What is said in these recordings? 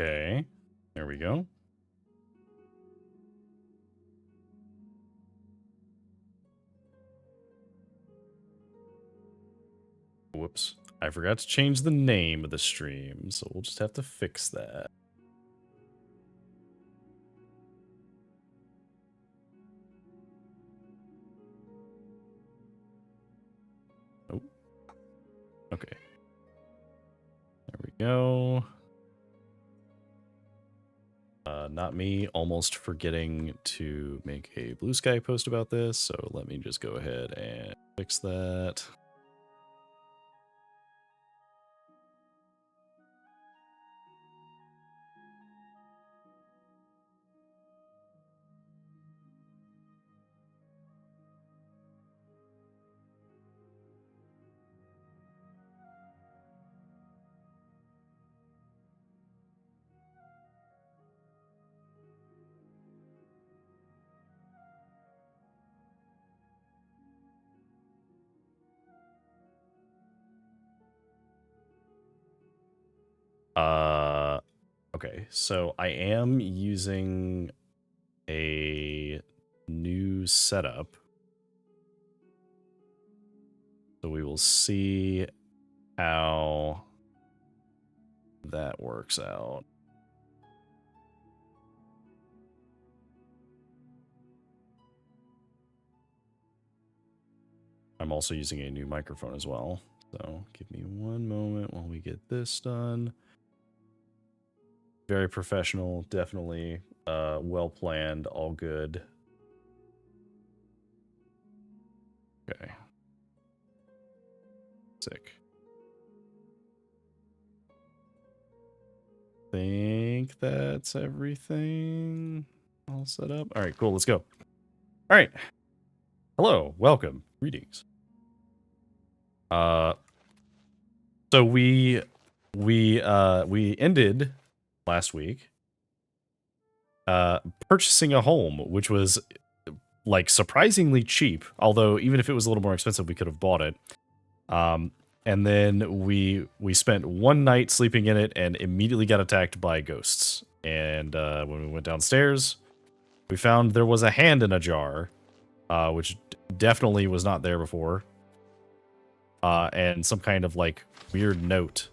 Okay, there we go. Whoops. I forgot to change the name of the stream, so we'll just have to fix that. Oh. Okay. There we go. Not me almost forgetting to make a Blue Sky post about this, so let me just go ahead and fix that. Okay, so I am using a new setup. So we will see how that works out. I'm also using a new microphone as well. So give me one moment while we get this done. Very professional, definitely well planned, all good. Okay. Sick. Think that's everything all set up. All right, cool. Let's go. All right. Hello, welcome, greetings. So we ended last week purchasing a home, which was like surprisingly cheap. Although even if it was a little more expensive, we could have bought it. And then we spent one night sleeping in it and immediately got attacked by ghosts. And when we went downstairs, we found there was a hand in a jar, which definitely was not there before. And some kind of like weird note.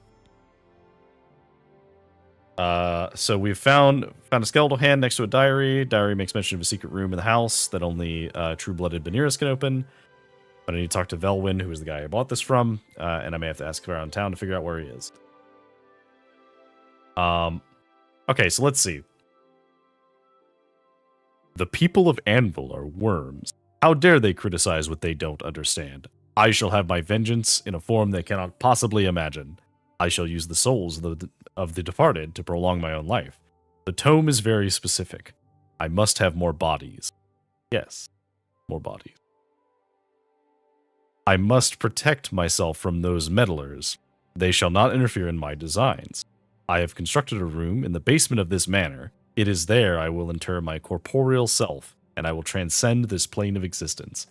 So we found a skeletal hand next to a diary. Diary makes mention of a secret room in the house that only true-blooded Beneris can open. But I need to talk to Velwyn, who is the guy I bought this from, and I may have to ask around town to figure out where he is. Okay, so let's see. The people of Anvil are worms. How dare they criticize what they don't understand? I shall have my vengeance in a form they cannot possibly imagine. I shall use the souls of the departed to prolong my own life. The tome is very specific. I must have more bodies. Yes, more bodies. I must protect myself from those meddlers. They shall not interfere in my designs. I have constructed a room in the basement of this manor. It is there I will inter my corporeal self, and I will transcend this plane of existence.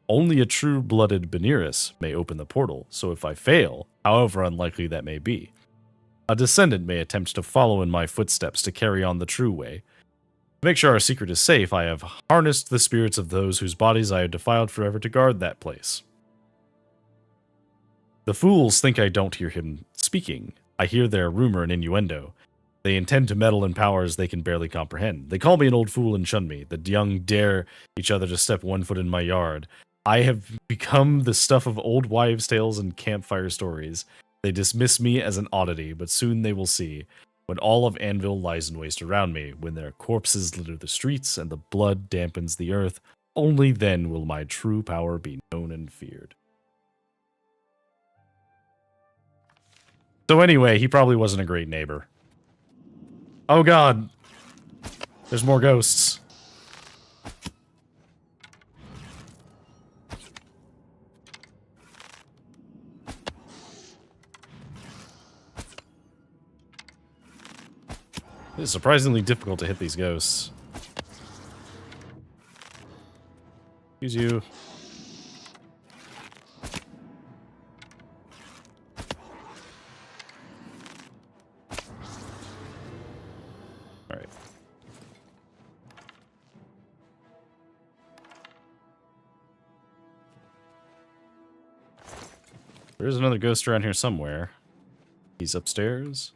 Only a true-blooded Beneris may open the portal, so if I fail, however unlikely that may be, a descendant may attempt to follow in my footsteps to carry on the true way. To make sure our secret is safe, I have harnessed the spirits of those whose bodies I have defiled forever to guard that place. The fools think I don't hear him speaking. I hear their rumor and innuendo. They intend to meddle in powers they can barely comprehend. They call me an old fool and shun me. The young dare each other to step 1 foot in my yard. I have become the stuff of old wives' tales and campfire stories. They dismiss me as an oddity, but soon they will see. When all of Anvil lies in waste around me, when their corpses litter the streets and the blood dampens the earth, only then will my true power be known and feared. So anyway, he probably wasn't a great neighbor. Oh god. There's more ghosts. It is surprisingly difficult to hit these ghosts. Excuse you. There's another ghost around here somewhere. He's upstairs.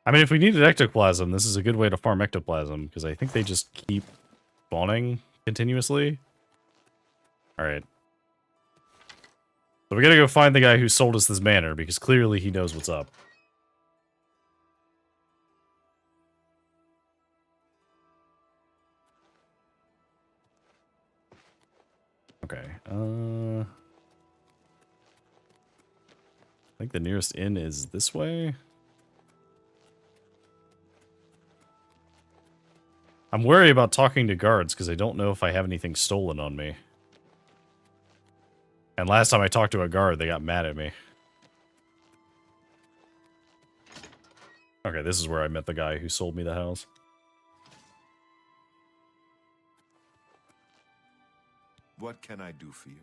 I mean, if we needed ectoplasm, this is a good way to farm ectoplasm, because I think they just keep spawning continuously. Alright. So we gotta go find the guy who sold us this manor, because clearly he knows what's up. Okay, I think the nearest inn is this way. I'm worried about talking to guards because I don't know if I have anything stolen on me. And last time I talked to a guard, they got mad at me. Okay, this is where I met the guy who sold me the house. What can I do for you?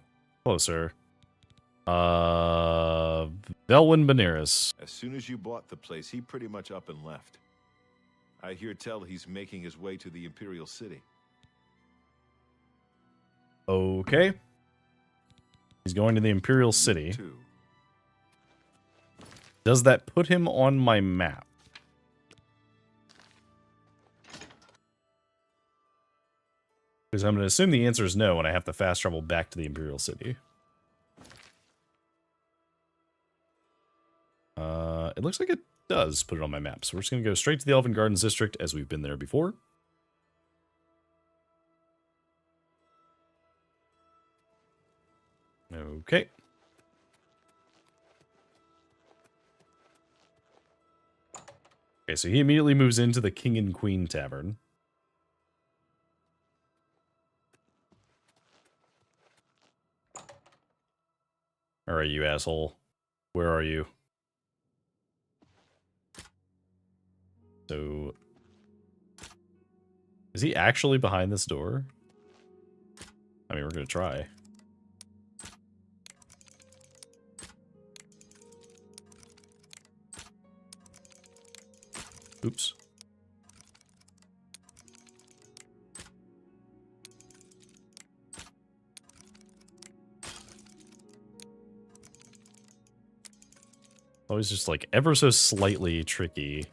Hello, sir. Velwyn Benares. As soon as you bought the place, he pretty much up and left. I hear tell he's making his way to the Imperial City. Okay. He's going to the Imperial City. Does that put him on my map? Because I'm going to assume the answer is no, and I have to fast travel back to the Imperial City. It looks like it does put it on my map, so we're just going to go straight to the Elven Gardens District, as we've been there before. Okay. Okay, so he immediately moves into the King and Queen Tavern. Alright, you asshole. Where are you? So... is he actually behind this door? I mean, we're gonna try. Oops. Always just like ever so slightly tricky.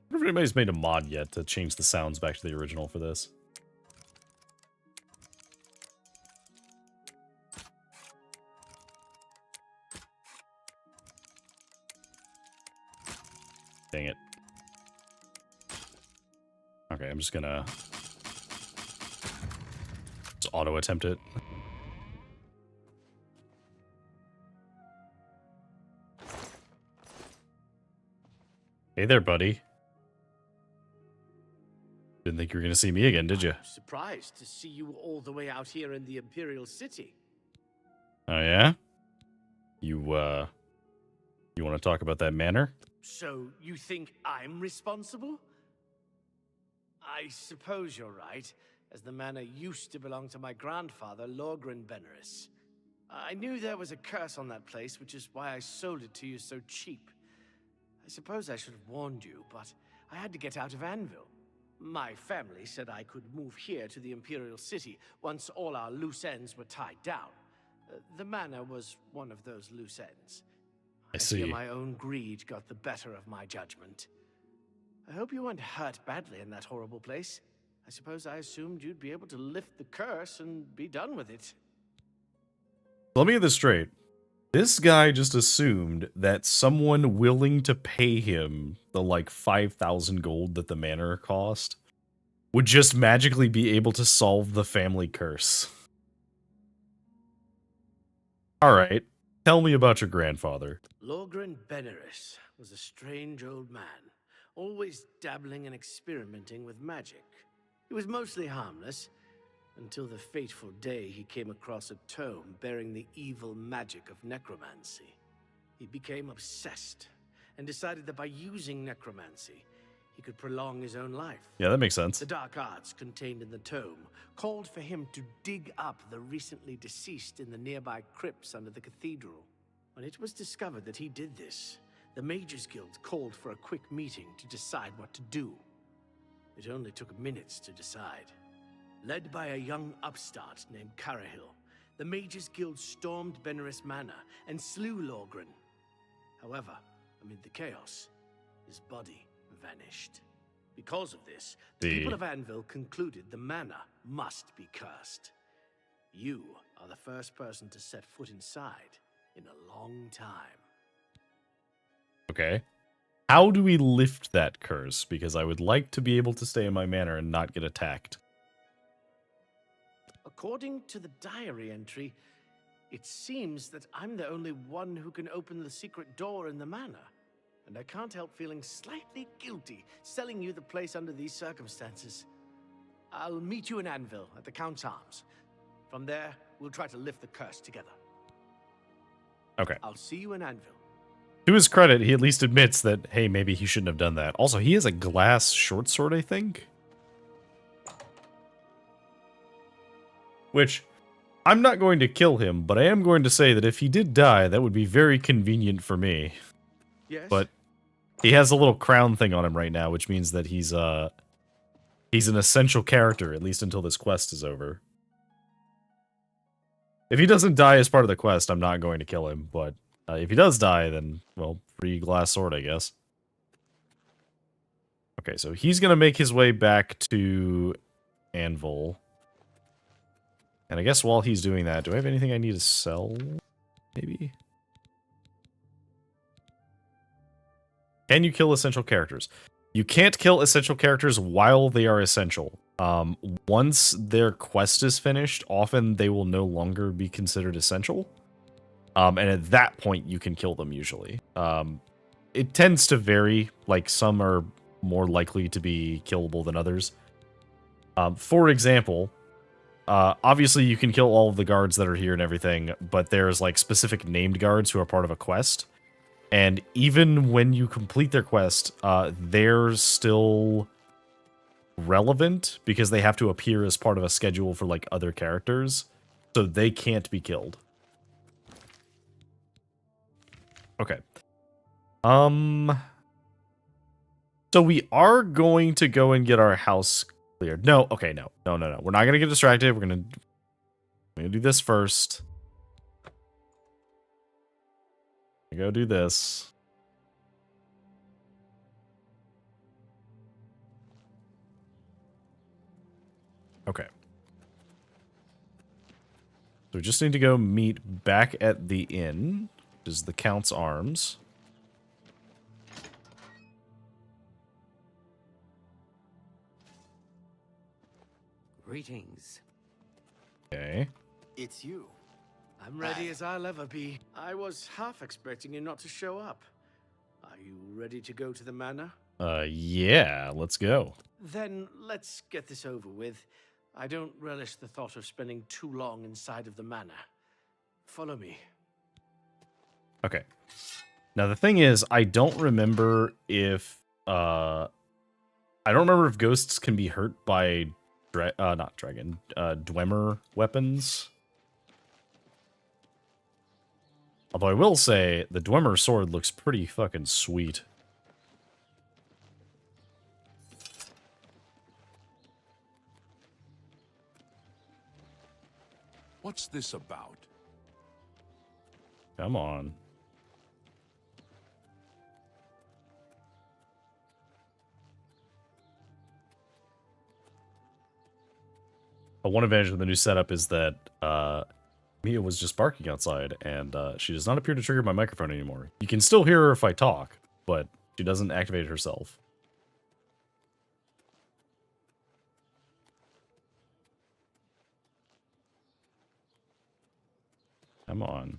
I wonder if anybody's made a mod yet to change the sounds back to the original for this. Dang it. Okay, I'm just gonna just auto attempt it. Hey there, buddy. Didn't think you were gonna see me again, did you? I'm surprised to see you all the way out here in the Imperial City. Oh yeah? You want to talk about that manor? So you think I'm responsible? I suppose you're right, as the manor used to belong to my grandfather, Lorgren Benares. I knew there was a curse on that place, which is why I sold it to you so cheap. I suppose I should have warned you, but I had to get out of Anvil. My family said I could move here to the Imperial City once all our loose ends were tied down. The manor was one of those loose ends. I see. Fear my own greed got the better of my judgment. I hope you weren't hurt badly in that horrible place. I suppose I assumed you'd be able to lift the curse and be done with it. Let me get this straight. This guy just assumed that someone willing to pay him the like 5,000 gold that the manor cost would just magically be able to solve the family curse. Alright, tell me about your grandfather. Lorgren Benares was a strange old man, always dabbling and experimenting with magic. He was mostly harmless, until the fateful day he came across a tome bearing the evil magic of necromancy. He became obsessed, and decided that by using necromancy, he could prolong his own life. Yeah, that makes sense. The dark arts contained in the tome called for him to dig up the recently deceased in the nearby crypts under the cathedral. When it was discovered that he did this, the Mages Guild called for a quick meeting to decide what to do. It only took minutes to decide. Led by a young upstart named Carahil, the Mages Guild stormed Benaris Manor and slew Lorgren. However, amid the chaos, his body vanished. Because of this, the people of Anvil concluded the manor must be cursed. You are the first person to set foot inside in a long time. Okay. How do we lift that curse? Because I would like to be able to stay in my manor and not get attacked. According to the diary entry, it seems that I'm the only one who can open the secret door in the manor. And I can't help feeling slightly guilty selling you the place under these circumstances. I'll meet you in Anvil at the Count's Arms. From there, we'll try to lift the curse together. Okay. I'll see you in Anvil. To his credit, he at least admits that, hey, maybe he shouldn't have done that. Also, he has a glass short sword, I think. Which, I'm not going to kill him, but I am going to say that if he did die, that would be very convenient for me. Yes? But he has a little crown thing on him right now, which means that he's an essential character, at least until this quest is over. If he doesn't die as part of the quest, I'm not going to kill him, but if he does die, then, well, free glass sword, I guess. Okay, so he's going to make his way back to Anvil. And I guess while he's doing that, do I have anything I need to sell? Maybe? Can you kill essential characters? You can't kill essential characters while they are essential. Once their quest is finished, often they will no longer be considered essential. And at that point, you can kill them usually. It tends to vary. Like, some are more likely to be killable than others. For example, obviously you can kill all of the guards that are here and everything, but there's like specific named guards who are part of a quest. And even when you complete their quest, they're still relevant because they have to appear as part of a schedule for like other characters. So they can't be killed. Okay. So we are going to go and get our house cleared. No, okay, no. No. We're not gonna get distracted. We're gonna do this first. Go do this. Okay. So we just need to go meet back at the inn, which is the Count's Arms. Greetings. Okay. It's you. I'm ready as I'll ever be. I was half expecting you not to show up. Are you ready to go to the manor? Yeah, let's go. Then let's get this over with. I don't relish the thought of spending too long inside of the manor. Follow me. Okay. Now the thing is, I don't remember if ghosts can be hurt by Dwemer weapons. Although I will say, the Dwemer sword looks pretty fucking sweet. What's this about? Come on. One advantage of the new setup is that Mia was just barking outside, and she does not appear to trigger my microphone anymore. You can still hear her if I talk, but she doesn't activate herself. Come on.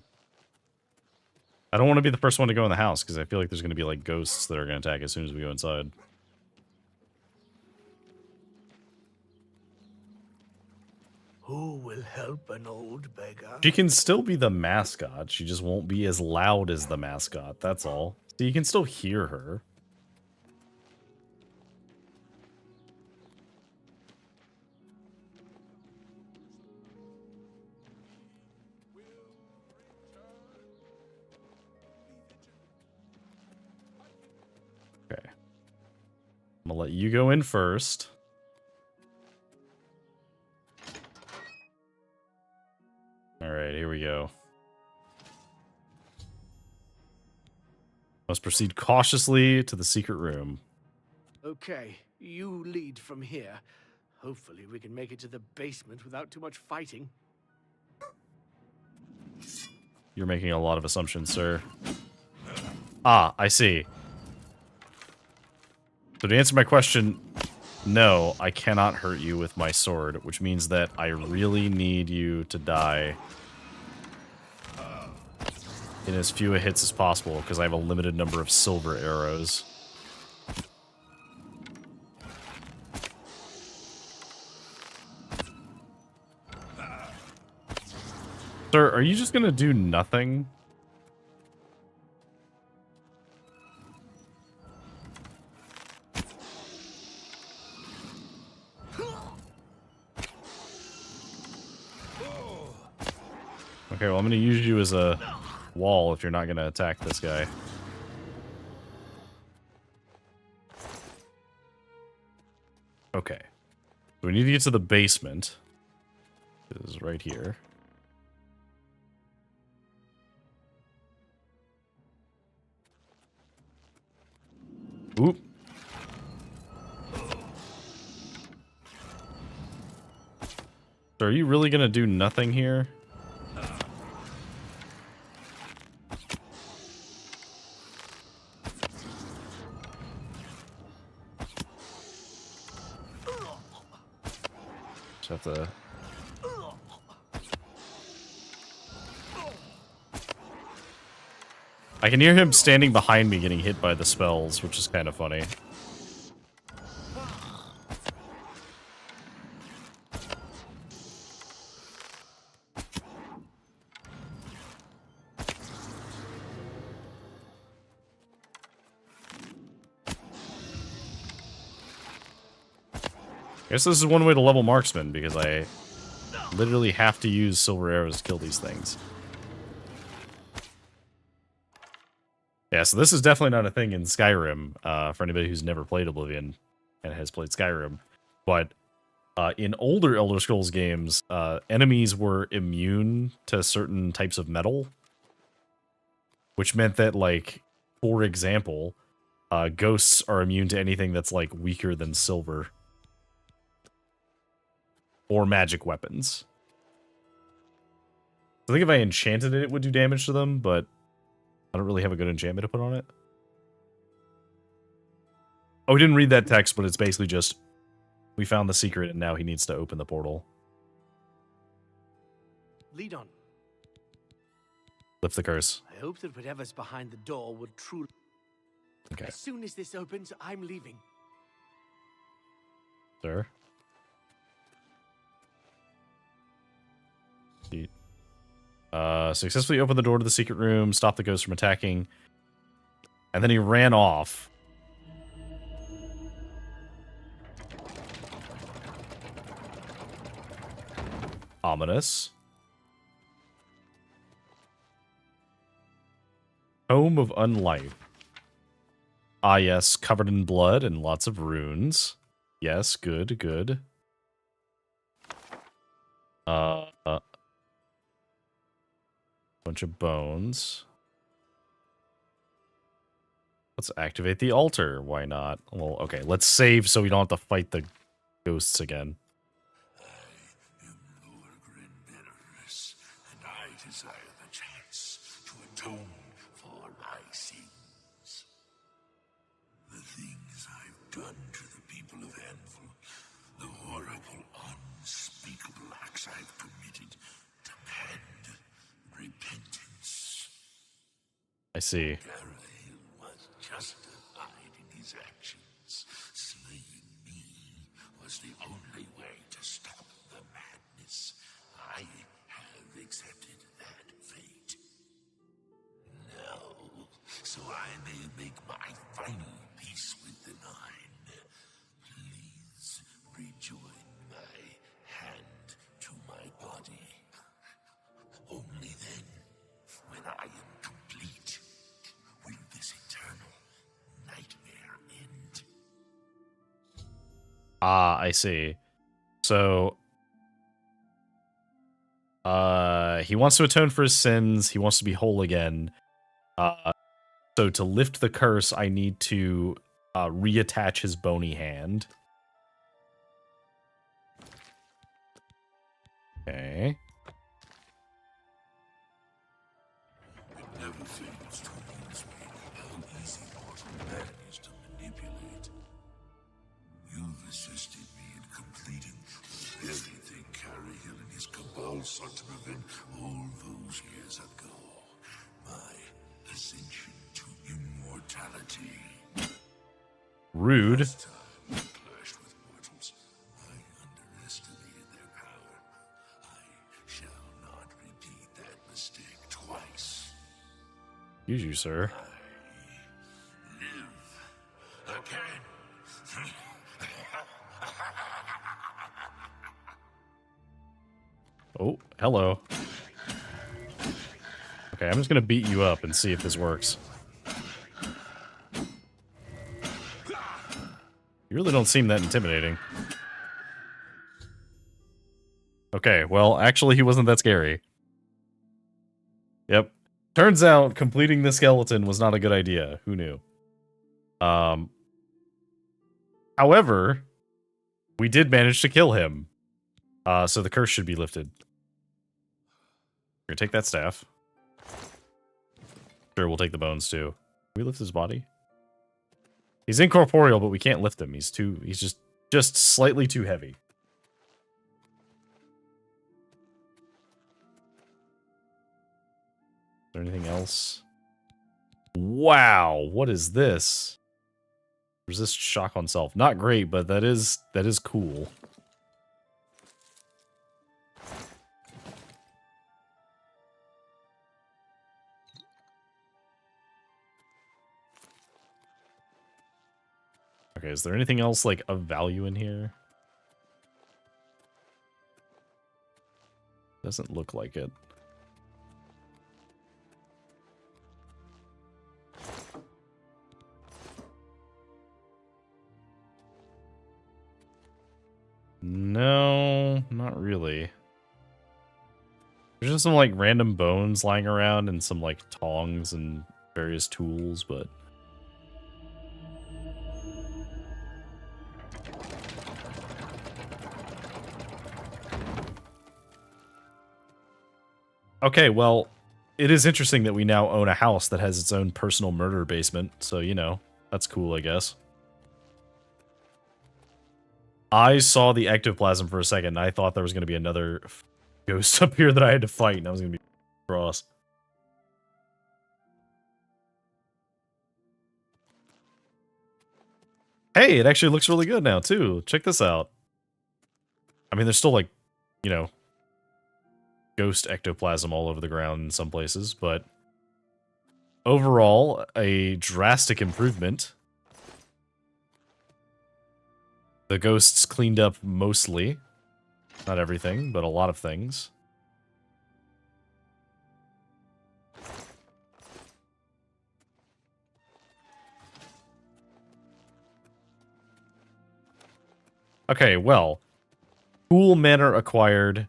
I don't want to be the first one to go in the house, because I feel like there's going to be like ghosts that are going to attack as soon as we go inside. Who will help an old beggar? She can still be the mascot. She just won't be as loud as the mascot. That's all. So you can still hear her. let you go in first. Alright, here we go. Must proceed cautiously to the secret room. Okay, you lead from here. Hopefully we can make it to the basement without too much fighting. You're making a lot of assumptions, sir. Ah, I see. So to answer my question, no, I cannot hurt you with my sword, which means that I really need you to die in as few hits as possible, because I have a limited number of silver arrows. Sir, are you just gonna do nothing? Okay, well, I'm gonna use you as a wall if you're not gonna attack this guy. Okay. So we need to get to the basement. This is right here. Oop. So are you really gonna do nothing here? Just have to... I can hear him standing behind me getting hit by the spells, which is kind of funny. I guess this is one way to level marksman, because I literally have to use silver arrows to kill these things. Yeah, so this is definitely not a thing in Skyrim, for anybody who's never played Oblivion and has played Skyrim. But in older Elder Scrolls games, enemies were immune to certain types of metal. Which meant that, like, for example, ghosts are immune to anything that's, like, weaker than silver. Or magic weapons. I think if I enchanted it, it would do damage to them, but I don't really have a good enchantment to put on it. Oh, we didn't read that text, but it's basically just, we found the secret and now he needs to open the portal. Lead on. Lift the curse. I hope that whatever's behind the door would truly... Okay. As soon as this opens, I'm leaving. Sir? Successfully opened the door to the secret room, stopped the ghost from attacking, and then he ran off. Ominous. Home of Unlife. Ah, yes, covered in blood and lots of runes. Yes, good, good. Bunch of bones. Let's activate the altar. Why not? Well, okay, let's save so we don't have to fight the ghosts again. I am Lorgren Belarus, and I desire the chance to atone for my sins. The things I've done to the people of Anvil, the horrible, unspeakable acts I've committed, demand repentance. I see. Garael was justified in his actions. Slaying me was the only way to stop the madness. I have accepted that fate. Now, so I may make my final peace with the Nine, please rejoin my hand to my body. Only then, when I am complete, Ah, I see. So, he wants to atone for his sins. He wants to be whole again. So to lift the curse, I need to reattach his bony hand. Okay. It never fails to amuse me how easy mortal man is to manipulate. You've assisted me in completing the very thing Carrihill and his cabal sought to prevent all those years ago. My ascension to immortality. Rude. Last time I clashed with mortals, I underestimated their power. I shall not repeat that mistake twice. Excuse you, sir. Live again. Oh, hello. Okay, I'm just gonna beat you up and see if this works. You really don't seem that intimidating. Okay, well, actually, he wasn't that scary. Yep. Turns out, completing the skeleton was not a good idea. Who knew? However, we did manage to kill him. So the curse should be lifted. Here, take that staff. Sure, we'll take the bones, too. Can we lift his body? He's incorporeal, but we can't lift him. He's just slightly too heavy. Is there anything else? Wow, what is this? Resist shock on self. Not great, but that is cool. Okay, is there anything else, like, of value in here? Doesn't look like it. No, not really. There's just some, like, random bones lying around and some, like, tongs and various tools, but... Okay, well, it is interesting that we now own a house that has its own personal murder basement, so, you know, that's cool, I guess. I saw the ectoplasm for a second, and I thought there was going to be another ghost up here that I had to fight, and I was going to be cross. Hey, it actually looks really good now, too. Check this out. I mean, there's still, like, you know, ghost ectoplasm all over the ground in some places, but overall, a drastic improvement. The ghosts cleaned up mostly. Not everything, but a lot of things. Okay, well, cool manor acquired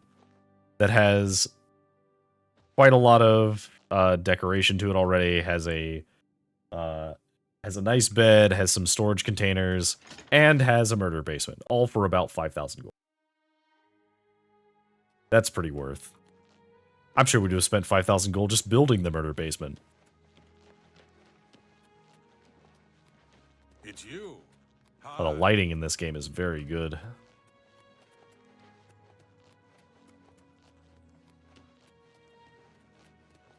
that has quite a lot of decoration to it already. Has a nice bed, has some storage containers, and has a murder basement. All for about 5,000 gold. That's pretty worth. I'm sure we'd have spent 5,000 gold just building the murder basement. It's you. But the lighting in this game is very good.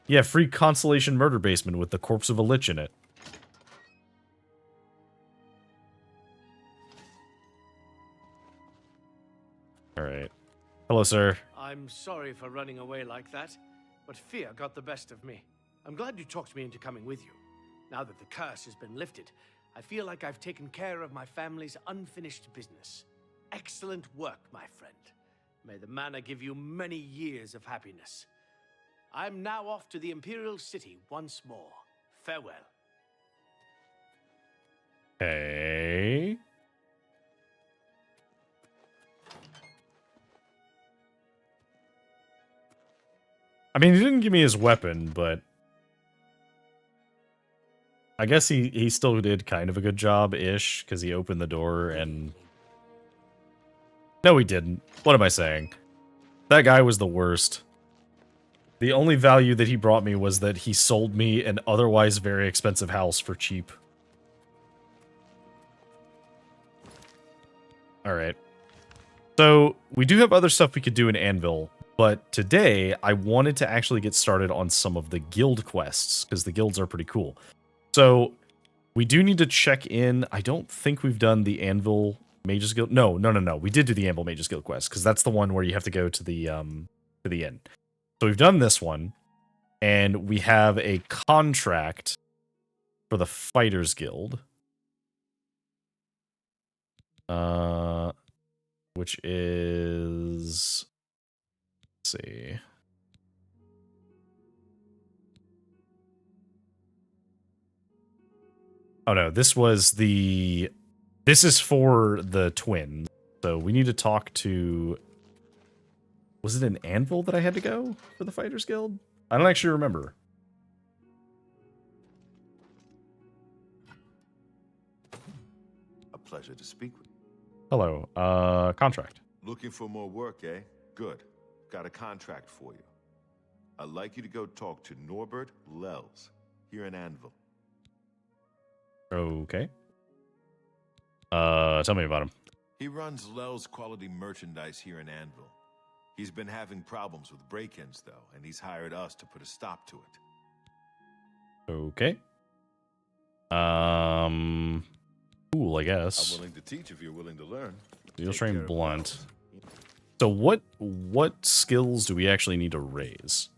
Yeah, free consolation murder basement with the corpse of a lich in it. Alright. Hello, sir. I'm sorry for running away like that, but fear got the best of me. I'm glad you talked me into coming with you. Now that the curse has been lifted, I feel like I've taken care of my family's unfinished business. Excellent work, my friend. May the manor give you many years of happiness. I'm now off to the Imperial City once more. Farewell. Hey. mean, he didn't give me his weapon, but I guess he still did kind of a good job-ish, because he opened the door and... No, he didn't. What am I saying? That guy was the worst. The only value that he brought me was that he sold me an otherwise very expensive house for cheap. Alright. So, we do have other stuff we could do in Anvil, but today I wanted to actually get started on some of the guild quests, because the guilds are pretty cool. So, we do need to check in. I don't think we've done the Anvil Mages Guild. No. We did do the Anvil Mages Guild quest, because that's the one where you have to go to the inn. So we've done this one, and we have a contract for the Fighters Guild. Which is... Let's see... Oh no, this was the... This is for the twins. So we need to talk to... Was it an Anvil that I had to go for the Fighters Guild? I don't actually remember. A pleasure to speak with you. Hello, contract. Looking for more work, eh? Good. Got a contract for you. I'd like you to go talk to Norbert Lels here in Anvil. Okay. Tell me about him. He runs Lels Quality Merchandise here in Anvil. He's been having problems with break-ins, though, and he's hired us to put a stop to it. Okay. Cool, I guess. I'm willing to teach if you're willing to learn. You'll train blunt. So what skills do we actually need to raise?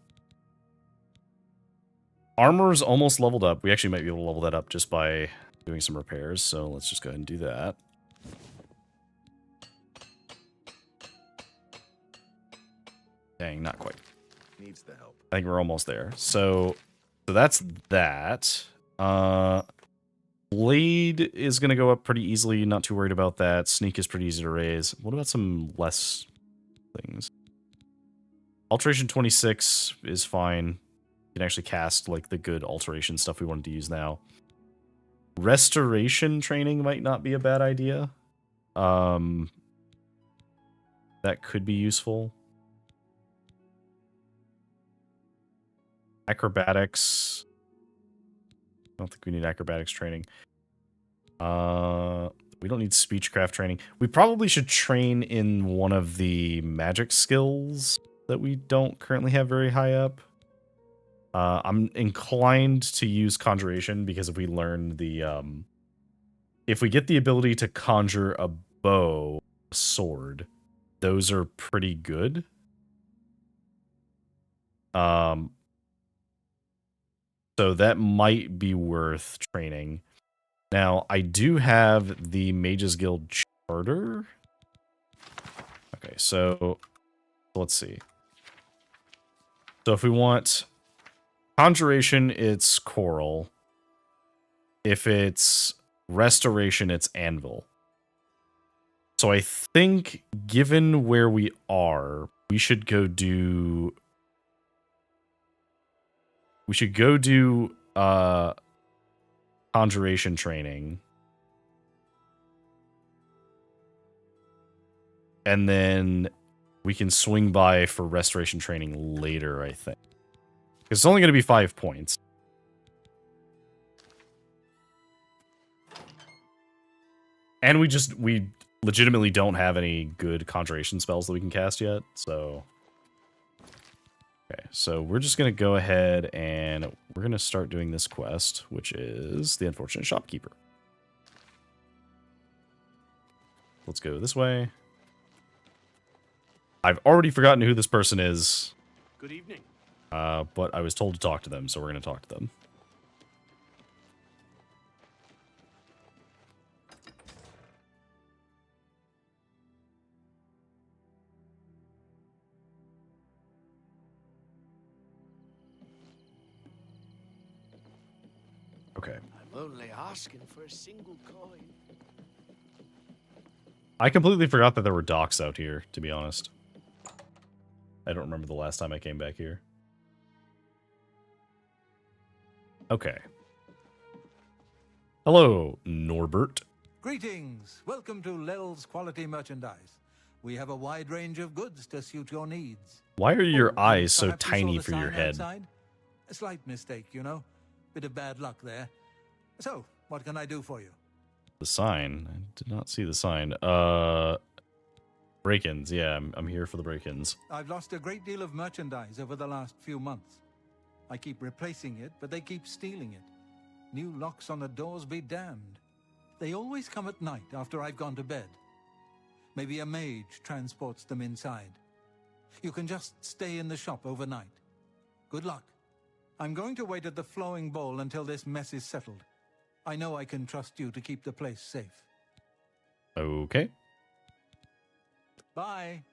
Armor's almost leveled up. We actually might be able to level that up just by doing some repairs, so let's just go ahead and do that. Dang, not quite. Needs the help. I think we're almost there. So that's that. Blade is going to go up pretty easily. Not too worried about that. Sneak is pretty easy to raise. What about some less things? Alteration 26 is fine. You can actually cast like the good alteration stuff we wanted to use now. Restoration training might not be a bad idea. That could be useful. Acrobatics. I don't think we need acrobatics training. We don't need speechcraft training. We probably should train in one of the magic skills that we don't currently have very high up. I'm inclined to use conjuration because if we learn the if we get the ability to conjure a bow, a sword, those are pretty good. So that might be worth training. Now, I do have the Mages Guild Charter. Okay, so let's see. So if we want Conjuration, it's Coral. If it's Restoration, it's Anvil. So I think, given where we are, we should go do... We should go do Conjuration training. And then we can swing by for Restoration training later, I think. Because it's only going to be 5 points. And we legitimately don't have any good Conjuration spells that we can cast yet, so... Okay, so we're just going to go ahead and we're going to start doing this quest, which is the Unfortunate Shopkeeper. Let's go this way. I've already forgotten who this person is. Good evening. But I was told to talk to them, so we're going to talk to them. Okay. I'm only asking for a single coin. I completely forgot that there were docks out here, to be honest. I don't remember the last time I came back here. Okay. Hello, Norbert. Greetings. Welcome to Lel's Quality Merchandise. We have a wide range of goods to suit your needs. Why are your Oh, eyes so perhaps you saw tiny the for your sign head? outside? A slight mistake, you know. Bit of bad luck there. So, what can I do for you? The sign. I did not see the sign. Break-ins. Yeah, I'm here for the break-ins. I've lost a great deal of merchandise over the last few months. I keep replacing it, but they keep stealing it. New locks on the doors be damned. They always come at night after I've gone to bed. Maybe a mage transports them inside. You can just stay in the shop overnight. Good luck. I'm going to wait at the flowing bowl until this mess is settled. I know I can trust you to keep the place safe. Okay. Bye.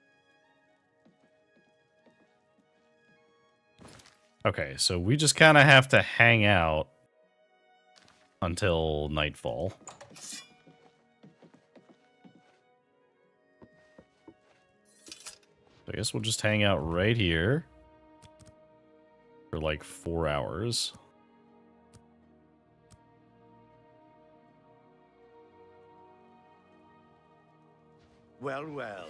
Okay, so we just kind of have to hang out until nightfall. I guess we'll just hang out right here for like 4 hours. Well, well.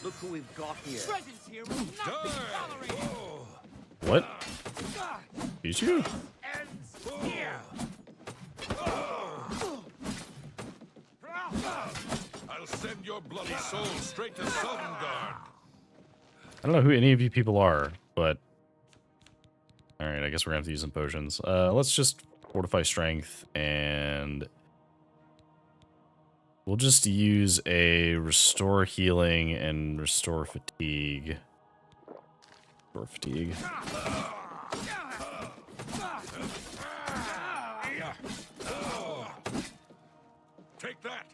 Look who we've got here. Presence here will not be tolerated. What? Did you? Ends here. I'll send your bloody soul straight to Sovngarde. I don't know who any of you people are, but... Alright, I guess we're gonna have to use some potions. Let's just fortify strength, and... we'll just use a restore healing and restore fatigue. Restore fatigue. Take that.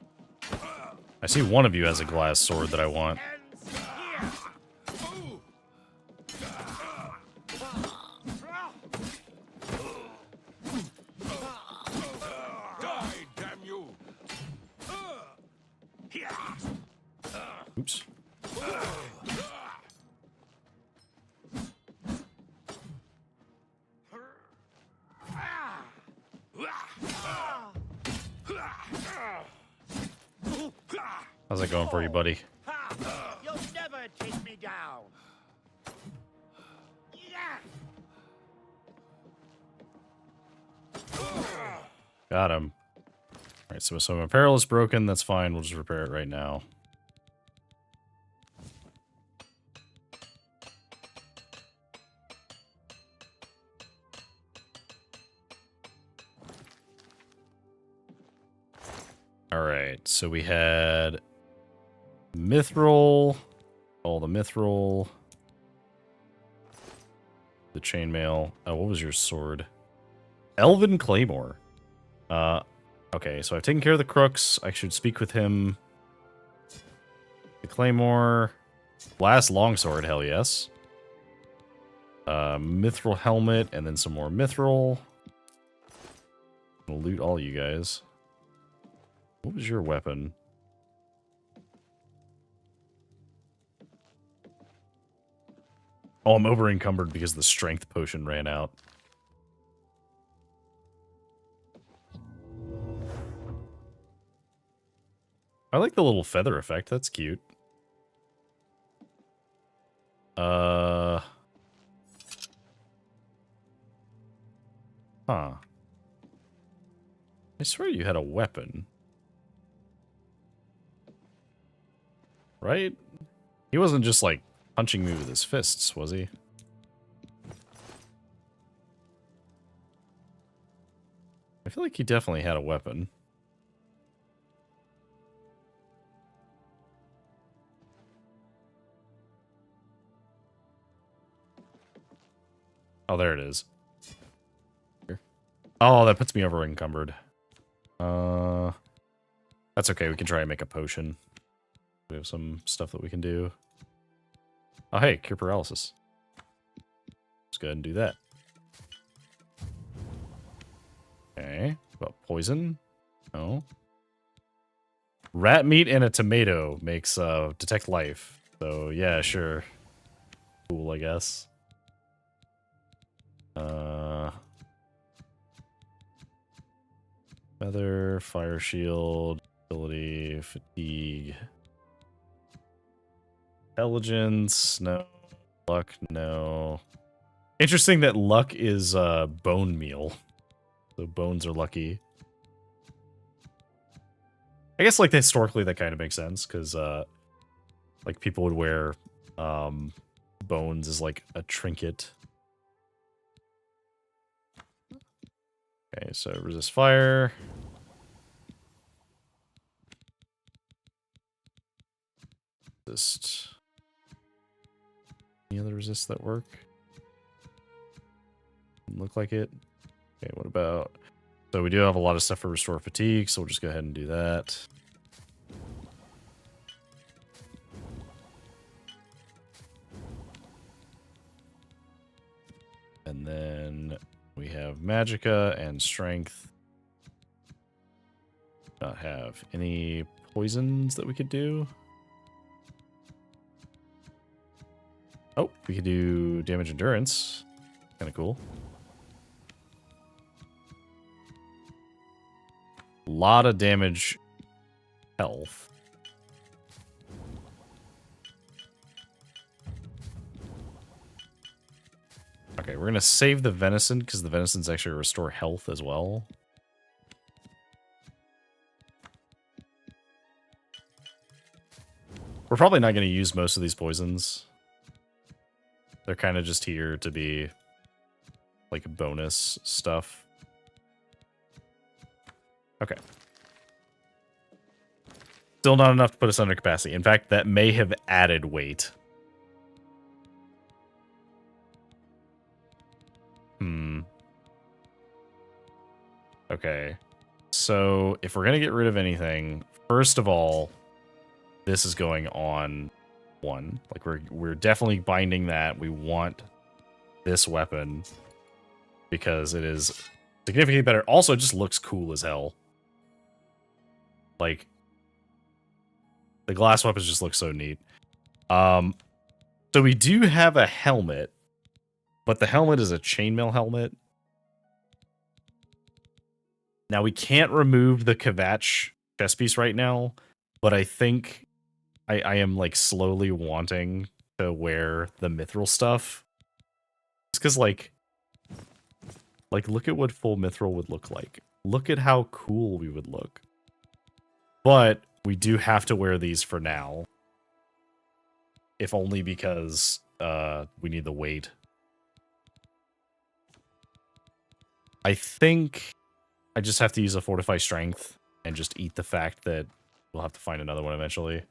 I see one of you has a glass sword that I want. Ends here. Die, damn you. Oops. How's that going for you, buddy? Ha! You'll never take me down. Yeah. Got him. Alright, so my apparel is broken. That's fine. We'll just repair it right now. Alright, so we had Mithril, all the Mithril, the chainmail. Oh, what was your sword? Elven Claymore. Okay, so I've taken care of the crooks. I should speak with him. The Claymore. Last longsword, hell yes. Mithril helmet, and then some more Mithril. I'll loot all you guys. What was your weapon? Oh, I'm over encumbered because the strength potion ran out. I like the little feather effect. That's cute. Huh. I swear you had a weapon. Right? He wasn't just, like, punching me with his fists, was he? I feel like he definitely had a weapon. Oh, there it is. Here. Oh, that puts me over encumbered. That's okay. We can try and make a potion. We have some stuff that we can do. Oh, hey, cure paralysis. Let's go ahead and do that. Okay. About poison? No. Rat meat and a tomato makes detect life. So yeah, sure. Cool, I guess. Feather, fire shield, ability, fatigue, intelligence, no. Luck, no. Interesting that luck is bone meal. So bones are lucky. I guess like historically that kind of makes sense because like people would wear bones as like a trinket. Okay, so resist fire. Resist. Any other resists that work? Doesn't look like it. Okay, what about... So we do have a lot of stuff for restore fatigue, so we'll just go ahead and do that. And then we have Magicka and Strength. Not have any poisons that we could do. Oh, we could do damage endurance. Kind of cool. Lot of damage health. Okay, we're gonna save the venison because the venison's actually restore health as well. We're probably not gonna use most of these poisons. They're kind of just here to be like bonus stuff. Okay. Still not enough to put us under capacity. In fact, that may have added weight. Okay. So, if we're going to get rid of anything, first of all, this is going on 1. Like, we're definitely binding that. We want this weapon because it is significantly better. Also, it just looks cool as hell. Like, the glass weapons just look so neat. So we do have a helmet, but the helmet is a chainmail helmet. Now, we can't remove the Kvatch chest piece right now, but I think I am, like, slowly wanting to wear the mithril stuff. It's because, like, look at what full mithril would look like. Look at how cool we would look. But we do have to wear these for now. If only because we need the weight. I think I just have to use a Fortify Strength and just eat the fact that we'll have to find another one eventually.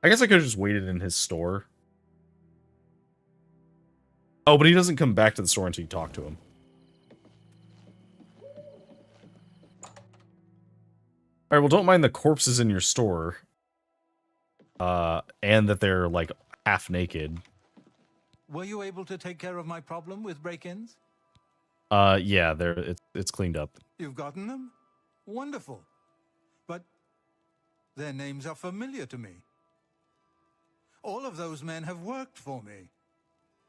I guess I could have just waited in his store. Oh, but he doesn't come back to the store until you talk to him. Alright, well, don't mind the corpses in your store. And that they're, like, half naked. Were you able to take care of my problem with break-ins? Yeah, it's cleaned up. You've gotten them? Wonderful. But their names are familiar to me. All of those men have worked for me.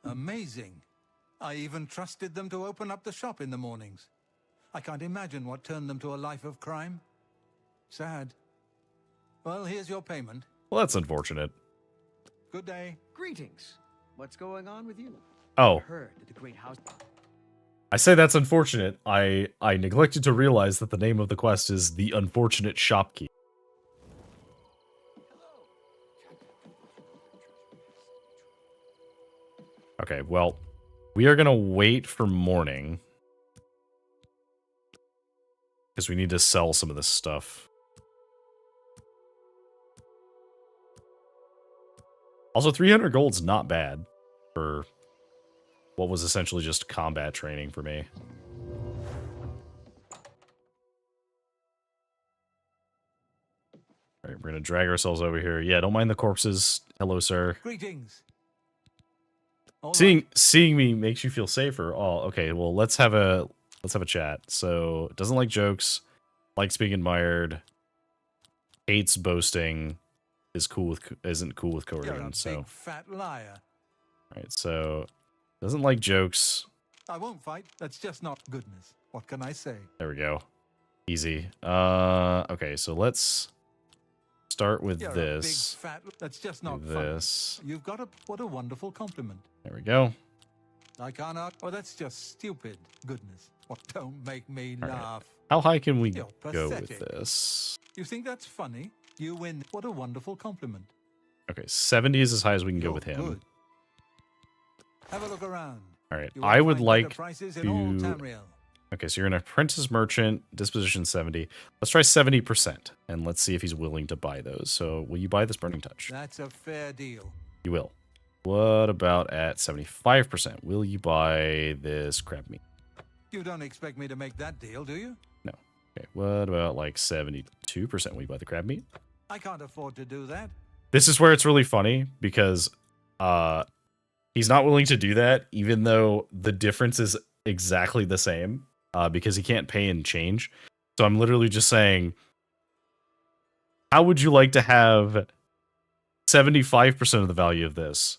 Amazing. I even trusted them to open up the shop in the mornings. I can't imagine what turned them to a life of crime. Sad. Well, here's your payment. Well, that's unfortunate. Good day. Greetings. What's going on with you? Oh. I heard that the great house... I say that's unfortunate. I neglected to realize that the name of the quest is The Unfortunate Shopkeep. Okay, well, we are going to wait for morning. Because we need to sell some of this stuff. Also, 300 gold's not bad for what was essentially just combat training for me. Alright, we're going to drag ourselves over here. Yeah, don't mind the corpses. Hello, sir. Greetings. Seeing me makes you feel safer. Oh, okay. Well, let's have a chat. So, doesn't like jokes, likes being admired, hates boasting, isn't cool with You're a coercion. So, big fat liar. all right. So, doesn't like jokes. I won't fight. That's just not goodness. What can I say? There we go. Easy. Okay, so let's start with You're this. a big fat. That's just Do not this. funny. You've got a what a wonderful compliment. There we go. I cannot. Oh, that's just stupid. Goodness. What? Don't make me All right. laugh. How high can we You're go with pathetic. this? You think that's funny? You win. What a wonderful compliment. Okay, 70 is as high as we can go You're with him. good. Have a look around. All right, You will I would find better like prices in all to. Tamriel. Okay, so you're an apprentice merchant, disposition 70. Let's try 70%, and let's see if he's willing to buy those. So, will you buy this Burning Touch? That's a fair deal. You will. What about at 75%? Will you buy this crab meat? You don't expect me to make that deal, do you? No. Okay, what about like 72%? Will you buy the crab meat? I can't afford to do that. This is where it's really funny because he's not willing to do that, even though the difference is exactly the same because he can't pay in change. So I'm literally just saying, how would you like to have 75% of the value of this?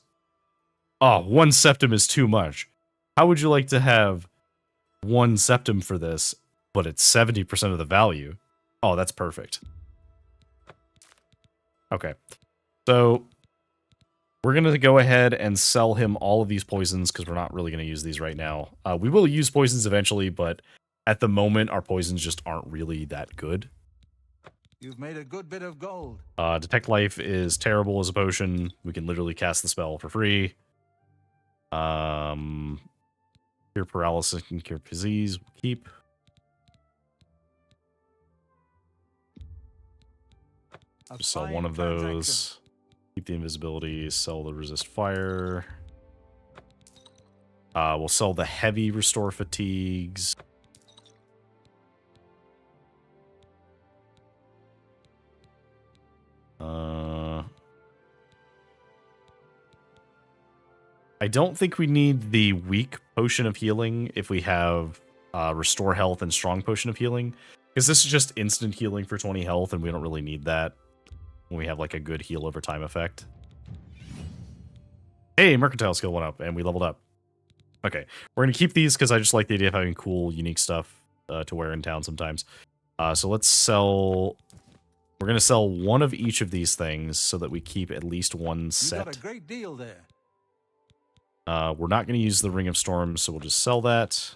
Oh, 1 septim is too much. How would you like to have 1 septim for this, but it's 70% of the value? Oh, that's perfect. Okay. So we're going to go ahead and sell him all of these poisons because we're not really going to use these right now. We will use poisons eventually, but at the moment, our poisons just aren't really that good. You've made a good bit of gold. Detect Life is terrible as a potion. We can literally cast the spell for free. Cure Paralysis and Cure Disease. We'll keep. A Just sell fine one of transaction. those. Keep the invisibility. Sell the resist fire. We'll sell the heavy restore fatigues. I don't think we need the weak potion of healing if we have restore health and strong potion of healing, because this is just instant healing for 20 health, and we don't really need that when we have like a good heal over time effect. Hey, mercantile skill went up, and we leveled up. Okay, we're gonna keep these because I just like the idea of having cool, unique stuff to wear in town sometimes. So let's sell. We're gonna sell one of each of these things so that we keep at least one You set. got a great deal there. We're not going to use the Ring of Storms, so we'll just sell that.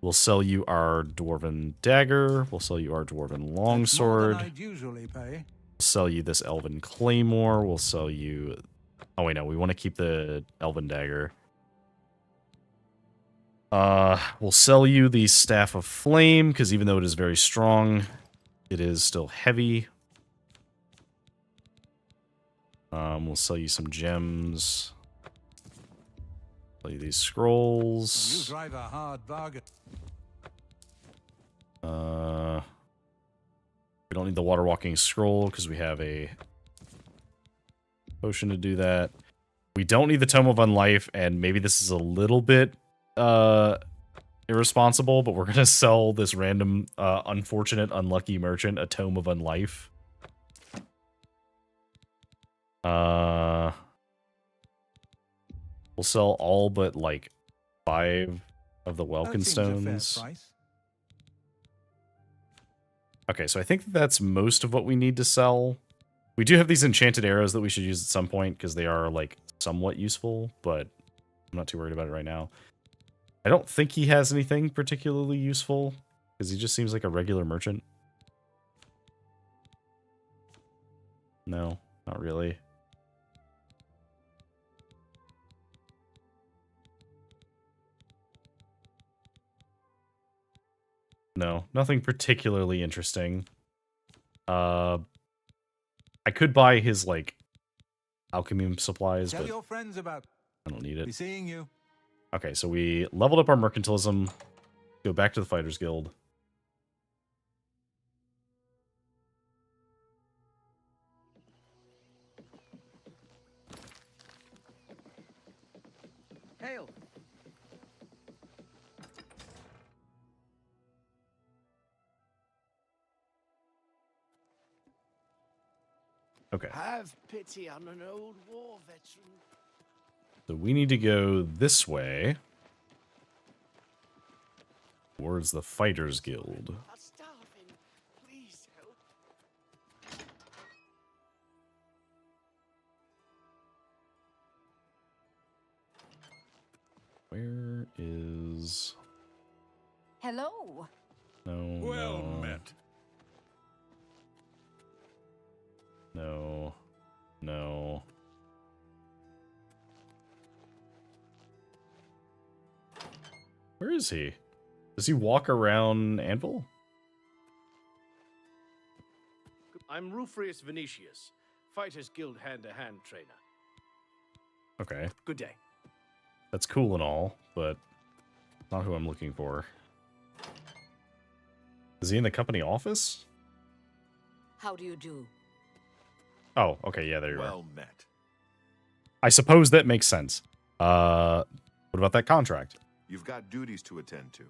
We'll sell you our Dwarven Dagger. We'll sell you our Dwarven That's more Longsword. than I'd usually pay. We'll sell you this Elven Claymore. We'll sell you... Oh, wait, no. We want to keep the Elven Dagger. We'll sell you the Staff of Flame, because even though it is very strong, it is still heavy. We'll sell you some gems. Sell you these You scrolls. drive a hard bargain. We don't need the water walking scroll because we have a potion to do that. We don't need the Tome of Unlife, and maybe this is a little bit irresponsible, but we're gonna sell this random unfortunate unlucky merchant a Tome of Unlife. We'll sell all but like 5 of the Welkin That seems a fair stones. price. Okay, so I think that's most of what we need to sell. We do have these enchanted arrows that we should use at some point because they are like somewhat useful, but I'm not too worried about it right now. I don't think he has anything particularly useful because he just seems like a regular merchant. No, not really. No, nothing particularly interesting. I could buy his, like, alchemy supplies, Tell but your friends about. I don't need Be it. seeing you. Okay, so we leveled up our mercantilism. Go back to the Fighters Guild. Hail. Okay, Have pity on an old war veteran. so we need to go this way. Towards the Fighters Guild. I'm starving. Please help. Where is... Hello. No, Well no, met. no, no. Where is he? Does he walk around Anvil? I'm Rufrius Venetius, Fighters Guild hand-to-hand trainer. Okay, Good day. that's cool and all, but not who I'm looking for. Is he in the company office? How do you do? Oh, okay, yeah, there you are. Well met. I suppose that makes sense. What about that contract? You've got duties to attend to.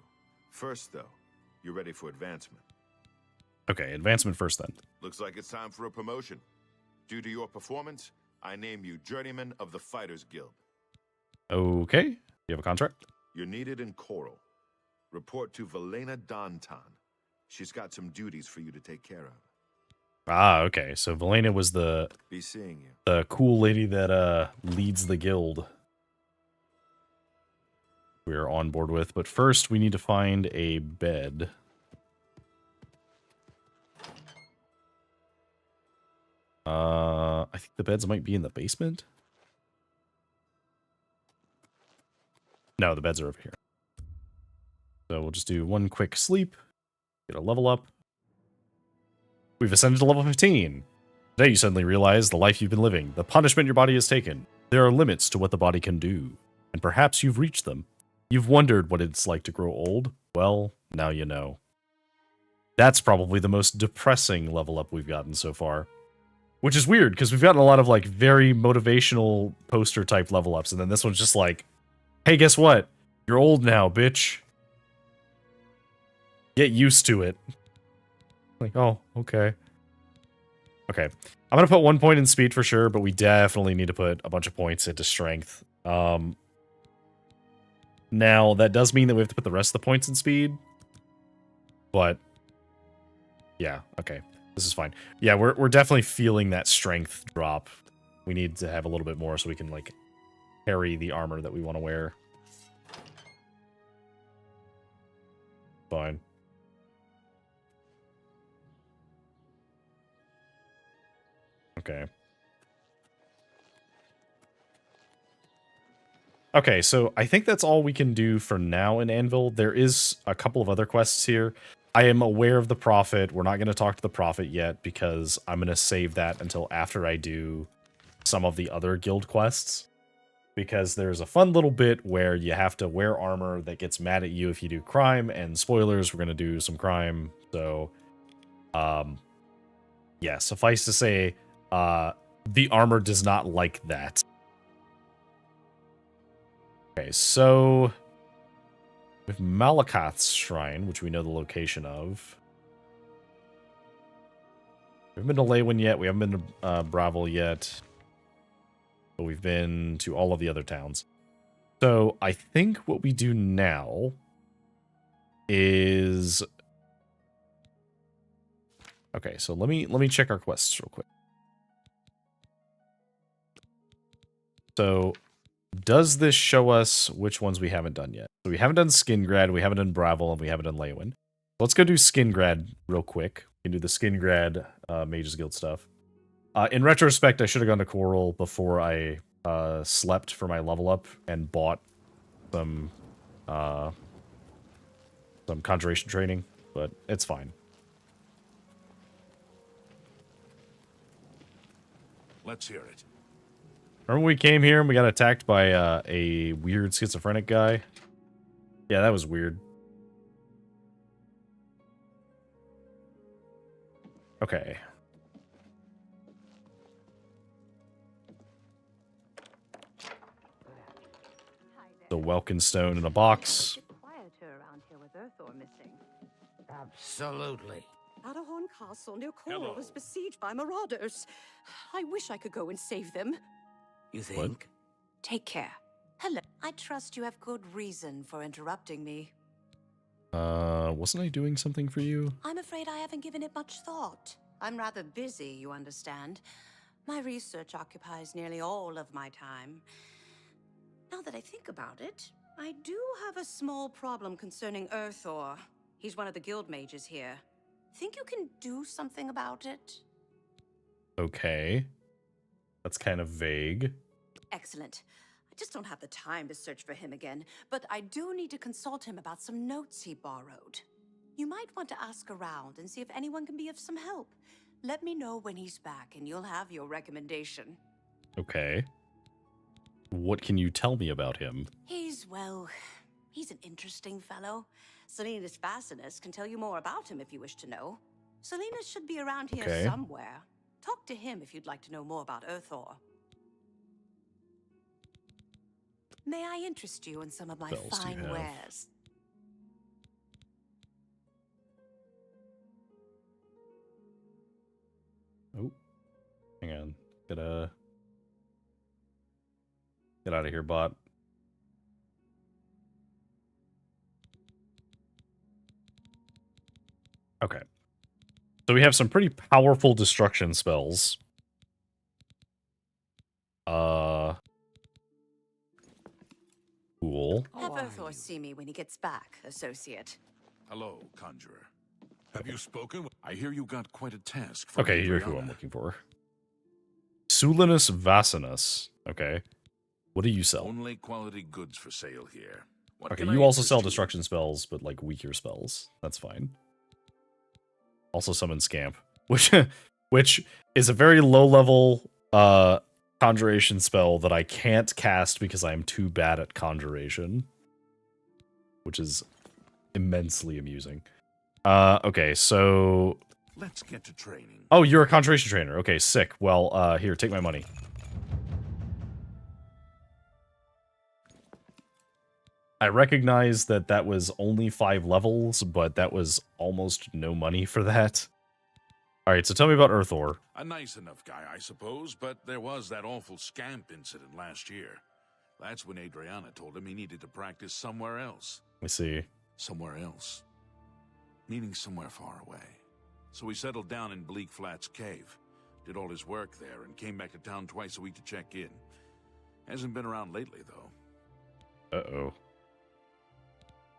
First, though, you're ready for advancement. Okay, advancement first then. Looks like it's time for a promotion. Due to your performance, I name you Journeyman of the Fighters Guild. Okay, you have a contract? You're needed in Coral. Report to Velena Dantan. She's got some duties for you to take care of. Ah, okay, so Velena was the Be seeing you. cool lady that leads the guild we're on board with. But first, we need to find a bed. I think the beds might be in the basement. No, the beds are over here. So we'll just do one quick sleep, get a level up. We've ascended to level 15. Today you suddenly realize the life you've been living, the punishment your body has taken. There are limits to what the body can do, and perhaps you've reached them. You've wondered what it's like to grow old. Well, now you know. That's probably the most depressing level up we've gotten so far. Which is weird, because we've gotten a lot of, like, very motivational poster-type level ups, and then this one's just like, hey, guess what? You're old now, bitch. Get used to it. Like, oh, okay. Okay. I'm going to put 1 point in speed for sure, but we definitely need to put a bunch of points into strength. Now, that does mean that we have to put the rest of the points in speed. But, yeah, okay. This is fine. Yeah, we're definitely feeling that strength drop. We need to have a little bit more so we can, like, carry the armor that we want to wear. Fine. Okay. Okay, so I think that's all we can do for now in Anvil. There is a couple of other quests here. I am aware of the Prophet. We're not going to talk to the Prophet yet because I'm going to save that until after I do some of the other guild quests. Because there's a fun little bit where you have to wear armor that gets mad at you if you do crime, and spoilers, we're going to do some crime. So, yeah, suffice to say, the armor does not like that. Okay, so with Malakoth's shrine, which we know the location of. We haven't been to Leywin yet. We haven't been to Bravo yet. But we've been to all of the other towns. So I think what we do now is... Okay, so let me check our quests real quick. So, does this show us which ones we haven't done yet? So we haven't done Skingrad, we haven't done Bravel, and we haven't done Leywin. Let's go do Skingrad real quick. We can do the Skingrad Mages Guild stuff. In retrospect, I should have gone to Coral before I slept for my level up and bought some conjuration training, but it's fine. Let's hear it. Remember when we came here and we got attacked by a weird schizophrenic guy? Yeah, that was weird. Okay. The Welkin Stone in a box. Quieter around here with Earthor missing. Absolutely. Adahorn Castle near Coral is besieged by marauders. I wish I could go and save them. You think? Take care. Hello. I trust you have good reason for interrupting me. Wasn't I doing something for you? I'm afraid I haven't given it much thought. I'm rather busy, you understand. My research occupies nearly all of my time. Now that I think about it, I do have a small problem concerning Earthor. He's one of the guild mages here. Think you can do something about it? Okay. That's kind of vague. Excellent. I just don't have the time to search for him again, but I do need to consult him about some notes he borrowed. You might want to ask around and see if anyone can be of some help. Let me know when he's back and you'll have your recommendation. Okay. What can you tell me about him? He's an interesting fellow. Salinas Fascinus can tell you more about him if you wish to know. Salinas should be around here somewhere. Talk to him if you'd like to know more about Earthor. May I interest you in some of my fine wares? Oh, hang on. Get out of here, bot. Okay. So we have some pretty powerful destruction spells. Cool. Have Earthor see me when he gets back, associate. Hello, Conjurer. Have you spoken? I hear you got quite a task. From Okay, you're who I'm looking for. Sulinus Vasinus. Okay. What do you sell? Only quality goods for sale here. What Okay, can you I also interest sell you? destruction spells, but like weaker spells. That's fine. Also summon Scamp, which is a very low level conjuration spell that I can't cast because I'm too bad at conjuration, which is immensely amusing. Okay, so Let's get to training. oh, you're a conjuration trainer. Okay, sick. Well, here, take my money. I recognize that that was only 5 levels, but that was almost no money for that. Alright, so tell me about Earthor. A nice enough guy, I suppose, but there was that awful scamp incident last year. That's when Adriana told him he needed to practice somewhere else. Let me see. Somewhere else. Meaning somewhere far away. So he settled down in Bleak Flats Cave, did all his work there, and came back to town twice a week to check in. Hasn't been around lately, though. Uh-oh.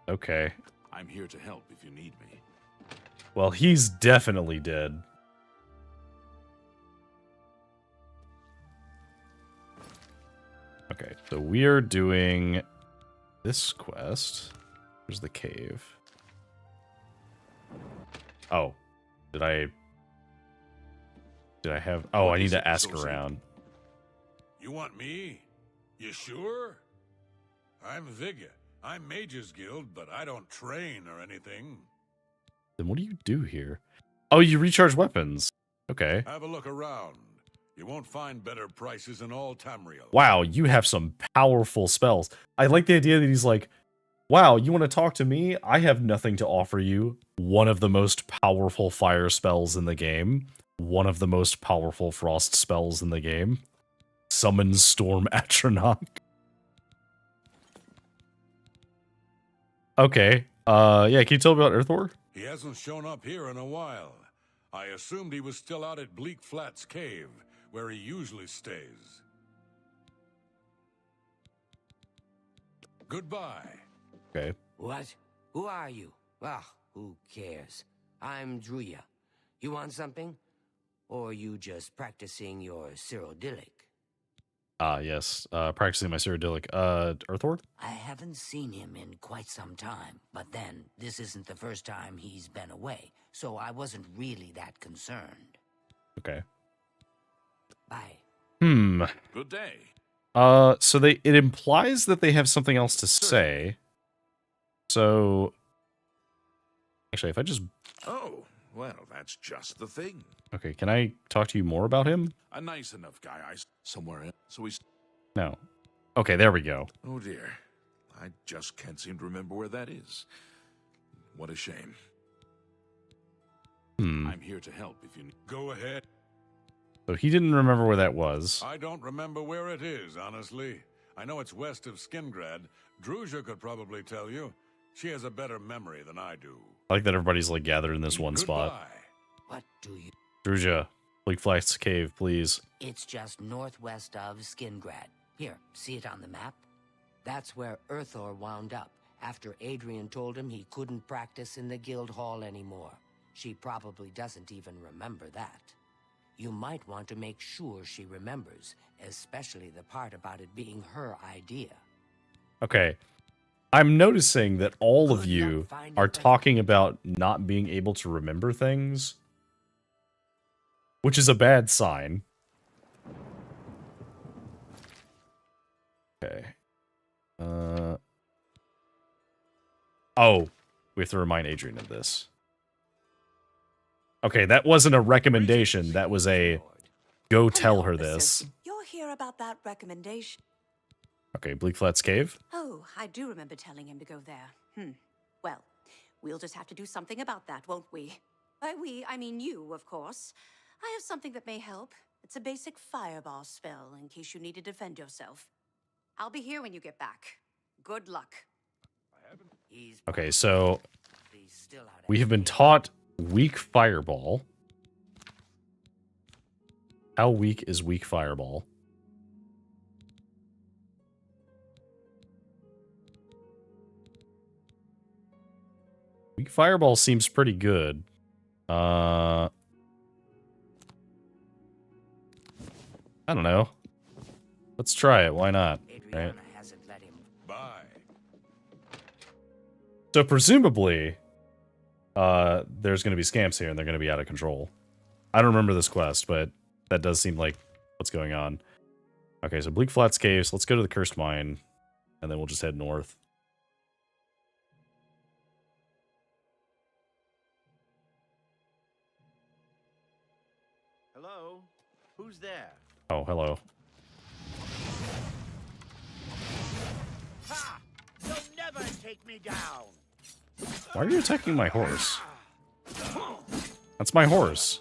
Okay. I'm here to help if you need me. Well, he's definitely dead. Okay, so we are doing this quest. There's the cave. Oh. Did I have... Oh, What I need is to it, ask Associate? around. You want me? You sure? I'm Vigga. I'm Mage's Guild, but I don't train or anything. Then what do you do here? Oh, you recharge weapons. Okay. Have a look around. You won't find better prices in all Tamriel. Wow, you have some powerful spells. I like the idea that he's like, wow, you want to talk to me? I have nothing to offer you. One of the most powerful fire spells in the game. One of the most powerful frost spells in the game. Summon Storm Atronach. Okay. Yeah, can you tell me about Earthor? He hasn't shown up here in a while. I assumed he was still out at Bleak Flats Cave, where he usually stays. Goodbye. Okay. What? Who are you? Ah, who cares? I'm Druya. You want something? Or you just practicing your Cyrodiilic? Yes. Practicing my Cyrodiilic. Earthor? I haven't seen him in quite some time, but then, this isn't the first time he's been away, so I wasn't really that concerned. Okay. Bye. Good day. So it implies that they have something else to say. So, actually, if I just... Oh, well, that's just the thing. Okay, can I talk to you more about him? A nice enough guy, somewhere else. So he's... No. Okay, there we go. Oh, dear. I just can't seem to remember where that is. What a shame. I'm here to help if you need... Go ahead. So he didn't remember where that was. I don't remember where it is, honestly. I know it's west of Skingrad. Druzia could probably tell you. She has a better memory than I do. I like that everybody's like gathered in this one spot. What do you... Druja, Bleak Flats Cave, please. It's just northwest of Skingrad. Here, see it on the map? That's where Earthor wound up, after Adrian told him he couldn't practice in the guild hall anymore. She probably doesn't even remember that. You might want to make sure she remembers, especially the part about it being her idea. Okay. I'm noticing that all of you are talking about not being able to remember things, which is a bad sign. Okay. Oh, we have to remind Adrian of this. Okay, that wasn't a recommendation. That was a go tell her this. You're here about that recommendation. Okay, Bleak Flats Cave. Oh, I do remember telling him to go there. Well, we'll just have to do something about that, won't we? By we, I mean you, of course. I have something that may help. It's a basic fireball spell, in case you need to defend yourself. I'll be here when you get back. Good luck. Okay, so we have been taught weak fireball. How weak is weak fireball? Weak fireball seems pretty good. I don't know. Let's try it. Why not? Right? So presumably, there's going to be scamps here, and they're going to be out of control. I don't remember this quest, but that does seem like what's going on. Okay, so Bleak Flats Caves. Let's go to the Cursed Mine, and then we'll just head north. Hello? Who's there? Oh, hello. Ha! You'll never take me down! Why are you attacking my horse? That's my horse.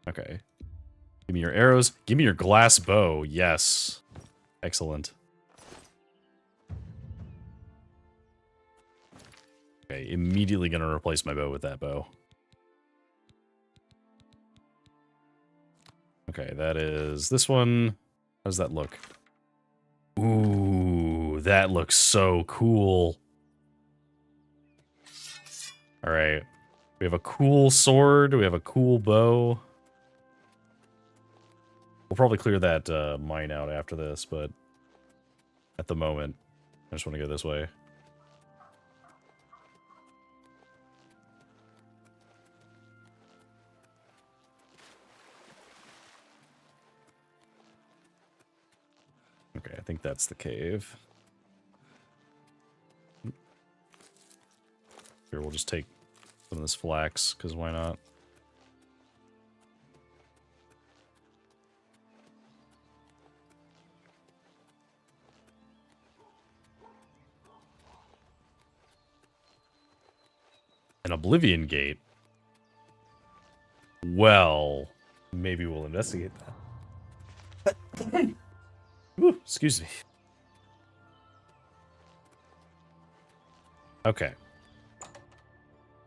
Okay. Give me your arrows. Give me your glass bow. Yes. Excellent. Okay, immediately gonna replace my bow with that bow. Okay, that is this one. How does that look? Ooh, that looks so cool. All right. We have a cool sword. We have a cool bow. We'll probably clear that mine out after this, but at the moment, I just want to go this way. Okay, I think that's the cave. Here, we'll just take some of this flax, because why not? An Oblivion Gate. Well, maybe we'll investigate that. Ooh, excuse me. Okay.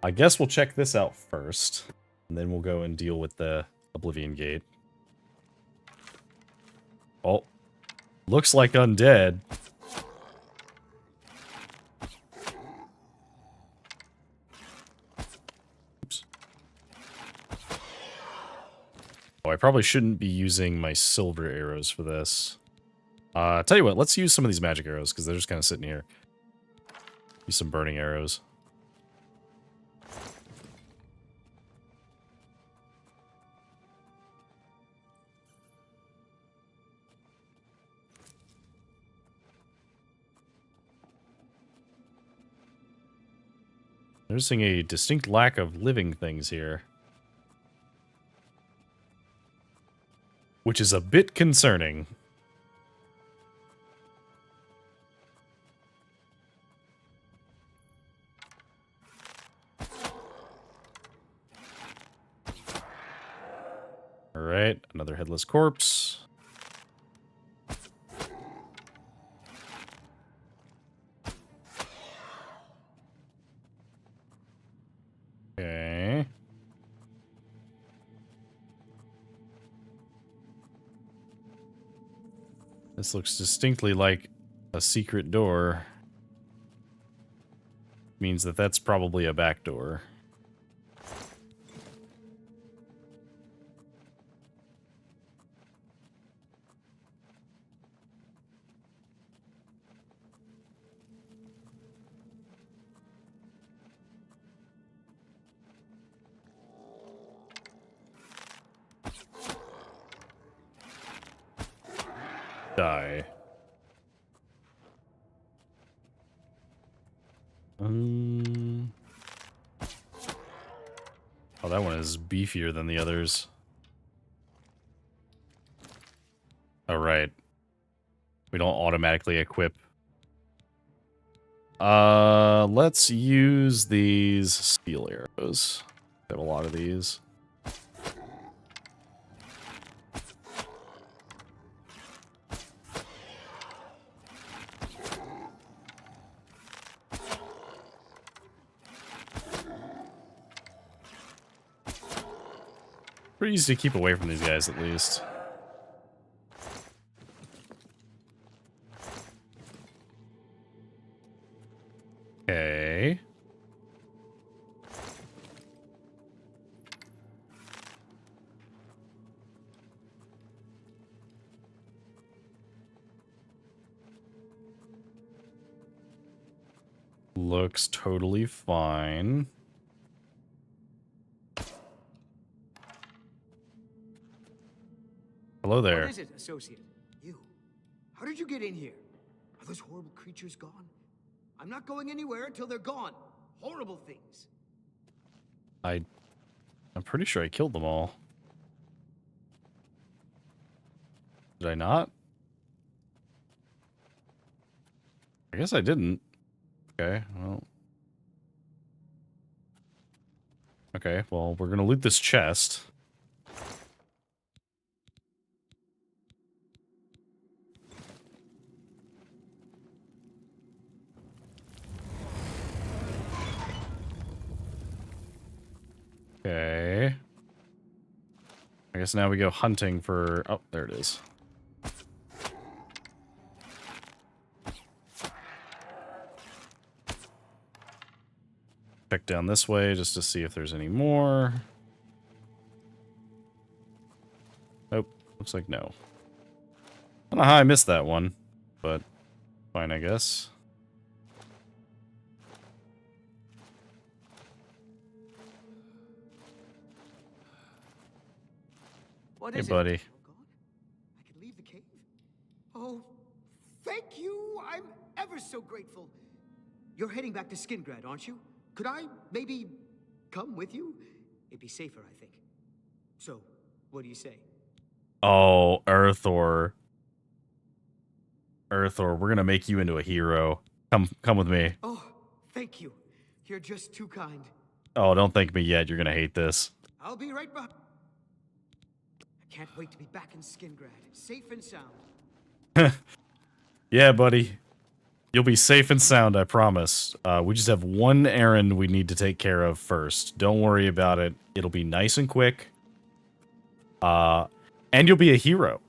I guess we'll check this out first, and then we'll go and deal with the Oblivion Gate. Oh, looks like undead. Oops. Oh, I probably shouldn't be using my silver arrows for this. Tell you what, let's use some of these magic arrows, because they're just kind of sitting here. Use some burning arrows. Noticing a distinct lack of living things here. Which is a bit concerning. Alright, another headless corpse. This looks distinctly like a secret door. Means that that's probably a back door. Die. Oh, that one is beefier than the others. All right. We don't automatically equip. Let's use these steel arrows. We have a lot of these. Pretty easy to keep away from these guys, at least. Okay. Looks totally fine. Hello there. What is it, associate? You. How did you get in here? Are those horrible creatures gone? I'm not going anywhere until they're gone. Horrible things. I'm pretty sure I killed them all. Did I not? I guess I didn't. Okay, well. Okay, well, we're gonna loot this chest. Okay. I guess now we go hunting for... Oh, there it is. Check down this way just to see if there's any more. Nope. Looks like no. I don't know how I missed that one, but fine, I guess. What Hey, is buddy. it? Oh, God. I can leave the cave? Oh, thank you. I'm ever so grateful. You're heading back to Skingrad, aren't you? Could I maybe come with you? It'd be safer, I think. So, what do you say? Oh, Earthor. Earthor, we're gonna make you into a hero. Come with me. Oh, thank you. You're just too kind. Oh, don't thank me yet. You're gonna hate this. I'll be right back. I can't wait to be back in Skingrad, safe and sound. Yeah, buddy. You'll be safe and sound, I promise. We just have one errand we need to take care of first. Don't worry about it. It'll be nice and quick. And you'll be a hero.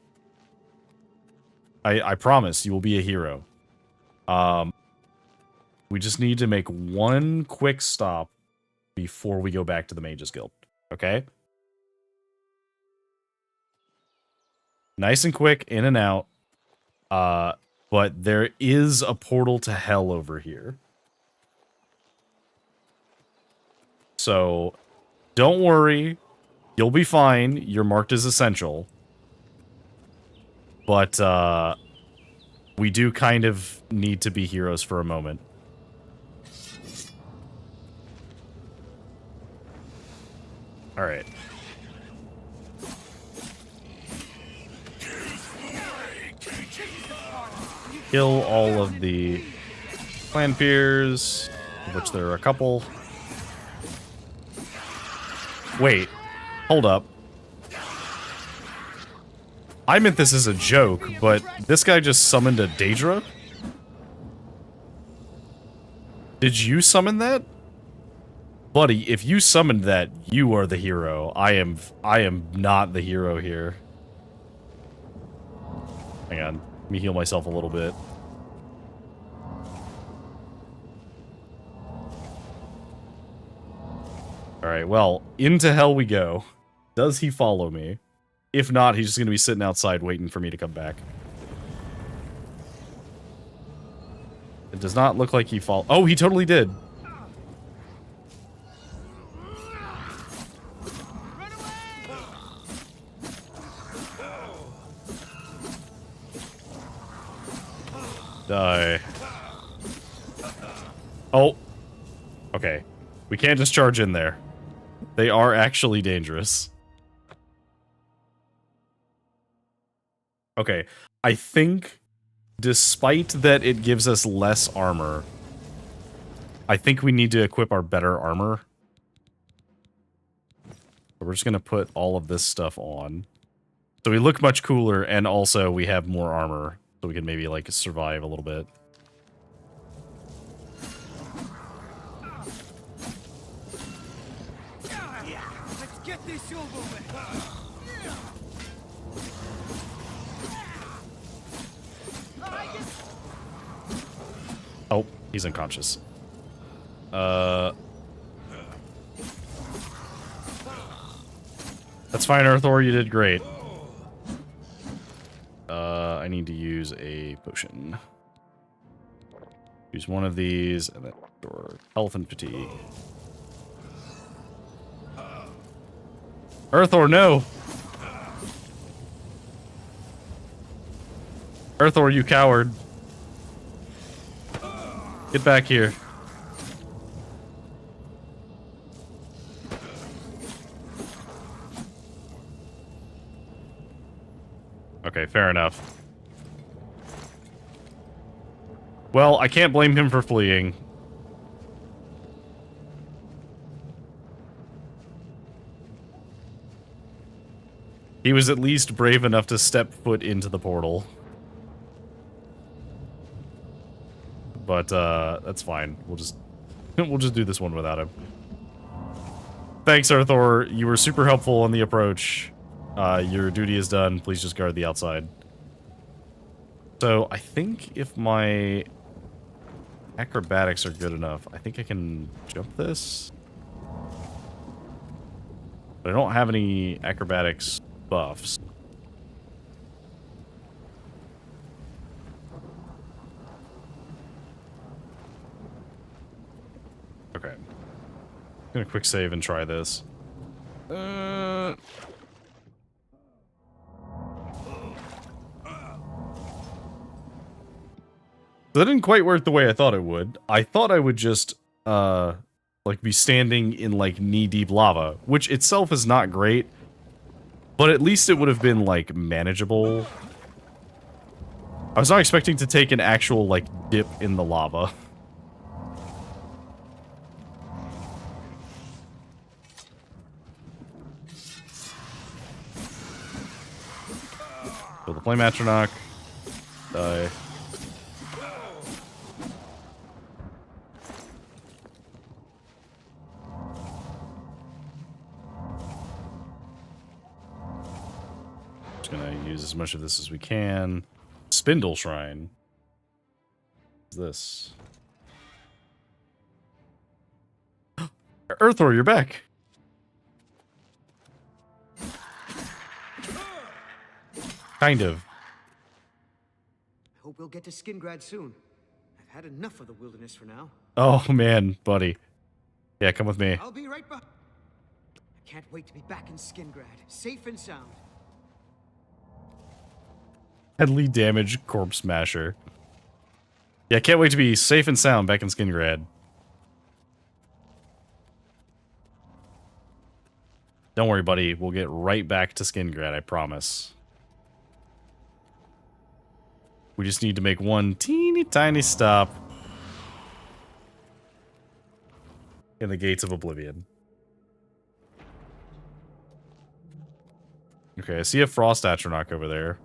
I promise you will be a hero. We just need to make one quick stop before we go back to the Mages Guild. Okay? Nice and quick, in and out. But there is a portal to hell over here. So, don't worry. You'll be fine. You're marked as essential. But, we do kind of need to be heroes for a moment. Alright. Kill all of the clan peers, of which there are a couple. Wait, hold up. I meant this as a joke, but this guy just summoned a Daedra? Did you summon that? Buddy, if you summoned that, you are the hero. I am not the hero here. Hang on. Let me heal myself a little bit. Alright, well, into hell we go. Does he follow me? If not, he's just going to be sitting outside waiting for me to come back. It does not look like he fall. Oh, he totally did. Die. Oh. Okay. We can't just charge in there. They are actually dangerous. Okay. I think, despite that it gives us less armor, I think we need to equip our better armor. So we're just going to put all of this stuff on. So we look much cooler, and also we have more armor. So we can maybe, like, survive a little bit. Let's get this over with. Oh, he's unconscious. That's fine, Arthur. You did great. I need to use a potion. Use one of these, and then restore health and fatigue. Arthur, no! Arthur, you coward. Get back here. Okay, fair enough. Well, I can't blame him for fleeing. He was at least brave enough to step foot into the portal. But, that's fine. We'll just do this one without him. Thanks, Arthur. You were super helpful on the approach. Your duty is done. Please just guard the outside. So, I think if my acrobatics are good enough, I think I can jump this. But I don't have any acrobatics buffs. Okay. I'm gonna quick save and try this. That didn't quite work the way I thought it would. I thought I would just, like, be standing in, like, knee-deep lava, which itself is not great, but at least it would have been, like, manageable. I was not expecting to take an actual, like, dip in the lava. So the Flame Atronach. Die. Just gonna use as much of this as we can. Spindle Shrine. What's this? Earthor, you're back. Kind of. I hope we'll get to Skingrad soon. I've had enough of the wilderness for now. Oh man, buddy. Yeah, come with me. I'll be right back. I can't wait to be back in Skingrad, safe and sound. Deadly damage corpse smasher. Yeah, can't wait to be safe and sound back in Skingrad. Don't worry, buddy. We'll get right back to Skingrad, I promise. We just need to make one teeny tiny stop in the gates of Oblivion. Okay, I see a Frost Atronach over there.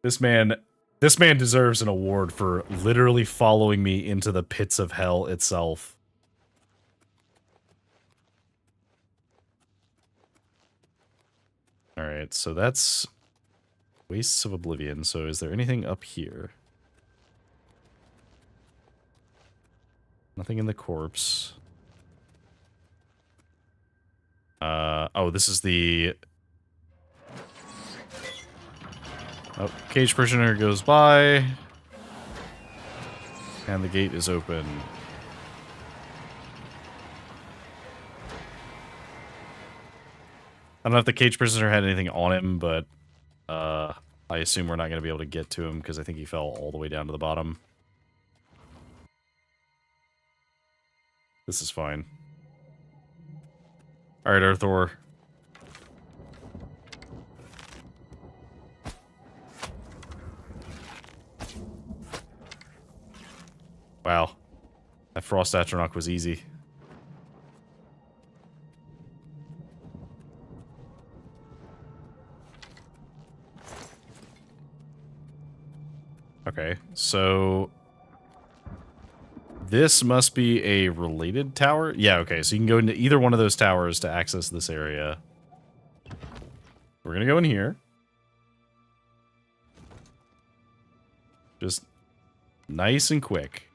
This man deserves an award for literally following me into the pits of hell itself. Alright, so that's Wastes of Oblivion. So is there anything up here? Nothing in the corpse. Oh, this is the... Oh, cage prisoner goes by. And the gate is open. I don't know if the cage prisoner had anything on him, but I assume we're not going to be able to get to him because I think he fell all the way down to the bottom. This is fine. Alright, Arthur. Wow. That Frost Atronach was easy. Okay, so this must be a related tower. Yeah, okay, so you can go into either one of those towers to access this area. We're gonna go in here. Just nice and quick.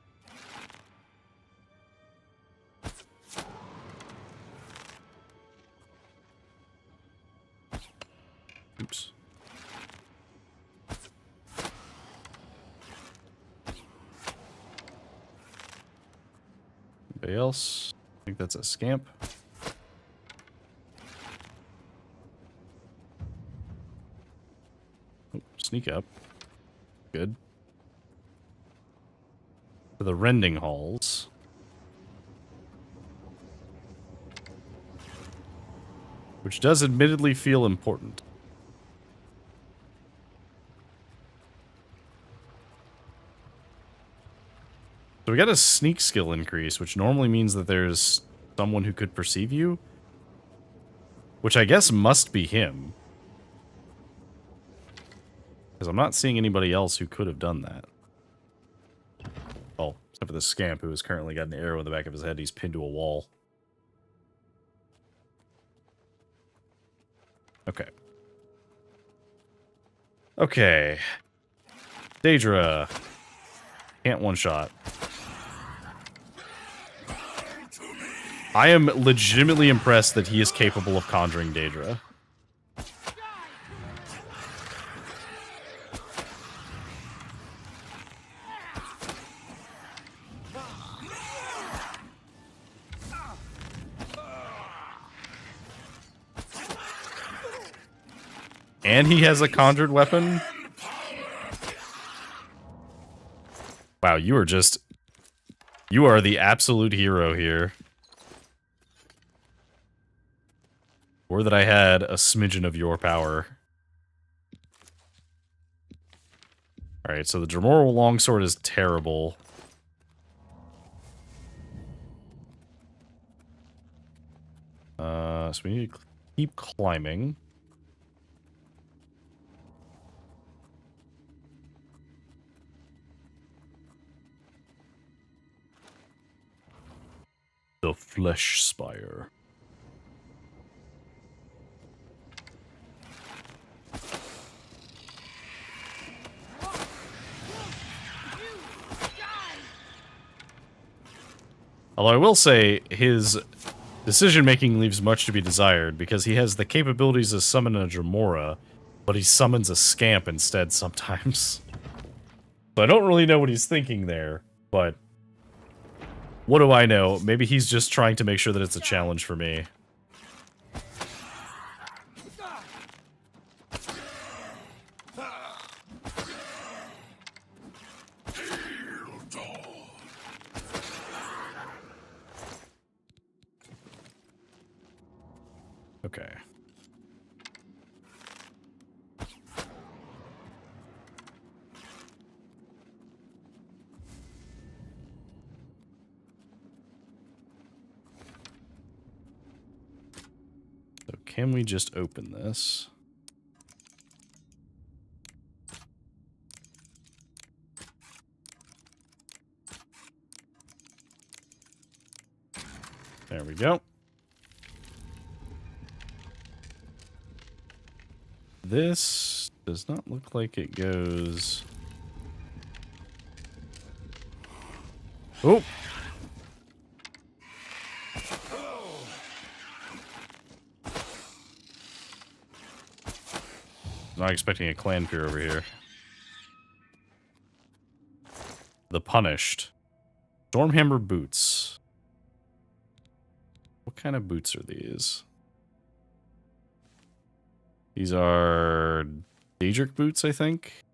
Oops. Anybody else? I think that's a scamp. Oh, sneak up. Good. To the rending halls. Which does admittedly feel important. So we got a sneak skill increase, which normally means that there's someone who could perceive you. Which I guess must be him. Because I'm not seeing anybody else who could have done that. Oh, except for the scamp who has currently got an arrow in the back of his head. He's pinned to a wall. Okay. Okay. Daedra. Can't one-shot. I am legitimately impressed that he is capable of conjuring Daedra. And he has a conjured weapon? Wow, you are just... You are the absolute hero here. Or that I had a smidgen of your power. Alright, so the Dremora longsword is terrible. So we need to keep climbing. The Flesh Spire. Although I will say, his decision-making leaves much to be desired, because he has the capabilities to summon a Dremora, but he summons a scamp instead sometimes. So I don't really know what he's thinking there, but... What do I know? Maybe he's just trying to make sure that it's a challenge for me. Okay. So can we just open this? There we go. This does not look like it goes... Oh! Not expecting a clan fear over here. The Punished. Stormhammer boots. What kind of boots are these? These are Daedric boots, I think.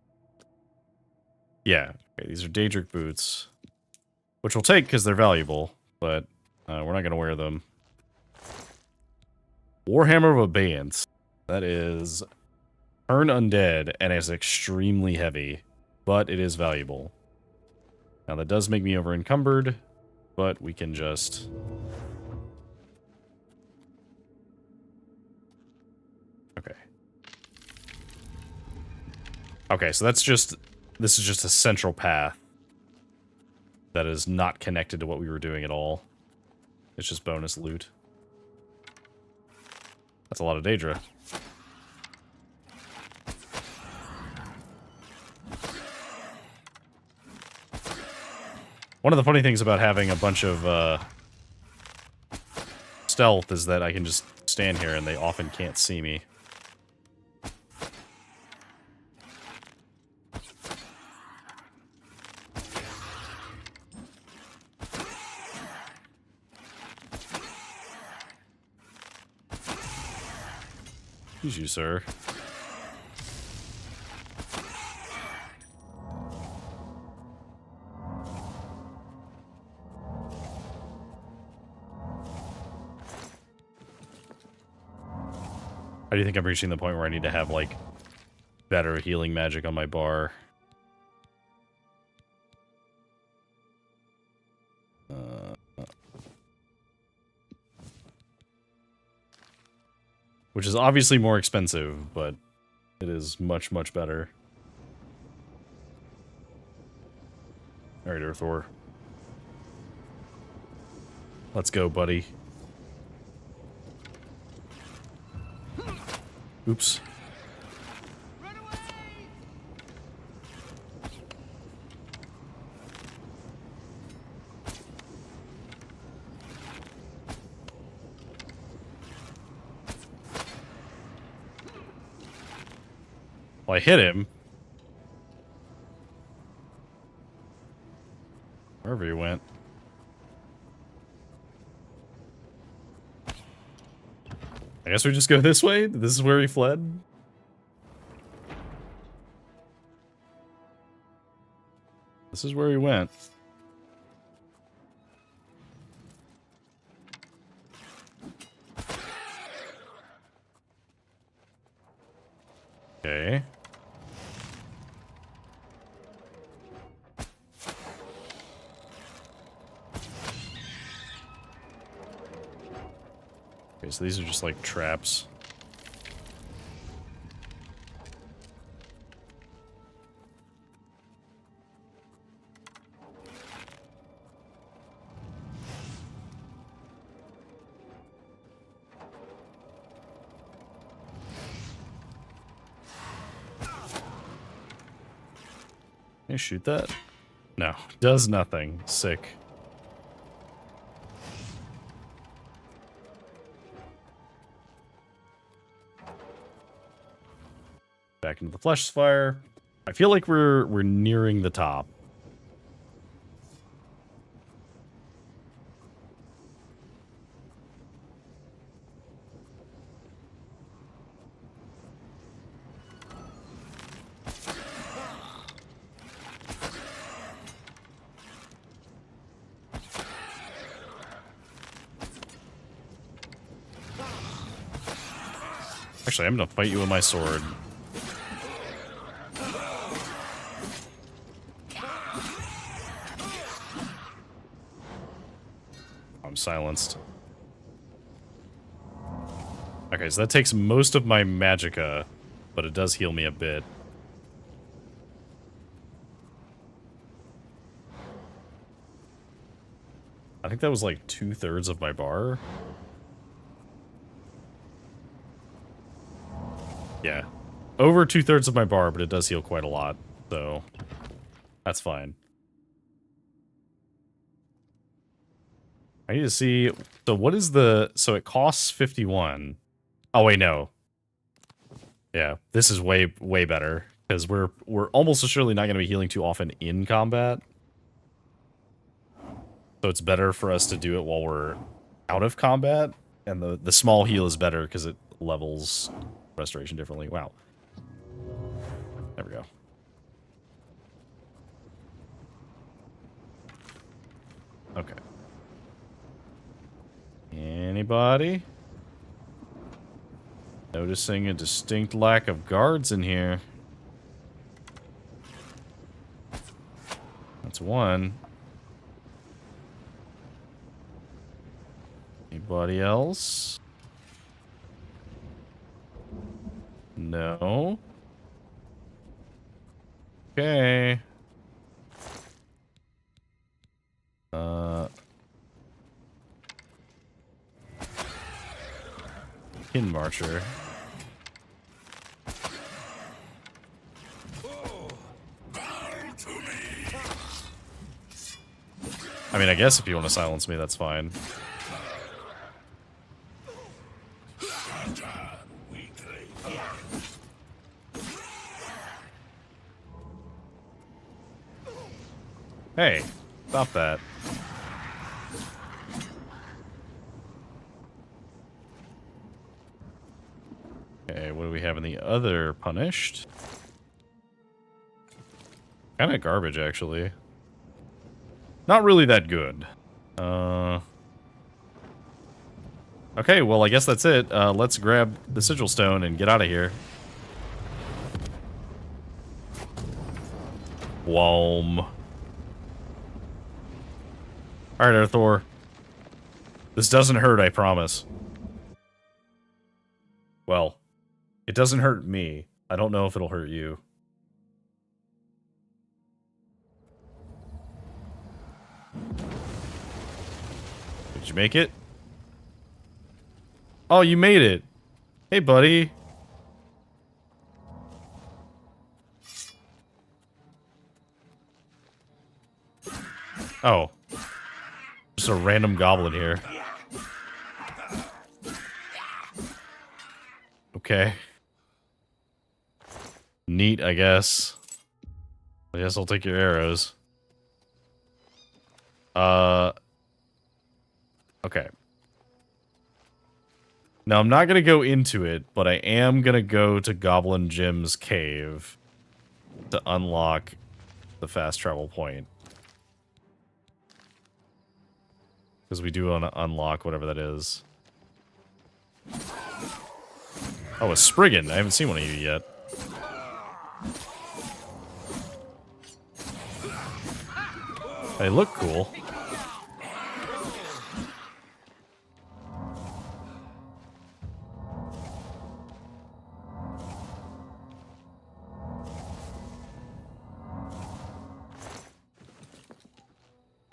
Yeah, okay, these are Daedric boots. Which we'll take because they're valuable, but we're not going to wear them. Warhammer of Abeyance. That is turn undead and is extremely heavy, but it is valuable. Now that does make me over encumbered, but we can just... Okay. Okay, so that's just... This is just a central path that is not connected to what we were doing at all. It's just bonus loot. That's a lot of Daedra. One of the funny things about having a bunch of stealth is that I can just stand here and they often can't see me. Excuse you, sir. How do you think I'm reaching the point where I need to have, like, better healing magic on my bar? Which is obviously more expensive, but it is much, much better. Alright, Earthor. Let's go, buddy. Oops. Well, I hit him. Wherever he went. I guess we just go this way? This is where he fled? This is where he went. Okay. Okay, so these are just like traps. Can I shoot that? No, does nothing. Sick. Back into the flesh spire. I feel like we're nearing the top. Actually, I'm gonna fight you with my sword. I'm silenced. Okay, so that takes most of my magicka, but it does heal me a bit. I think that was like 2/3 of my bar. Yeah. over 2/3 of my bar, but it does heal quite a lot, so that's fine. I need to see, so what is the, so it costs 51. Oh wait, no. Yeah, this is way better, because we're almost assuredly not going to be healing too often in combat. So it's better for us to do it while we're out of combat, and the small heal is better because it levels restoration differently. Wow. There we go. Okay. Anybody? Noticing a distinct lack of guards in here. That's one. Anybody else? No. Okay. Pin Marcher. I mean, I guess if you want to silence me, that's fine. Hey, stop that. Okay, what do we have in the other punished? Kind of garbage, actually. Not really that good. Okay, well, I guess that's it. Let's grab the Sigil Stone and get out of here. Whoom. Alright, Arthur. This doesn't hurt, I promise. Well, it doesn't hurt me. I don't know if it'll hurt you. Did you make it? Oh, you made it. Hey, buddy. Oh. Just a random goblin here. Okay. Neat, I guess. I guess I'll take your arrows. Okay. Now, I'm not going to go into it, but I am going to go to Goblin Jim's cave to unlock the fast travel point. Because we do want to unlock whatever that is. Oh, a Spriggan. I haven't seen one of you yet. They look cool.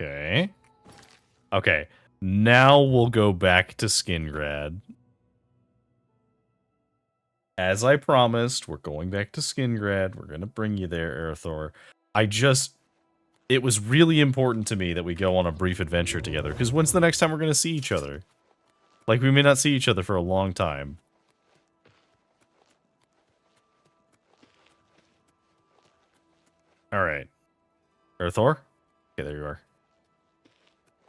Okay. Okay. Now we'll go back to Skingrad. As I promised, we're going back to Skingrad. We're going to bring you there, Arathor. It was really important to me that we go on a brief adventure together, because when's the next time we're going to see each other? Like, we may not see each other for a long time. Alright. Arathor? Okay, there you are.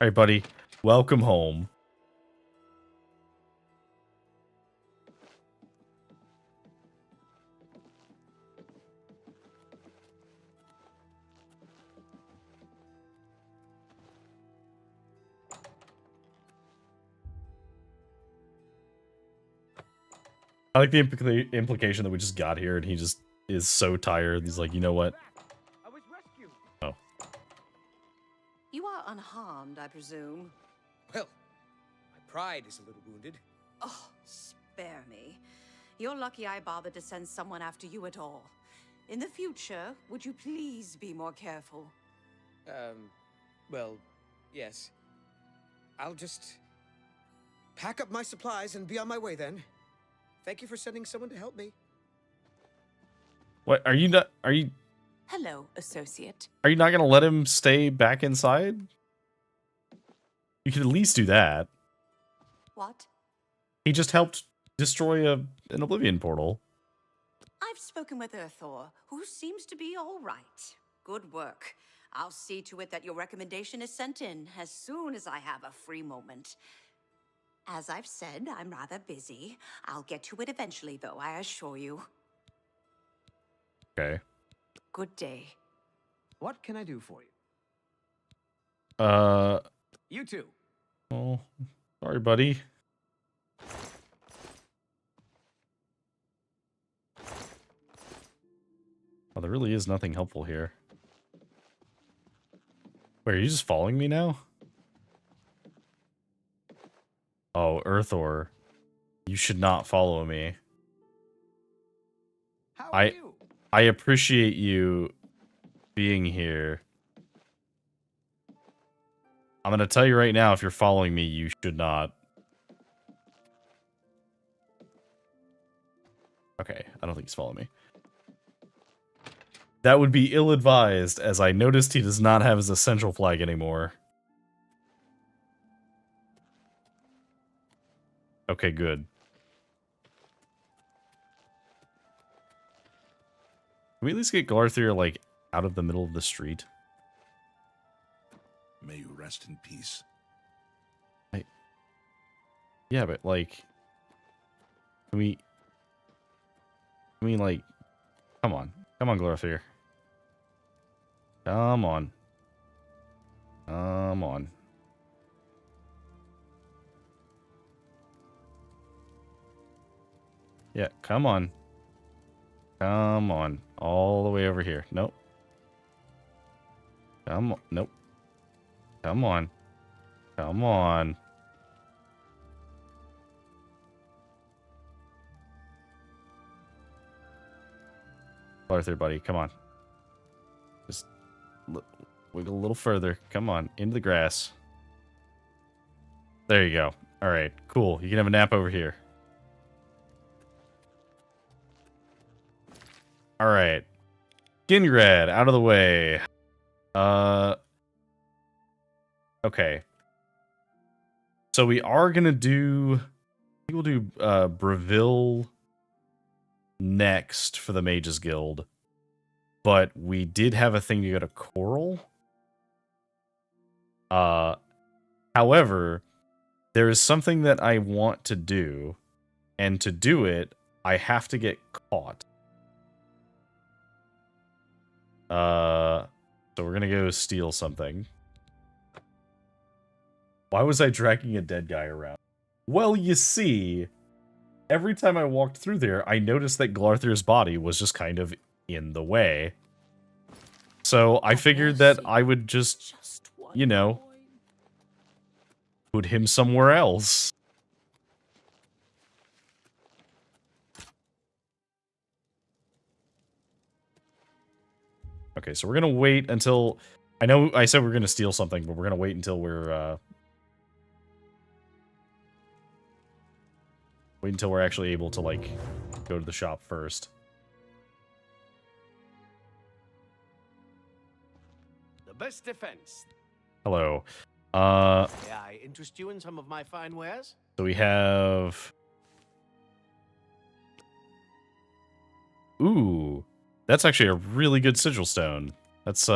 Alright, buddy. Welcome home. I like the implication that we just got here and he just is so tired. He's like, you know what? Oh. You are unharmed, I presume. Well, my pride is a little wounded. Oh, spare me. You're lucky I bothered to send someone after you at all. In the future, would you please be more careful? Well, yes. I'll just pack up my supplies and be on my way then. Thank you for sending someone to help me. What are you not? Are you Hello, associate. gonna let him stay back inside? You could at least do that. What? He just helped destroy an Oblivion portal. I've spoken with Earthor, who seems to be all right. Good work. I'll see to it that your recommendation is sent in as soon as I have a free moment. As I've said, I'm rather busy. I'll get to it eventually, though, I assure you. Okay. Good day. What can I do for you? You too. Oh, sorry, buddy. Oh, there really is nothing helpful here. Wait, are you just following me now? Oh, Earthor. You should not follow me. How are you? I appreciate you being here. I'm gonna tell you right now, if you're following me, you should not. Okay, I don't think he's following me. That would be ill-advised, as I noticed he does not have his essential flag anymore. Okay, good. Can we at least get Glarthir, like, out of the middle of the street? May you rest in peace. Yeah, but, like... Can we, like... Come on. Come on, Glarthir. Come on. Come on. Yeah, come on. Come on. All the way over here. Nope. Come on. Nope. Come on. Come on. Arthur, buddy, come on. Just wiggle a little further. Come on. Into the grass. There you go. Alright, cool. You can have a nap over here. Alright. Gingrad, out of the way. Okay. So we are gonna do... I think we'll do Breville next for the Mages Guild. But we did have a thing to go to Coral. However, there is something that I want to do. And to do it, I have to get caught. So we're gonna go steal something. Why was I dragging a dead guy around? Well, you see, every time I walked through there, I noticed that Glarthir's body was just kind of in the way. So I figured that I would just you know, put him somewhere else. Okay, so we're gonna wait until... I know I said we're gonna steal something, but we're gonna wait until we're, wait until we're actually able to, like, go to the shop first. The best defense. Hello. May I interest you in some of my fine wares? So we have... Ooh. That's actually a really good sigil stone. That's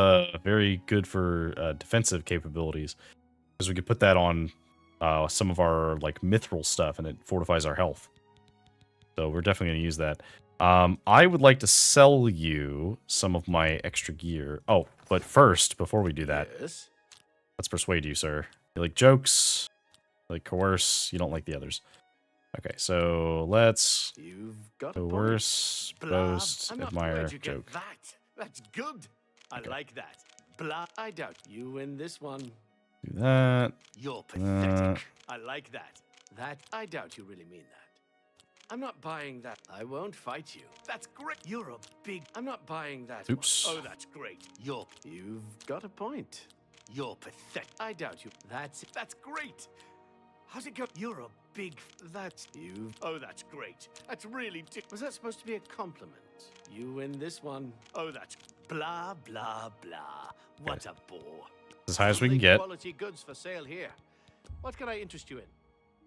very good for defensive capabilities. Because we could put that on some of our like mithril stuff and it fortifies our health. So we're definitely going to use that. I would like to sell you some of my extra gear. Oh, but first, before we do that, Yes. let's persuade you, sir. You like jokes, you like coerce, you don't like the others. Okay, so let's You've got coerce, boast, I'm not admire, glad you joke. get that. That's good. I Okay. like that. Blah. I doubt you win this one. Do that. You're pathetic. I like that. That I doubt you really mean that. I'm not buying that. I won't fight you. That's great. You're a big... I'm not buying that. Oops. One. Oh, that's great. You've got a point. You're pathetic. I doubt you. That's great. How's it go? You're a big... That's you. Oh, that's great. That's really... Was that supposed to be a compliment? You win this one. Oh, that's... Blah, blah, blah. What a bore. As high as we can get. Quality goods for sale here. What can I interest you in?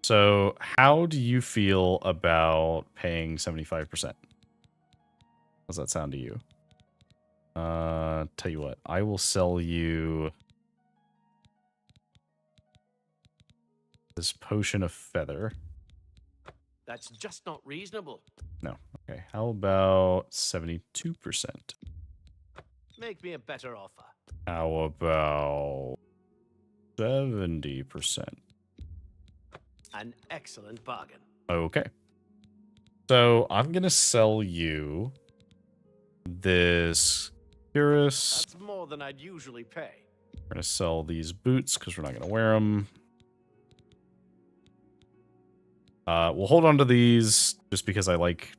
So, how do you feel about paying 75%? How's that sound to you? Tell you what, I will sell you this potion of feather. That's just not reasonable. No. Okay. How about 72%? Make me a better offer. How about 70%? An excellent bargain. Okay. So I'm going to sell you this Curus. That's more than I'd usually pay. We're going to sell these boots because we're not going to wear them. We'll hold on to these just because I like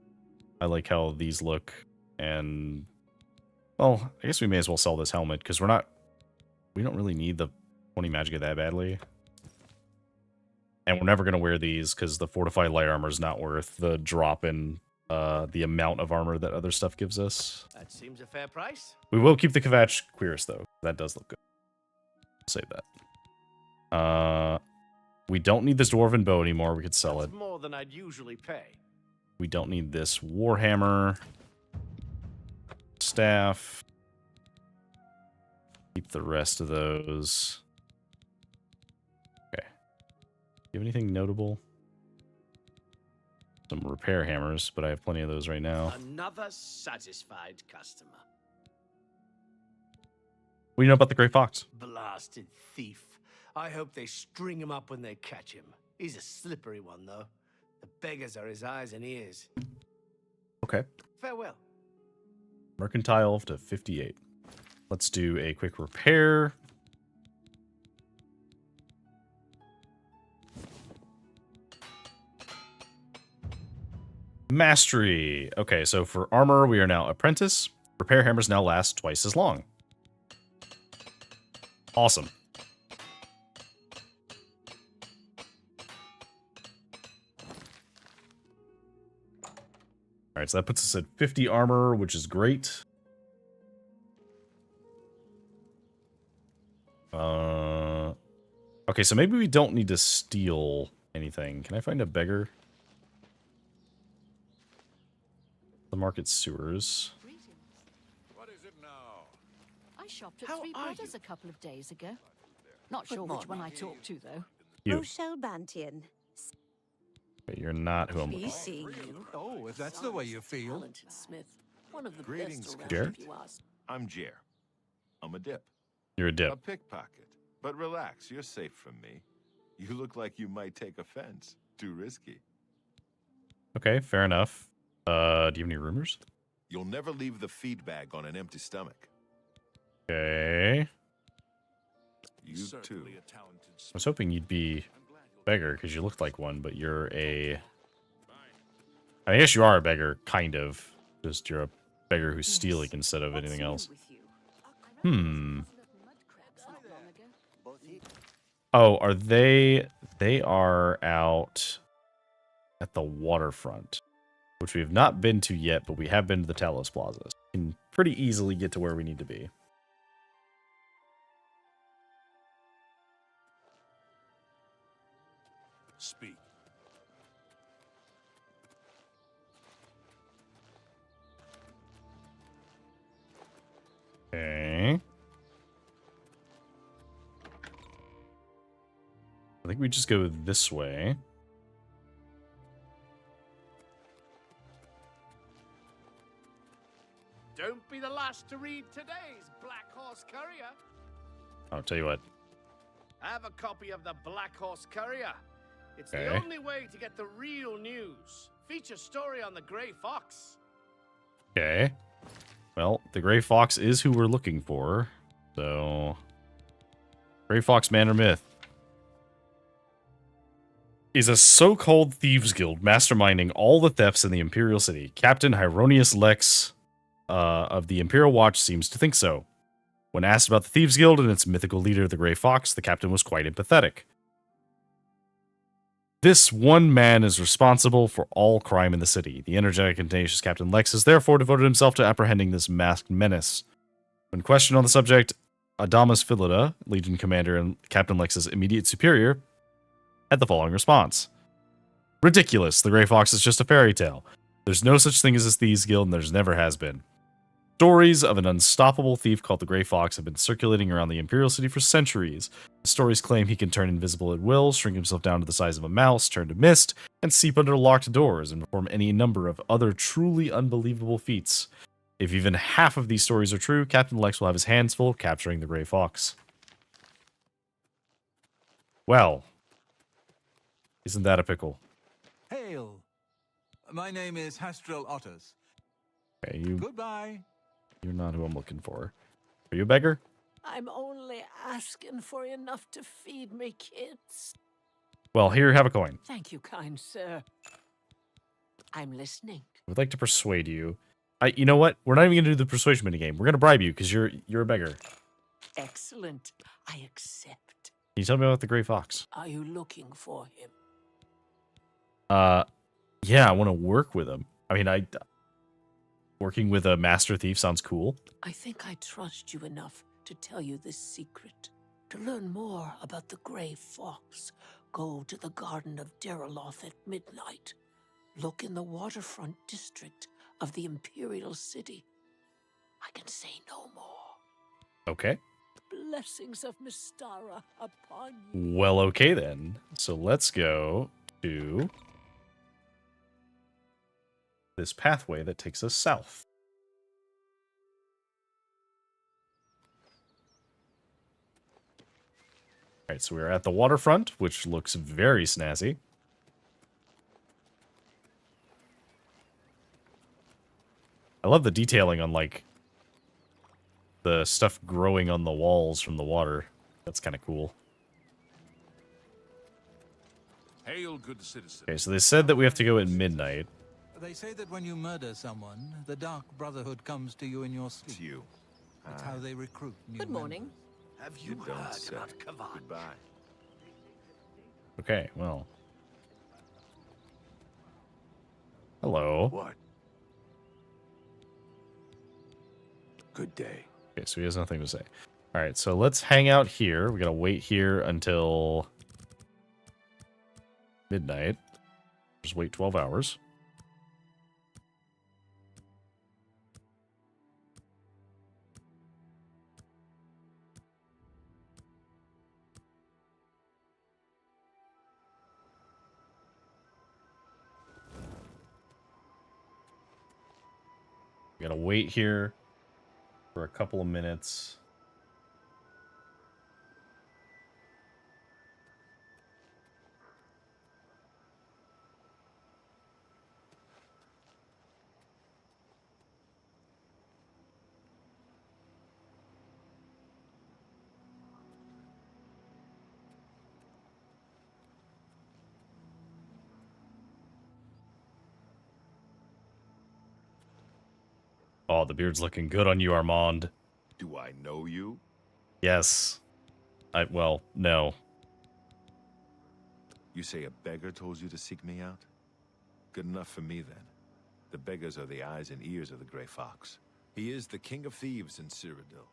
how these look. And, well, I guess we may as well sell this helmet because we don't really need the 20 magicka that badly. And we're never going to wear these because the fortified light armor is not worth the drop in the amount of armor that other stuff gives us. That seems a fair price. We will keep the Kvatch Cuirass, though. That does look good. Save that. We don't need this Dwarven Bow anymore. We could sell it. That's more than I'd usually pay. We don't need this Warhammer. Staff. Keep the rest of those. Okay. Do you have anything notable? Some repair hammers, but I have plenty of those right now. Another satisfied customer. What do you know about the Grey Fox? Blasted thief. I hope they string him up when they catch him. He's a slippery one, though. The beggars are his eyes and ears. Okay. Farewell. Mercantile to 58. Let's do a quick repair. Mastery. Okay, so for armor, we are now apprentice. Repair hammers now last twice as long. Awesome. All right, so that puts us at 50 armor, which is great. Okay, so maybe we don't need to steal anything. Can I find a beggar? The market sewers. What is it now? I shopped at How Three are Brothers a couple of days ago. Not sure which one I talked to, though. You. Rochelle Bantian. But you're not who I'm looking Be for. seeing you. Oh, if that's the way you feel. Talented Smith. One of the Greetings, best Jer? around, if you ask. I'm Jer. I'm a dip. You're a A dip. pickpocket. But relax, you're safe from me. You look like you might take offense. Too risky. Okay, fair enough. Do you have any rumors? You'll never leave the feed bag on an empty stomach. Okay. You too. Certainly a talented I was hoping you'd be beggar because you looked like one, but you're a... I guess you are a beggar, kind of. Just you're a beggar who's stealing instead of anything else. Hmm. Oh, are they... They are out at the waterfront, which we have not been to yet, but we have been to the Talos Plaza. So we can pretty easily get to where we need to be. Speak. Okay. I think we just go this way. Don't be the last to read today's Black Horse Courier. I'll tell you what. Have a copy of the Black Horse Courier. It's Okay. the only way to get the real news. Feature story on the Grey Fox. Okay. Well, the Grey Fox is who we're looking for. So... Grey Fox, man or myth? Is a so-called thieves guild masterminding all the thefts in the Imperial City. Captain Hieronius Lex of the Imperial Watch seems to think so. When asked about the Thieves Guild and its mythical leader, the Grey Fox, the captain was quite empathetic. This one man is responsible for all crime in the city. The energetic and tenacious Captain Lex has therefore devoted himself to apprehending this masked menace. When questioned on the subject, Adamas Philida, Legion Commander and Captain Lex's immediate superior, had the following response. Ridiculous. The Grey Fox is just a fairy tale. There's no such thing as a Thieves Guild, and there's never has been. Stories of an unstoppable thief called the Grey Fox have been circulating around the Imperial City for centuries. The stories claim he can turn invisible at will, shrink himself down to the size of a mouse, turn to mist, and seep under locked doors, and perform any number of other truly unbelievable feats. If even half of these stories are true, Captain Lex will have his hands full capturing the Grey Fox. Well, isn't that a pickle? Hail! My name is Hastrel Otters. Okay, Goodbye. You're not who I'm looking for. Are you a beggar? I'm only asking for enough to feed me kids. Well, here, have a coin. Thank you, kind sir. I'm listening. I would like to persuade you. You know what? We're not even going to do the persuasion minigame. We're going to bribe you because you're a beggar. Excellent. I accept. Can you tell me about the Grey Fox? Are you looking for him? Yeah, I want to work with him. I mean, working with a master thief sounds cool. I think I trust you enough to tell you this secret. To learn more about the Grey Fox, go to the Garden of Deraloth at midnight. Look in the waterfront district of the Imperial City. I can say no more. Okay. Blessings of Mystara upon you. Well, okay then. So let's go to this pathway that takes us south. Alright, so we're at the waterfront, which looks very snazzy. I love the detailing on, like, the stuff growing on the walls from the water. That's kind of cool. Hail, good citizen. Okay, so they said that we have to go at midnight. They say that when you murder someone, the Dark Brotherhood comes to you in your sleep. It's you. That's how they recruit new Good morning. members. Have you Don't heard say. about Kavan? Goodbye. Okay, well. Hello. What? Good day. Okay, so he has nothing to say. Alright, so let's hang out here. We gotta wait here until midnight. Just wait 12 hours. We gotta wait here for a couple of minutes. Oh, the beard's looking good on you, Armand. Do I know you? Yes. Well, no. You say a beggar told you to seek me out? Good enough for me, then. The beggars are the eyes and ears of the Grey Fox. He is the king of thieves in Cyrodiil.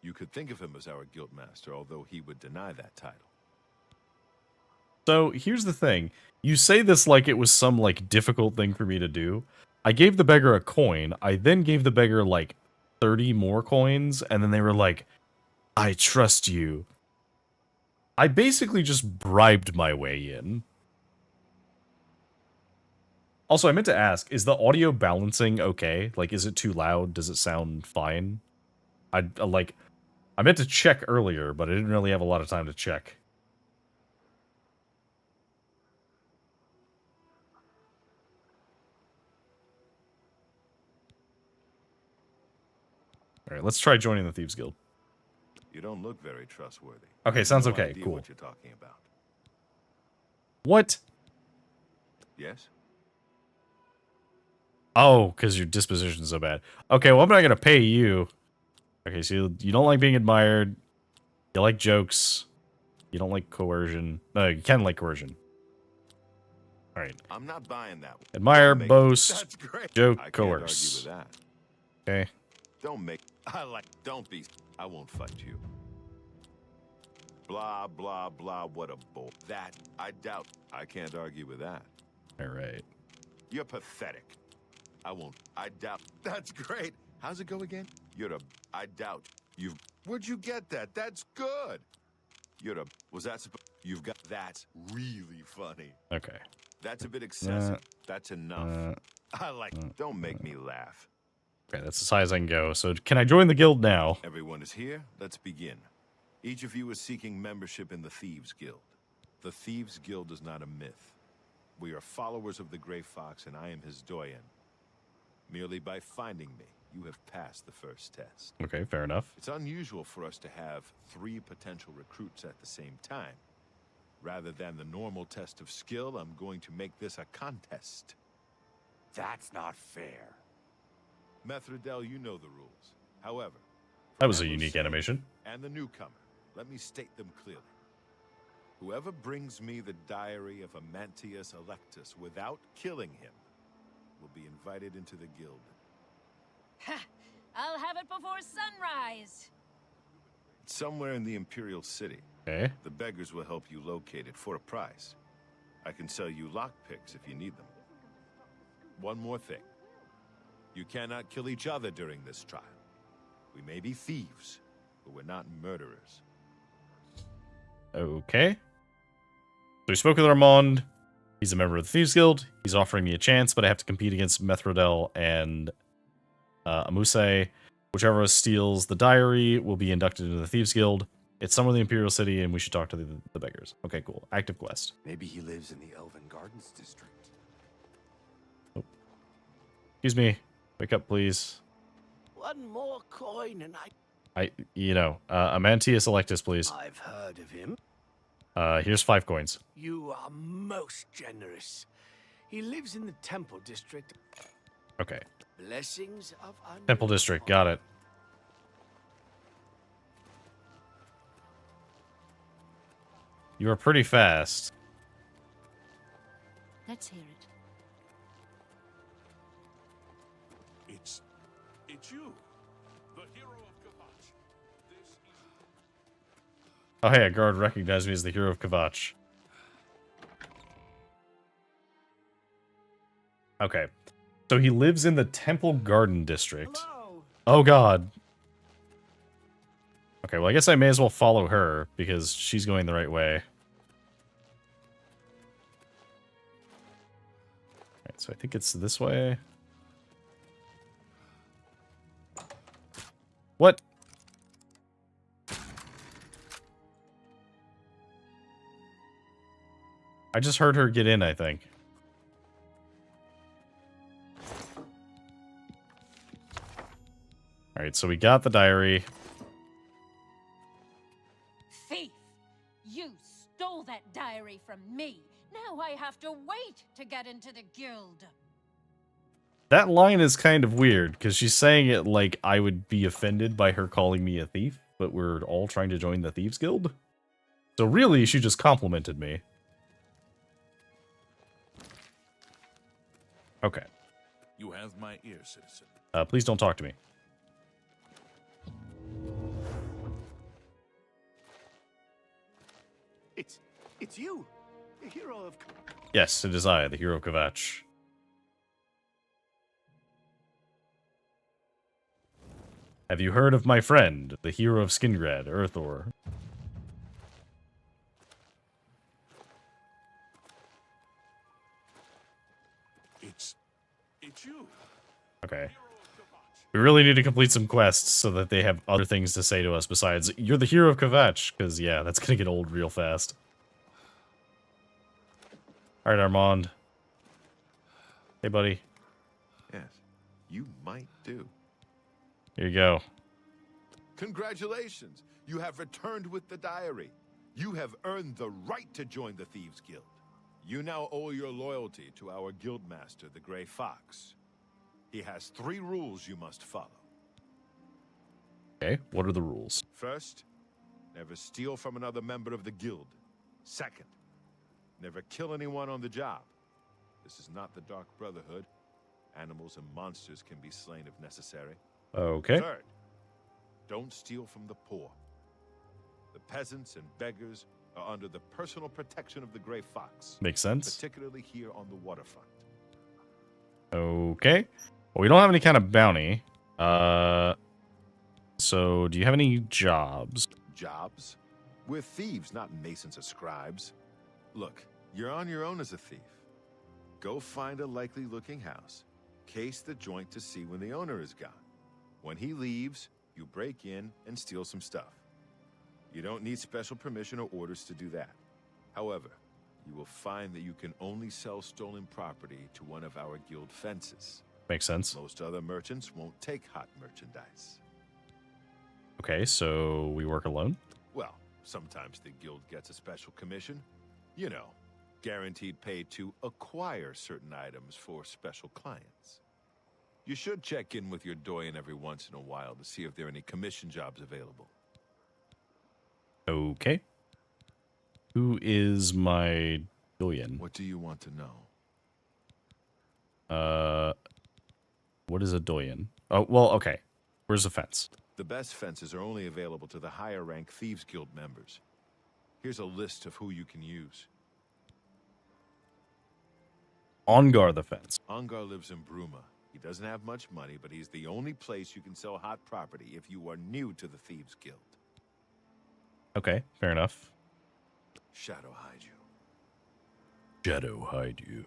You could think of him as our guildmaster, although he would deny that title. So, here's the thing. You say this like it was some, like, difficult thing for me to do. I gave the beggar a coin. I then gave the beggar, like, 30 more coins, and then they were like, I trust you. I basically just bribed my way in. Also, I meant to ask, is the audio balancing okay? Like, is it too loud? Does it sound fine? I meant to check earlier, but I didn't really have a lot of time to check. Alright, let's try joining the Thieves Guild. You don't look very trustworthy. Okay, sounds No okay. idea Cool. What you're talking about? What? Yes. Oh, because your disposition's so bad. Okay, well, I'm not gonna pay you. Okay, so you don't like being admired. You like jokes. You don't like coercion. No, you can like coercion. All right. I'm not buying that. Admire, Don't make- boast, That's great. joke, I can't coerce. argue with that. Okay. Don't make. Don't be. I won't fight you. Blah, blah, blah. What a bull. That, I doubt. I can't argue with that. All right. You're pathetic. I won't. I doubt. That's great. How's it go again? You're a. I doubt. You've. Where'd you get that? That's good. You're a. Was that. You've got. That's really funny. Okay. That's a bit excessive. That's enough. I like. Don't make me laugh. Okay, that's as high as I can go. So can I join the guild now? Everyone is here. Let's begin. Each of you is seeking membership in the Thieves Guild. The Thieves Guild is not a myth. We are followers of the Grey Fox, and I am his doyen. Merely by finding me, you have passed the first test. Okay, fair enough. It's unusual for us to have 3 potential recruits at the same time. Rather than the normal test of skill, I'm going to make this a contest. That's not fair. Methridel, you know the rules. However, That was a for unique Emma's animation. sake and the newcomer, let me state them clearly. Whoever brings me the diary of Amantius Electus without killing him will be invited into the guild. Ha! I'll have it before sunrise. It's somewhere in the Imperial City. Okay. The beggars will help you locate it for a price. I can sell you lockpicks if you need them. One more thing. You cannot kill each other during this trial. We may be thieves, but we're not murderers. Okay. So we spoke with Armand. He's a member of the Thieves Guild. He's offering me a chance, but I have to compete against Methridel and Amuse. Whichever steals the diary will be inducted into the Thieves Guild. It's somewhere in the Imperial City, and we should talk to the beggars. Okay, cool. Active quest. Maybe he lives in the Elven Gardens district. Oh. Excuse me. Wake up, please. One more coin and Amantius Electus, please. I've heard of him. Here's 5 coins. You are most generous. He lives in the Temple District. Okay. Blessings of Temple District, got it. You are pretty fast. Let's hear it. It's you, the hero of Kavach. This is... Oh, hey, a guard recognized me as the hero of Kavach. Okay. So he lives in the Temple Garden District. Hello. Oh, God. Okay, well, I guess I may as well follow her, because she's going the right way. Alright, so I think it's this way. What? I just heard her get in, I think. Alright, so we got the diary. Thief! You stole that diary from me. Now I have to wait to get into the guild. That line is kind of weird, because she's saying it like I would be offended by her calling me a thief, but we're all trying to join the Thieves Guild? So really, she just complimented me. Okay. You have my ear, citizen. Please don't talk to me. It's you, the hero of... Yes, it is I, the hero of Kavach. Have you heard of my friend, the hero of Skingrad, Earthor? It's you. Okay. We really need to complete some quests so that they have other things to say to us besides, you're the hero of Kavach, because, yeah, that's gonna get old real fast. Alright, Armand. Hey, buddy. Yes, you might do. Here you go. Congratulations! You have returned with the diary. You have earned the right to join the Thieves Guild. You now owe your loyalty to our guildmaster, the Grey Fox. He has 3 rules you must follow. Okay, what are the rules? First, never steal from another member of the guild. Second, never kill anyone on the job. This is not the Dark Brotherhood. Animals and monsters can be slain if necessary. Okay. Third, don't steal from the poor. The peasants and beggars are under the personal protection of the Gray Fox. Makes sense. Particularly here on the waterfront. Okay. Well, we don't have any kind of bounty. So do you have any jobs? Jobs? We're thieves, not masons or scribes. Look, you're on your own as a thief. Go find a likely-looking house. Case the joint to see when the owner is gone. When he leaves, you break in and steal some stuff. You don't need special permission or orders to do that. However, you will find that you can only sell stolen property to one of our guild fences. Makes sense. Most other merchants won't take hot merchandise. Okay, so we work alone? Well, sometimes the guild gets a special commission. You know, guaranteed pay to acquire certain items for special clients. You should check in with your doyen every once in a while to see if there are any commission jobs available. Okay. Who is my doyen? What do you want to know? What is a doyen? Oh, well, okay. Where's the fence? The best fences are only available to the higher rank Thieves Guild members. Here's a list of who you can use. Ongar the fence. Ongar lives in Bruma. He doesn't have much money, but he's the only place you can sell hot property if you are new to the Thieves Guild. Okay, fair enough. Shadow hide you. Shadow hide you.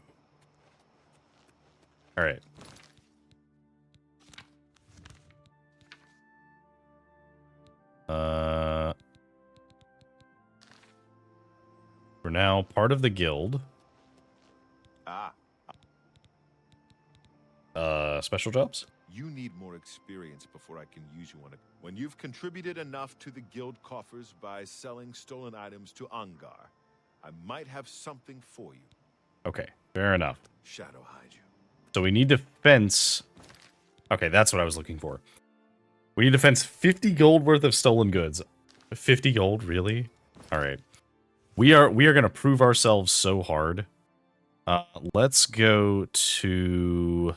All right. We're now part of the guild. Special jobs? You need more experience before I can use you on it. When you've contributed enough to the guild coffers by selling stolen items to Ongar, I might have something for you. Okay, fair enough. Shadow hide you. So we need to fence. Okay, that's what I was looking for. We need to fence 50 gold worth of stolen goods. 50 gold, really? All right. We are going to prove ourselves so hard. Let's go to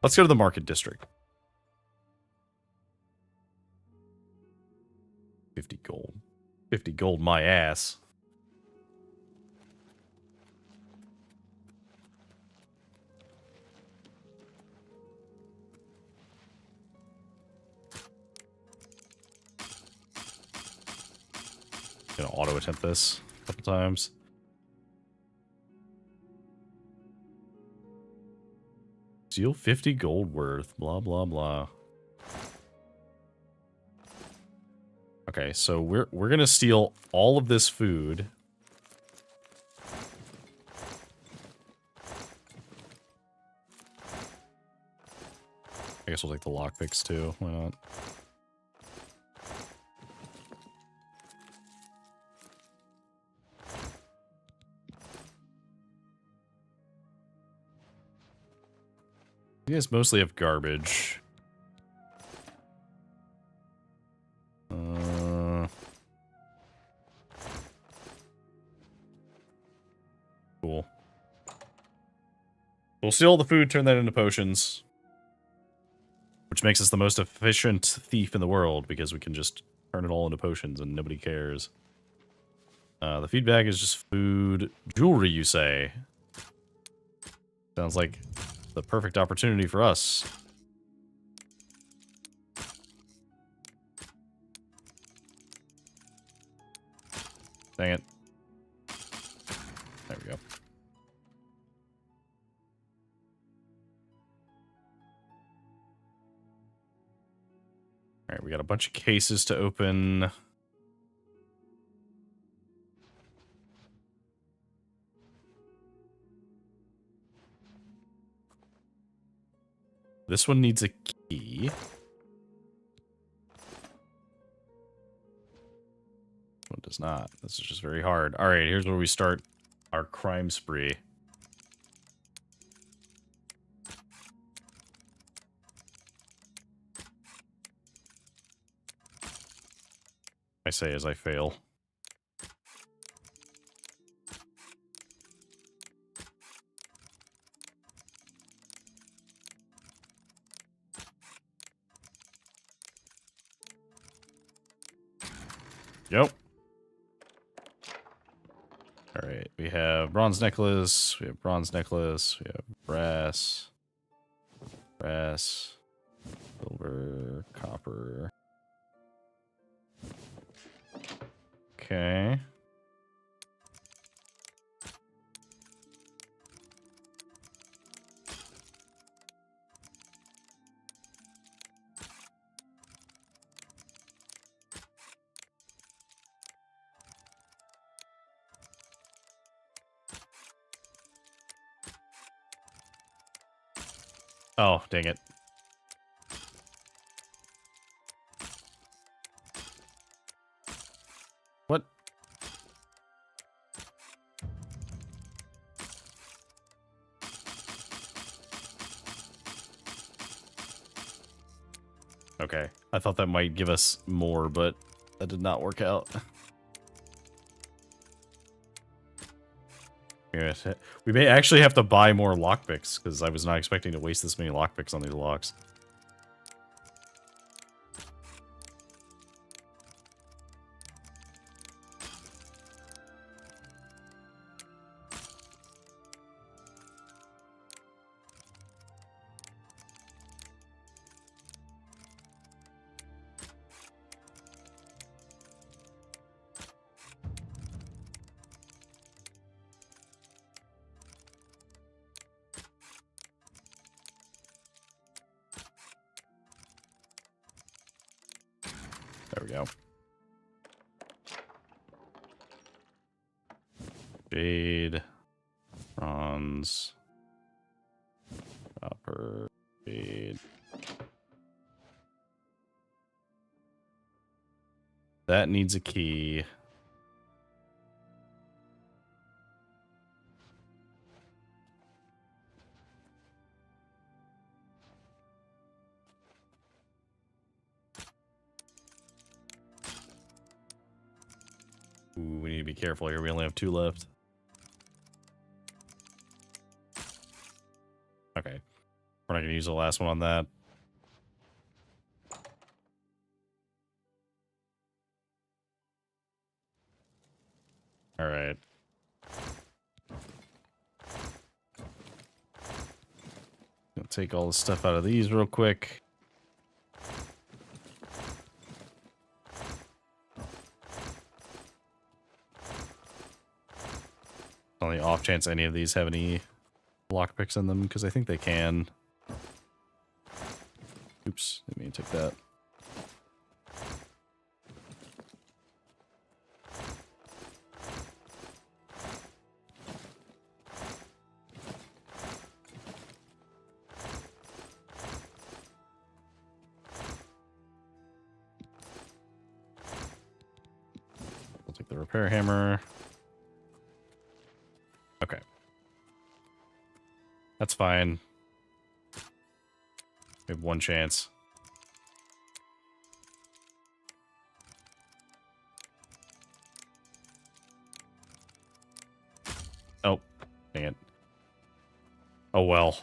the market district. 50 gold. 50 gold my ass. Gonna auto attempt this a couple times. Steal 50 gold worth, blah, blah, blah. Okay, so we're gonna steal all of this food. I guess we'll take the lockpicks too, why not? You guys mostly have garbage. Cool. We'll steal the food, turn that into potions. Which makes us the most efficient thief in the world, because we can just turn it all into potions and nobody cares. The feed bag is just food. Jewelry, you say? Sounds like the perfect opportunity for us. Dang it. There we go. Alright, we got a bunch of cases to open. This one needs a key. One does not. This is just very hard. All right, here's where we start our crime spree. I say as I fail. Yep. All right, we have bronze necklace, we have bronze necklace, we have brass, silver, copper. Okay. Oh, dang it. What? Okay. I thought that might give us more, but that did not work out. We may actually have to buy more lockpicks, because I was not expecting to waste this many lockpicks on these locks. There we go. Jade, bronze, copper, jade. That needs a key. Ooh, we need to be careful here. We only have 2 left. Okay. We're not going to use the last one on that. All right. Gonna take all the stuff out of these real quick. On the off chance any of these have any lockpicks in them, because I think they can. Oops, didn't mean to take that. We'll take the repair hammer. Okay. That's fine. We have 1 chance. Oh, dang it. Oh well.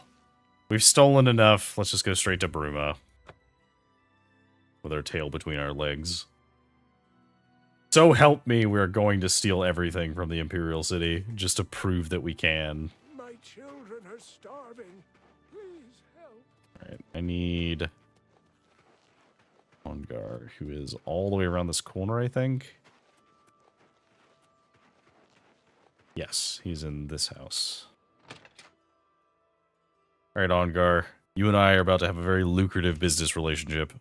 We've stolen enough. Let's just go straight to Bruma. With our tail between our legs. So help me, we're going to steal everything from the Imperial City, just to prove that we can. My children are starving. Please help. Alright, I need Ongar, who is all the way around this corner, I think. Yes, he's in this house. Alright, Ongar, you and I are about to have a very lucrative business relationship.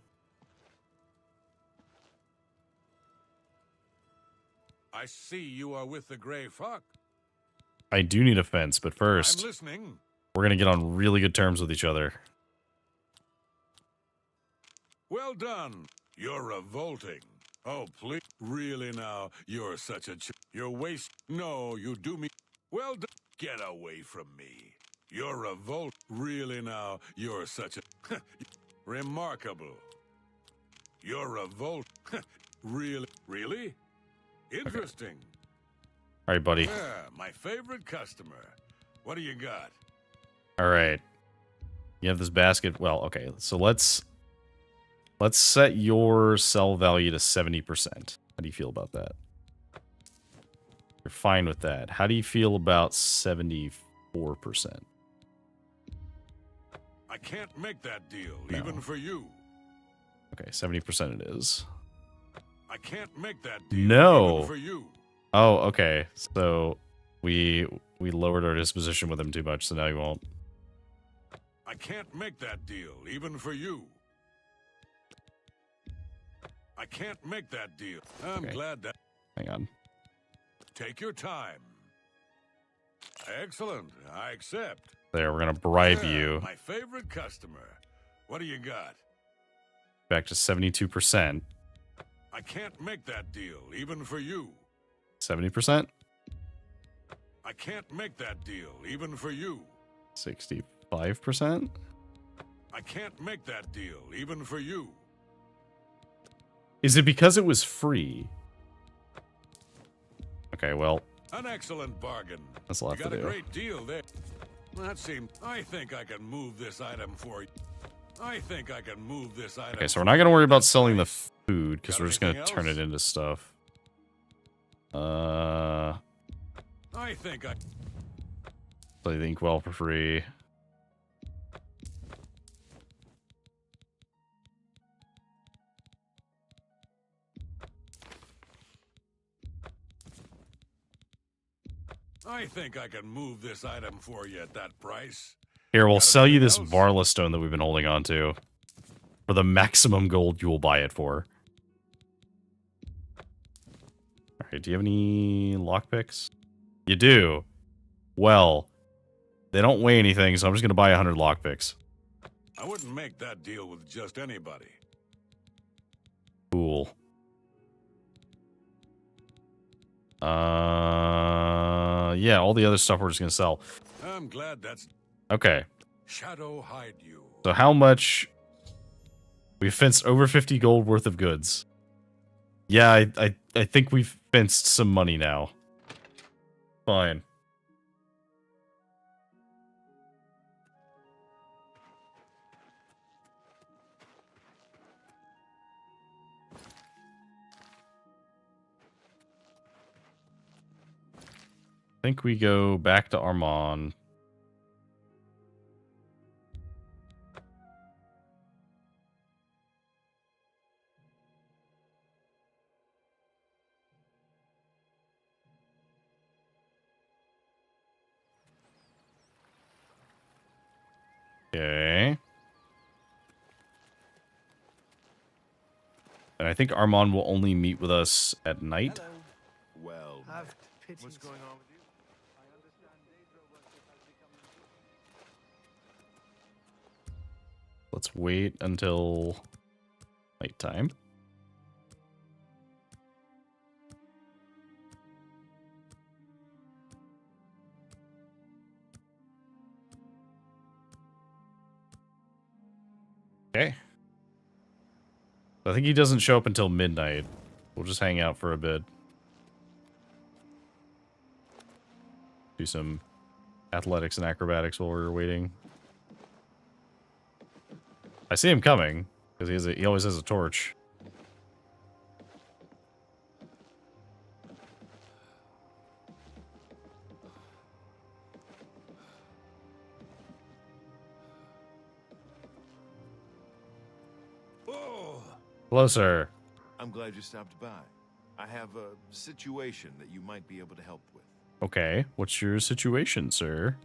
I see you are with the Grey Fox. I do need a fence, but first, I'm listening. we're going to get on really good terms with each other. Well done. You're revolting. Oh, please. Really now, you're such a you're waste. No, you do me. Well done. Get away from me. You're revolt. Really now, you're such a remarkable. You're revolt. Really? Really? Interesting. All right, buddy. Yeah, my favorite customer. What do you got? All right. You have this basket. Well, okay. So let's set your sell value to 70%. How do you feel about that? You're fine with that. How do you feel about 74%? I can't make that deal, No. even for you. Okay, 70% it is. I can't make that deal, No. even for you. Oh, okay. So we lowered our disposition with him too much, so now he won't. I can't make that deal, even for you. I can't make that deal. I'm Okay. glad that... Hang on. Take your time. Excellent. I accept. There, we're gonna bribe Yeah, you my favorite customer. What do you got? back to 72%. I can't make that deal, even for you. 70%? I can't make that deal, even for you. 65%? I can't make that deal, even for you. Is it because it was free? Okay, well, An excellent bargain. that's a lot You to got a do. great deal there. That seemed... I think I can move this item for you. I think I can move this item. Okay, so we're not gonna worry about selling the food because Got we're just gonna anything turn else? it into stuff. I think I... Play the inkwell for free. I think I can move this item for you at that price. Here, we'll Got sell you this anything else? Varla stone that we've been holding on to. For the maximum gold you will buy it for. Alright, do you have any lockpicks? You do. Well, they don't weigh anything, so I'm just gonna buy 100 lockpicks. I wouldn't make that deal with just anybody. Cool. Yeah, all the other stuff we're just gonna sell. I'm glad that's... Okay, Shadow hide you. so how much? We fenced over 50 gold worth of goods. Yeah, I think we've fenced some money now. Fine. I think we go back to Armand. Okay. And I think Armand will only meet with us at night. Well, Have pity. what's going on with you? Let's wait until nighttime. Okay. I think he doesn't show up until midnight. We'll just hang out for a bit. Do some athletics and acrobatics while we're waiting. I see him coming because he always has a torch. Oh, Hello, sir. I'm glad you stopped by. I have a situation that you might be able to help with. Okay, what's your situation, sir?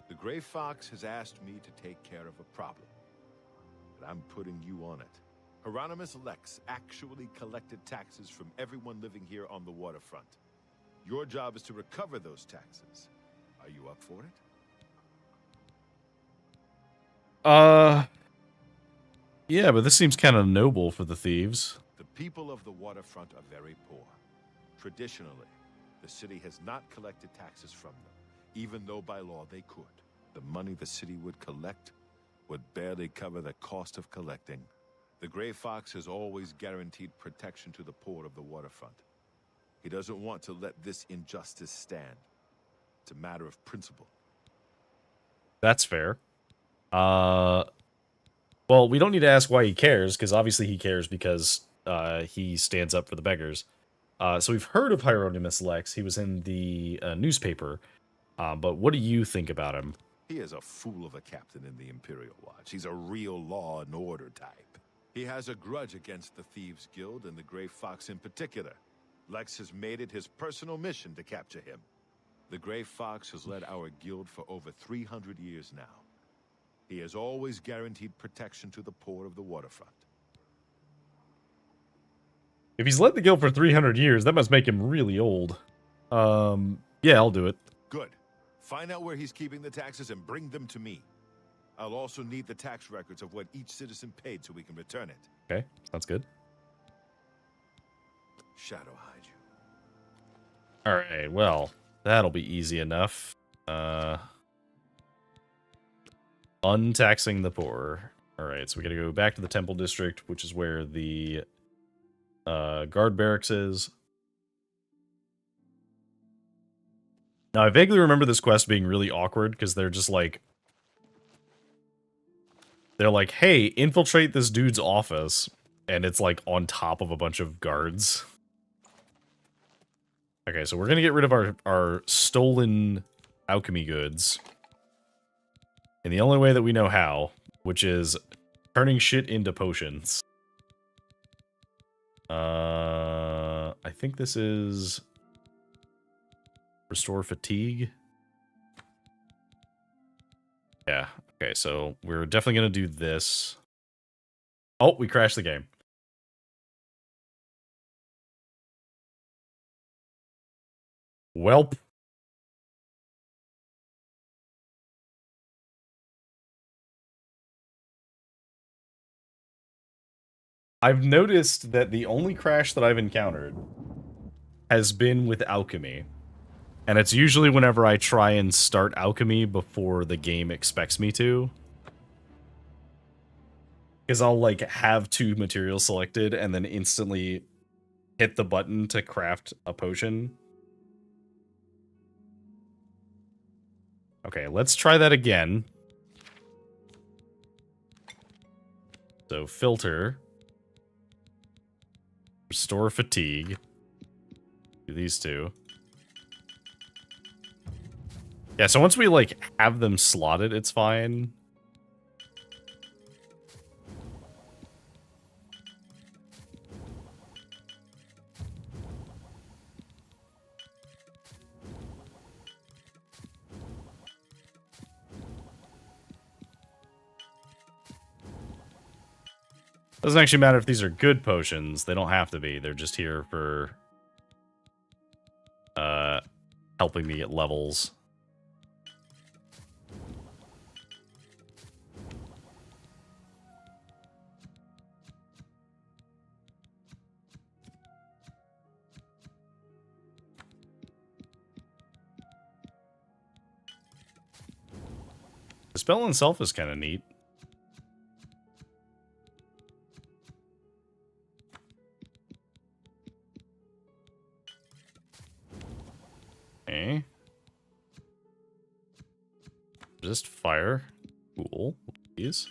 The Gray Fox has asked me to take care of a problem, but I'm putting you on it. Hieronymus Lex actually collected taxes from everyone living here on the waterfront. Your job is to recover those taxes. Are you up for it? Yeah, but this seems kind of noble for the thieves. The people of the waterfront are very poor. Traditionally, the city has not collected taxes from them, even though by law they could. The money the city would collect would barely cover the cost of collecting. The Gray Fox has always guaranteed protection to the poor of the waterfront. He doesn't want to let this injustice stand. It's a matter of principle. That's fair. Well, we don't need to ask why he cares, because obviously he cares because he stands up for the beggars. So we've heard of Hieronymus Lex. He was in the newspaper. But what do you think about him? He is a fool of a captain in the Imperial Watch. He's a real law and order type. He has a grudge against the Thieves Guild and the Grey Fox in particular. Lex has made it his personal mission to capture him. The Grey Fox has led our guild for over 300 years now. He has always guaranteed protection to the poor of the waterfront. If he's led the guild for 300 years, that must make him really old. Yeah, I'll do it. Good. Find out where he's keeping the taxes and bring them to me. I'll also need the tax records of what each citizen paid so we can return it. Okay, sounds good. Shadow hide you. Alright, well, that'll be easy enough. Untaxing the poor. Alright, so we gotta go back to the Temple District, which is where the guard barracks is. Now, I vaguely remember this quest being really awkward, because they're just like... They're like, hey, infiltrate this dude's office. And it's like on top of a bunch of guards. Okay, so we're gonna get rid of our stolen alchemy goods. And the only way that we know how, which is turning shit into potions. I think this is... Restore fatigue. Yeah. Okay, so we're definitely going to do this. Oh, we crashed the game. Welp. I've noticed that the only crash that I've encountered has been with alchemy. And it's usually whenever I try and start alchemy before the game expects me to. Because I'll, like, have 2 materials selected and then instantly hit the button to craft a potion. Okay, let's try that again. So, filter. Restore fatigue. Do these 2. Yeah, so once we, like, have them slotted, it's fine. Doesn't actually matter if these are good potions. They don't have to be. They're just here for helping me get levels. The spell itself is kind of neat. Okay. Resist fire. Cool. Please.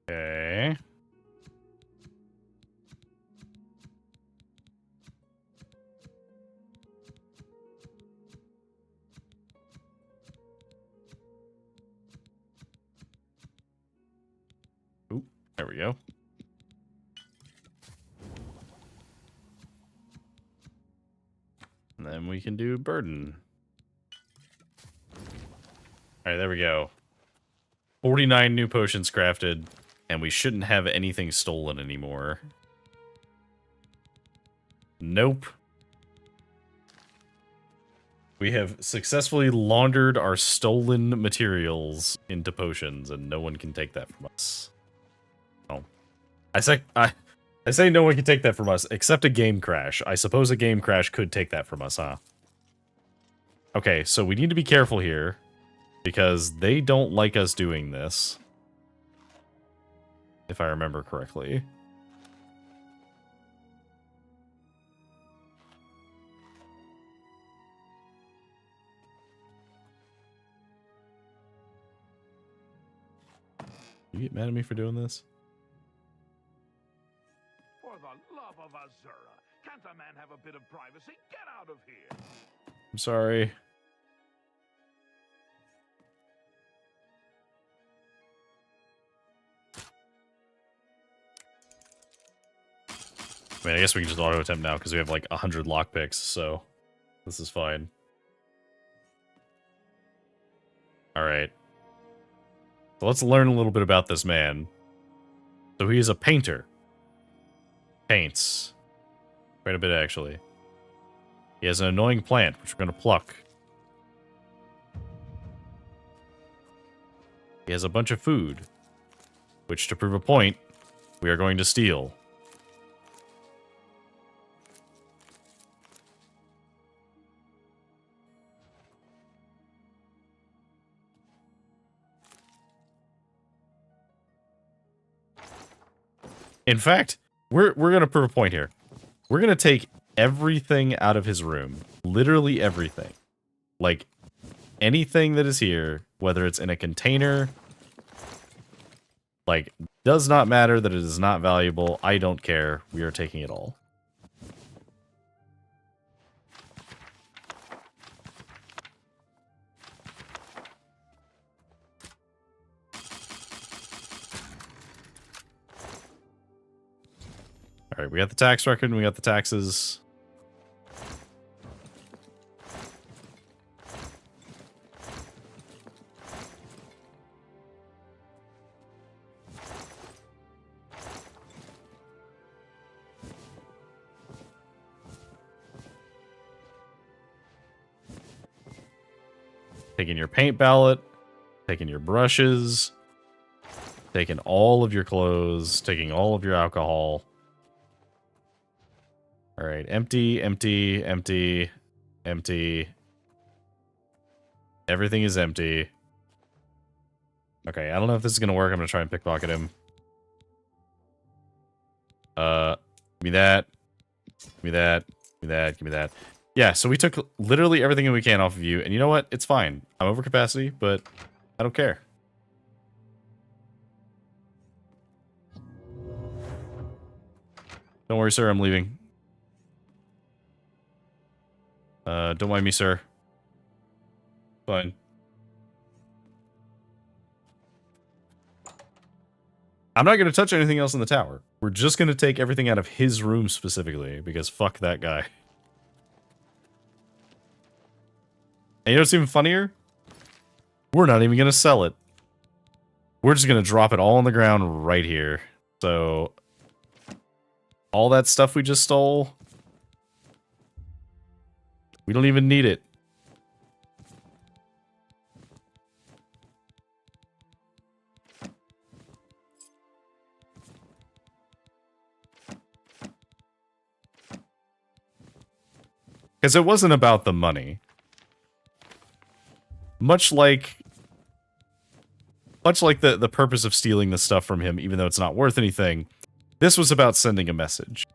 Okay. Ooh, there we go. And then we can do burden. Alright, there we go. 49 new potions crafted. And we shouldn't have anything stolen anymore. Nope. We have successfully laundered our stolen materials into potions, and no one can take that from us. Oh. I say no one can take that from us, except a game crash. I suppose a game crash could take that from us, huh? Okay, so we need to be careful here. because they don't like us doing this. If I remember correctly. You get mad at me for doing this? For the love of Azura, can't a man have a bit of privacy? Get out of here! I'm sorry. I mean, I guess we can just auto attempt now because we have like 100 lockpicks, so this is fine. Alright. So let's learn a little bit about this man. So he is a painter. Paints. Quite a bit, actually. He has an annoying plant, which we're going to pluck. He has a bunch of food, which, to prove a point, we are going to steal. In fact, we're gonna prove a point here. We're gonna take everything out of his room. Literally everything. Like, anything that is here, whether it's in a container, like, does not matter that it is not valuable. I don't care. We are taking it all. Alright, we got the tax record and we got the taxes. Taking your paint palette, taking your brushes, taking all of your clothes, taking all of your alcohol. All right, empty, empty, empty, empty. Everything is empty. Okay, I don't know if this is gonna work. I'm gonna try and pickpocket him. Give me that. Give me that. Give me that. Give me that. Yeah, so we took literally everything that we can off of you, and you know what? It's fine. I'm over capacity, but I don't care. Don't worry, sir. I'm leaving. Don't mind me, sir. Fine. I'm not going to touch anything else in the tower. We're just going to take everything out of his room specifically, because fuck that guy. And you know what's even funnier? We're not even going to sell it. We're just going to drop it all on the ground right here. So, all that stuff we just stole, we don't even need it. Because it wasn't about the money. Much like the purpose of stealing the stuff from him, even though it's not worth anything, this was about sending a message.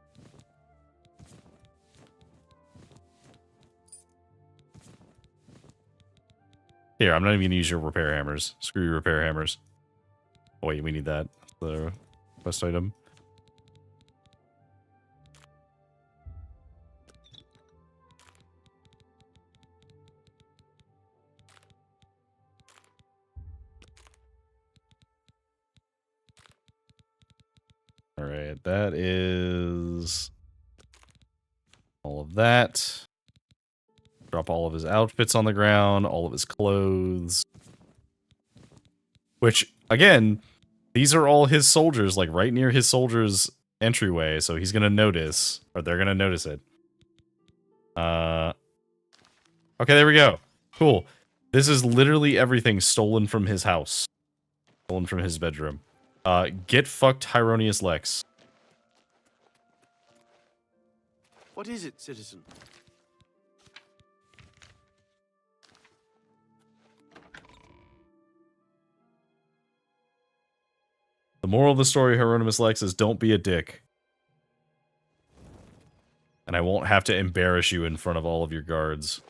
Here, I'm not even going to use your repair hammers. Screw your repair hammers. Oh, wait, we need that. The quest item. Alright, that is all of that. Drop all of his outfits on the ground, all of his clothes. Which, again, these are all his soldiers, like right near his soldiers' entryway, so he's gonna notice, or they're gonna notice it. Okay, there we go. Cool. This is literally everything stolen from his house. Stolen from his bedroom. Get fucked, Hieronius Lex. What is it, citizen? The moral of the story, Hieronymus Lex, is don't be a dick. And I won't have to embarrass you in front of all of your guards.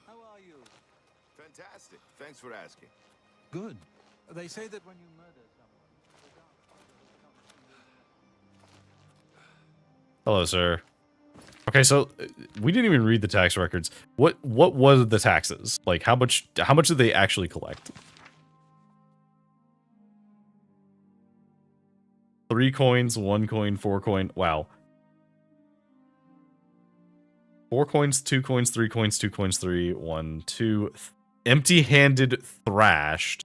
How are you? Fantastic. Thanks for asking. Good. They say that when you murder someone, the dark side will come to you. Hello, sir. Okay, so we didn't even read the tax records. What was the taxes? Like how much did they actually collect? 3 coins, 1 coin, 4 coin. Wow. 4 coins, 2 coins, 3 coins, 2 coins, 3, 1, 2. Empty-handed thrashed.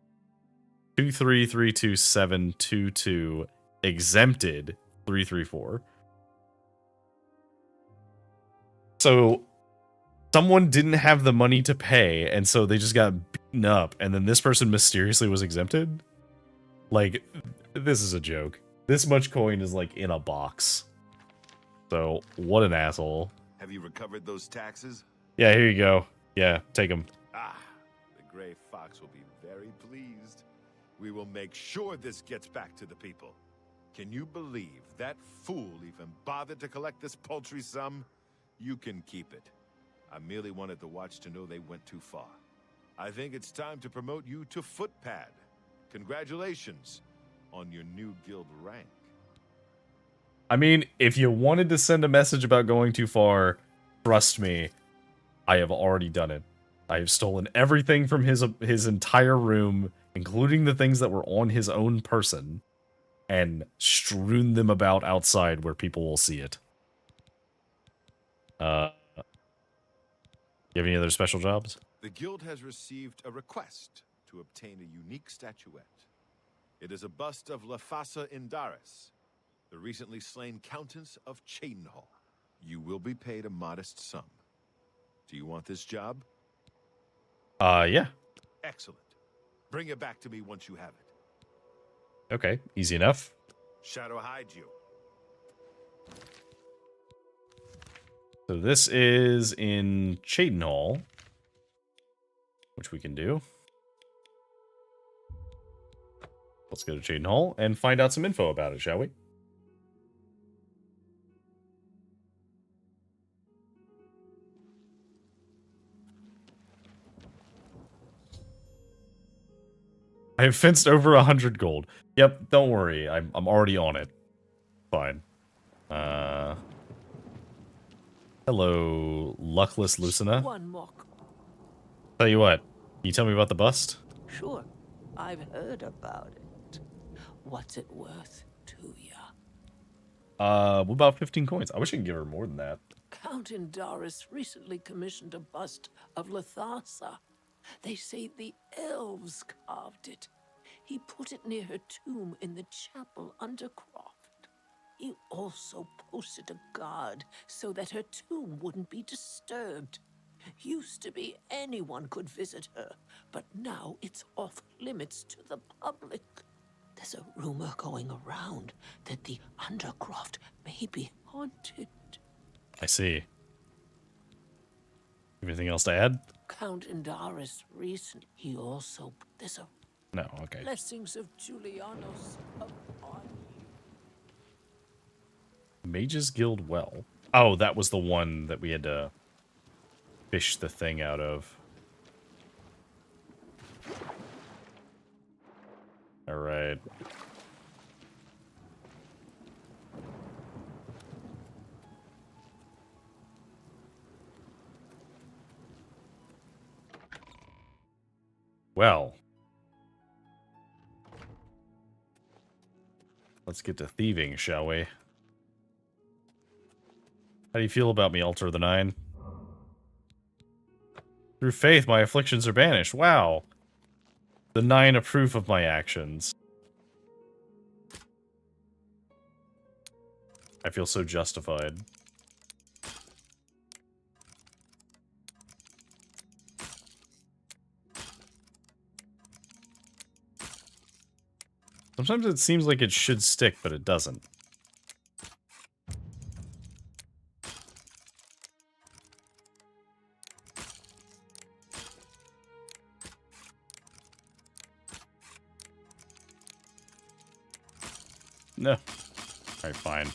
2, 3, 3, 2, 7, 2, 2. Exempted. 3, 3, 4. So someone didn't have the money to pay, and so they just got beaten up, and then this person mysteriously was exempted? Like, this is a joke. This much coin is like in a box. So, what an asshole. Have you recovered those taxes? Yeah, here you go. Yeah, take them. Ah, the Gray Fox will be very pleased. We will make sure this gets back to the people. Can you believe that fool even bothered to collect this paltry sum? You can keep it. I merely wanted the Watch to know they went too far. I think it's time to promote you to Footpad. Congratulations on your new guild rank. I mean, if you wanted to send a message about going too far, trust me, I have already done it. I have stolen everything from his entire room, including the things that were on his own person, and strewn them about outside where people will see it. You have any other special jobs? The guild has received a request to obtain a unique statuette. It is a bust of Lafasa Indaris, the recently slain Countess of Cheydinhal. You will be paid a modest sum. Do you want this job? Yeah. Excellent. Bring it back to me once you have it. Okay, easy enough. Shadow hide you. So this is in Cheydinhal, which we can do. Let's go to Cheydinhal and find out some info about it, shall we? I have fenced over 100 gold. Yep, don't worry. I'm already on it. Fine. Hello, luckless Lucina. One mock. Tell you what, can you tell me about the bust? Sure, I've heard about it. What's it worth to ya? What about 15 coins? I wish I could give her more than that. Count Indaris recently commissioned a bust of Lathasa. They say the elves carved it. He put it near her tomb in the chapel undercroft. He also posted a guard so that her tomb wouldn't be disturbed. Used to be anyone could visit her, but now it's off limits to the public. There's a rumor going around that the undercroft may be haunted. I see. Anything else to add? Count Indaris recent. He also there's a No, okay. blessings of Julianos upon you. Mages Guild Well. Oh, that was the one that we had to fish the thing out of. Alright. Well. Let's get to thieving, shall we? How do you feel about me, Altar of the Nine? Through faith, my afflictions are banished. Wow. The Nine approve of my actions. I feel so justified. Sometimes it seems like it should stick, but it doesn't. No. Alright, fine.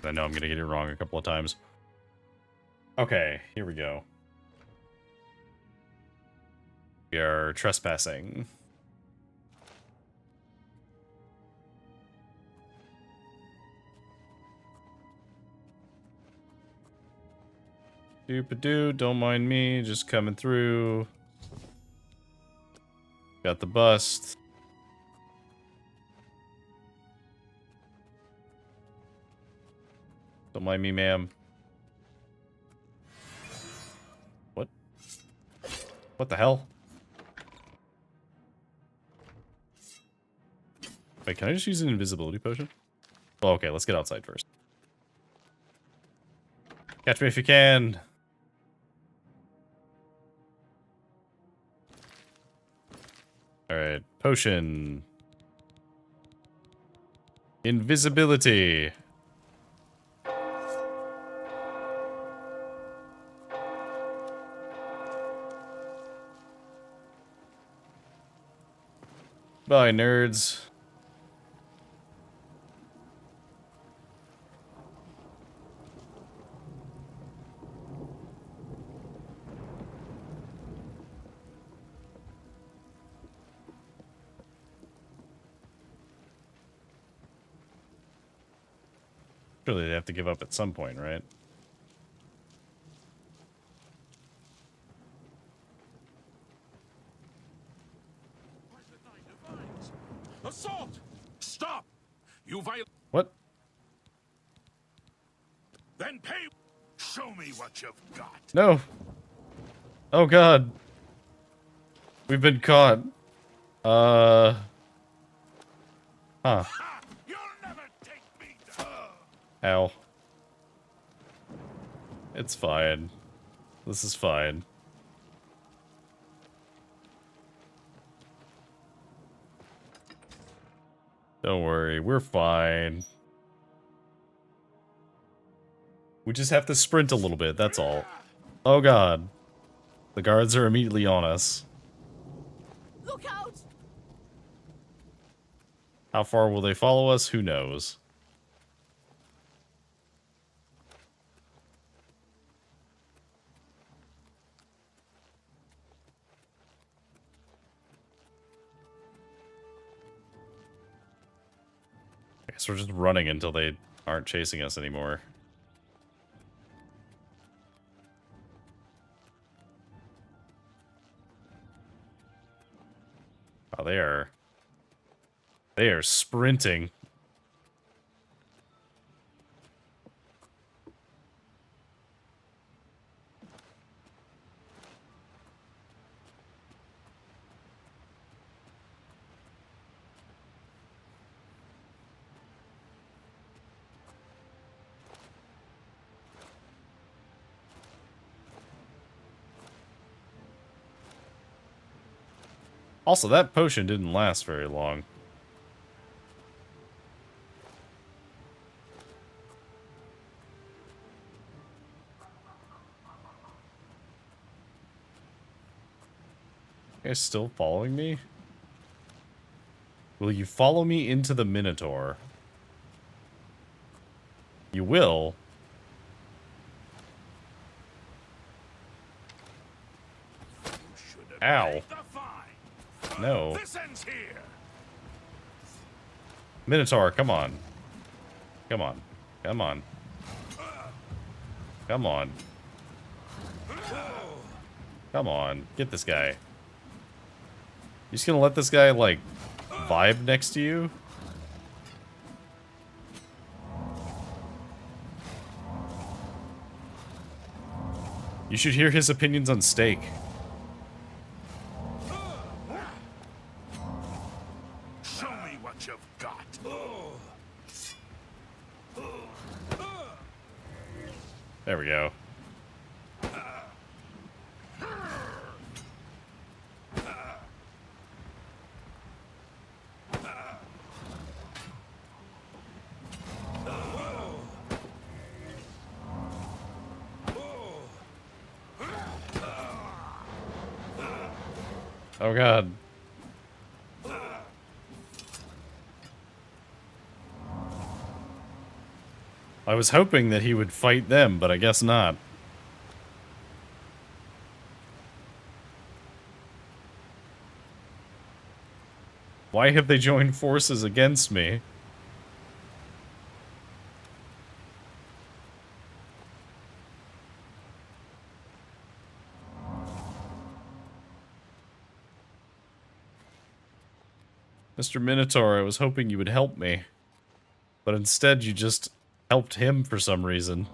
I know I'm gonna get it wrong a couple of times. Okay, here we go. We are trespassing. Doop-a-doo, don't mind me, just coming through. Got the bust. Don't mind me, ma'am. What? What the hell? Wait, can I just use an invisibility potion? Oh, okay, let's get outside first. Catch me if you can. Alright, potion. Invisibility. Bye, nerds. Surely they have to give up at some point, right? Assault! Stop! You viol- What? Then pay. Show me what you've got. No. Oh god. We've been caught. Huh. You'll never take me down. Ow. It's fine. This is fine. Don't worry, we're fine. We just have to sprint a little bit, that's all. Oh god. The guards are immediately on us. Look out! How far will they follow us? Who knows? I guess we're just running until they aren't chasing us anymore. Oh, they are sprinting. Also, that potion didn't last very long. You guys still following me? Will you follow me into the Minotaur? You will? Ow. No. This ends here. Minotaur, come on. Come on. Come on. Come on. Come on. Get this guy. You just gonna let this guy, like, vibe next to you? You should hear his opinions on steak. Show me what you've got. There we go. Oh god. I was hoping that he would fight them, but I guess not. Why have they joined forces against me? Mr. Minotaur, I was hoping you would help me. But instead you just helped him for some reason.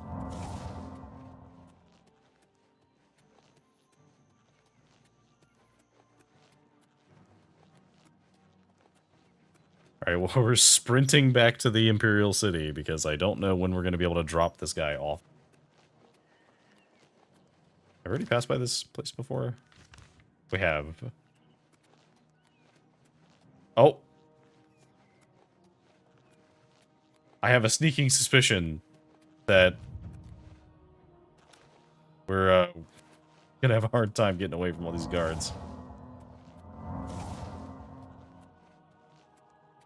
Alright, well, we're sprinting back to the Imperial City because I don't know when we're going to be able to drop this guy off. I've already passed by this place before? We have. Oh! I have a sneaking suspicion that we're gonna have a hard time getting away from all these guards.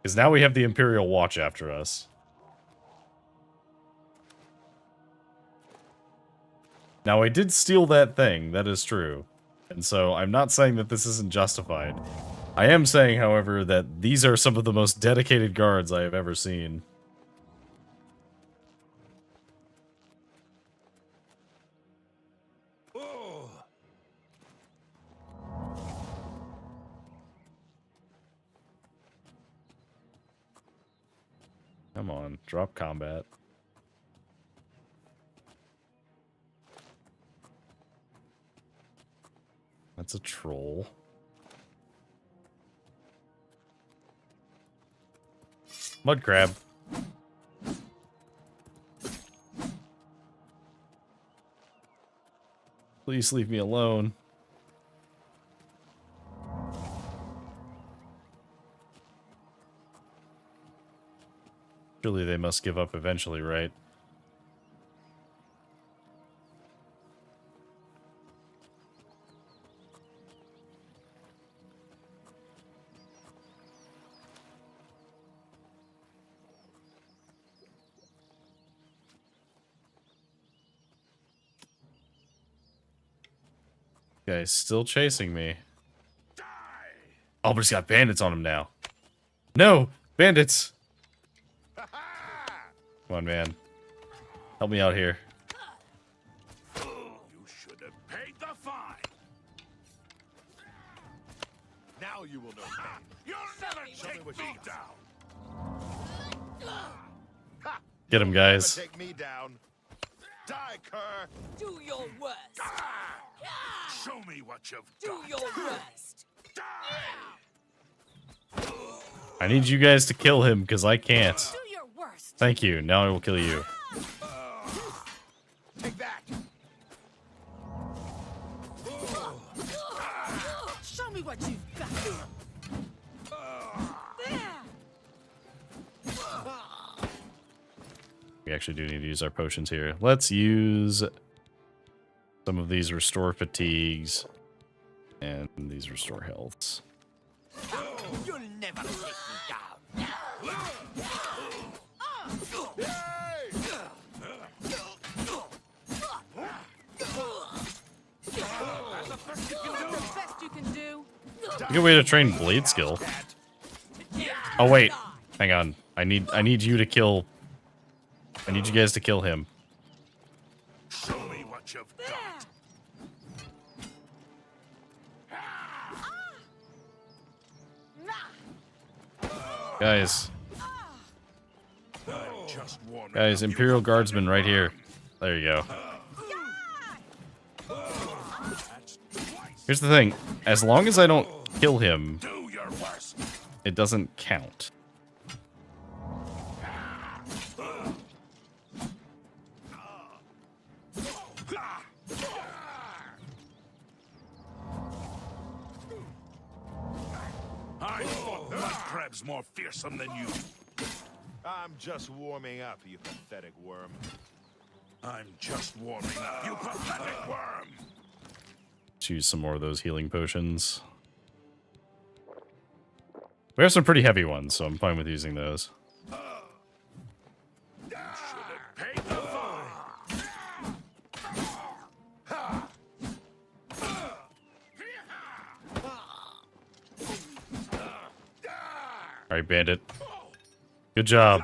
Because now we have the Imperial Watch after us. Now, I did steal that thing, that is true. And so, I'm not saying that this isn't justified. I am saying, however, that these are some of the most dedicated guards I have ever seen. Come on, drop combat. That's a troll. Mud crab. Please leave me alone. Surely they must give up eventually, right? Guy's still chasing me. Oh, but he's got bandits on him now. No! Bandits! Come on, man. Help me out here. You should have paid the fine. Now you will know. You'll never take me down. Get him, guys. Take me down. Die, Kerr. Do your worst. Show me what you've Do got. your worst. I need you guys to kill him, because I can't. Do your worst. Thank you. Now I will kill you. Take that. Show me what you've got. There. We actually do need to use our potions here. Let's use some of these restore fatigues and these restore healths. You'll never take me down. Best you can do. A good way to train blade skill. Oh wait, hang on. I need you to kill. I need you guys to kill him. Show me what you've got. Guys. Just warming Guys, up. Imperial Guardsman right here. There you go. Here's the thing. As long as I don't kill him, Do your worst. it doesn't count. I thought mud crabs more fearsome than you. I'm just warming up, you pathetic worm. I'm just warming up, you pathetic worm. Let's use some more of those healing potions. We have some pretty heavy ones, so I'm fine with using those. You should have paid Alright, bandit. Good job.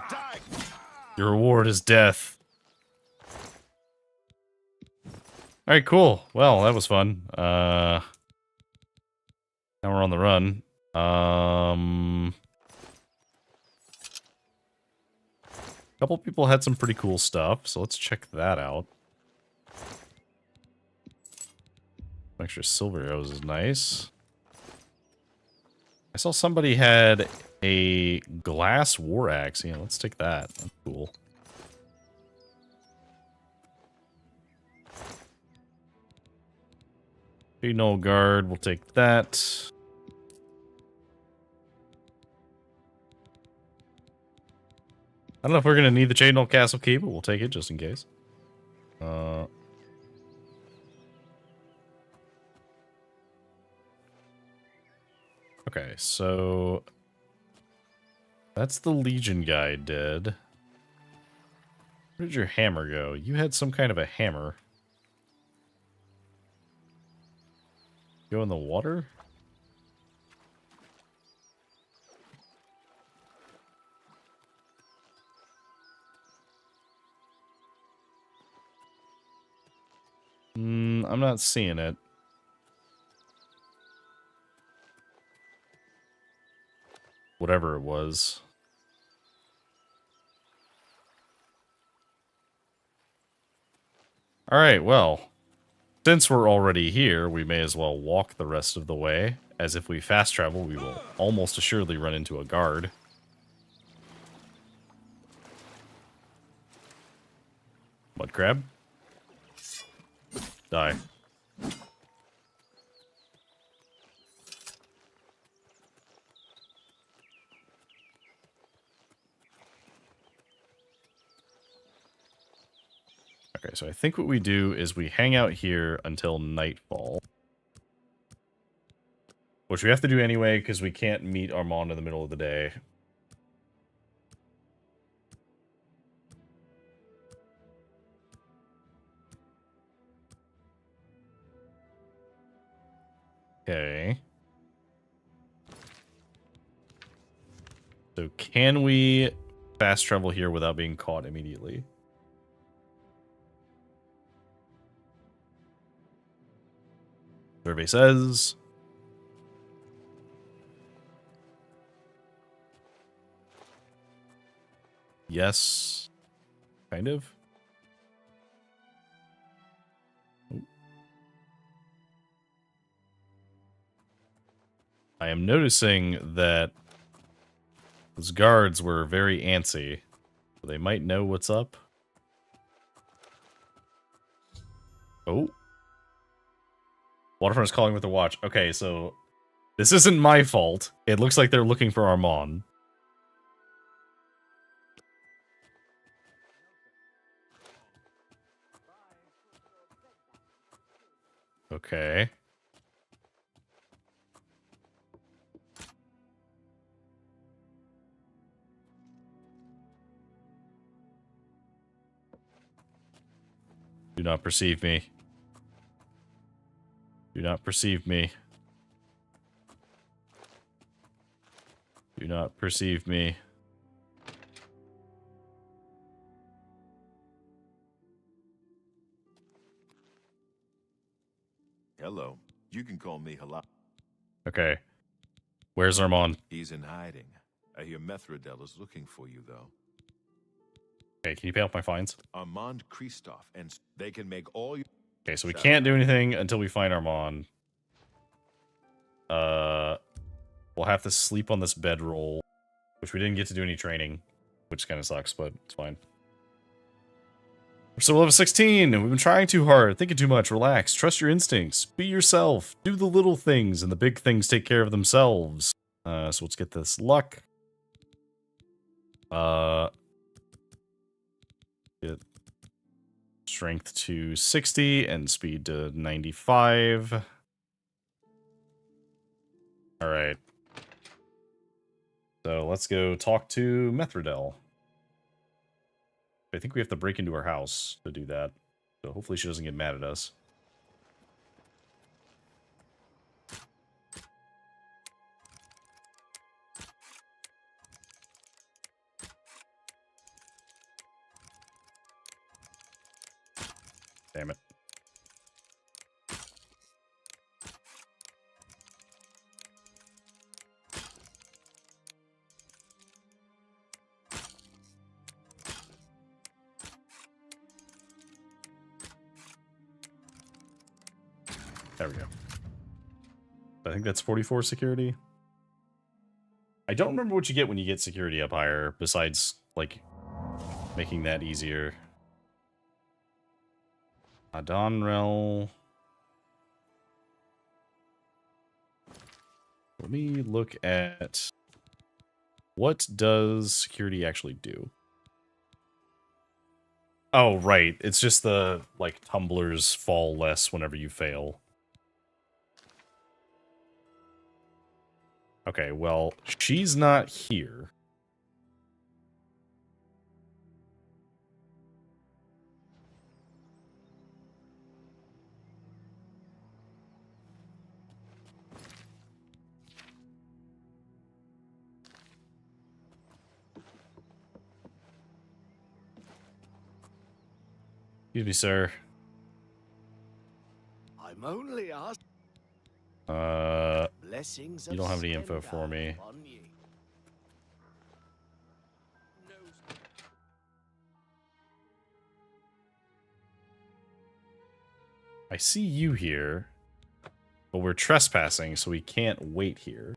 Your reward is death. Alright, cool. Well, that was fun. Now we're on the run. A couple people had some pretty cool stuff, so let's check that out. Extra silver arrows is nice. I saw somebody had a glass war axe. Yeah, let's take that. That's cool. No guard, we'll take that. I don't know if we're going to need the Chainmail Castle key, but we'll take it just in case. Okay, so that's the Legion guy dead. Where did your hammer go? You had some kind of a hammer. Go in the water? I'm not seeing it. Whatever it was. Alright, well. Since we're already here, we may as well walk the rest of the way. As if we fast travel, we will almost assuredly run into a guard. Mud crab? Die. Okay, so I think what we do is we hang out here until nightfall. Which we have to do anyway, because we can't meet Armand in the middle of the day. Okay. So can we fast travel here without being caught immediately? Survey says. Yes. Kind of. I am noticing that those guards were very antsy. So they might know what's up. Oh. Waterfront is calling with the watch. Okay, so this isn't my fault. It looks like they're looking for Armand. Okay. Do not perceive me. Do not perceive me. Do not perceive me. Hello. You can call me Hala. Okay. Where's Armand? He's in hiding. I hear Methridel is looking for you, though. Okay, can you pay off my fines? Armand Kristoff, and they can make all you... Okay, so we can't do anything until we find Armand. We'll have to sleep on this bedroll, which we didn't get to do any training, which kind of sucks, but it's fine. We're still level 16, and we've been trying too hard, thinking too much. Relax, trust your instincts, be yourself, do the little things, and the big things take care of themselves. So let's get this luck. Get strength to 60 and speed to 95. Alright. So let's go talk to Methridel. I think we have to break into her house to do that. So hopefully she doesn't get mad at us. Damn it. There we go. I think that's 44 security. I don't remember what you get when you get security up higher, besides, like, making that easier. Adonrel. Let me look at what does security actually do. Oh, right. It's just the, like, tumblers fall less whenever you fail. Okay, well, she's not here. Excuse me, sir. I'm only asking. Blessings You don't have any info for me. I see you here, but we're trespassing, so we can't wait here.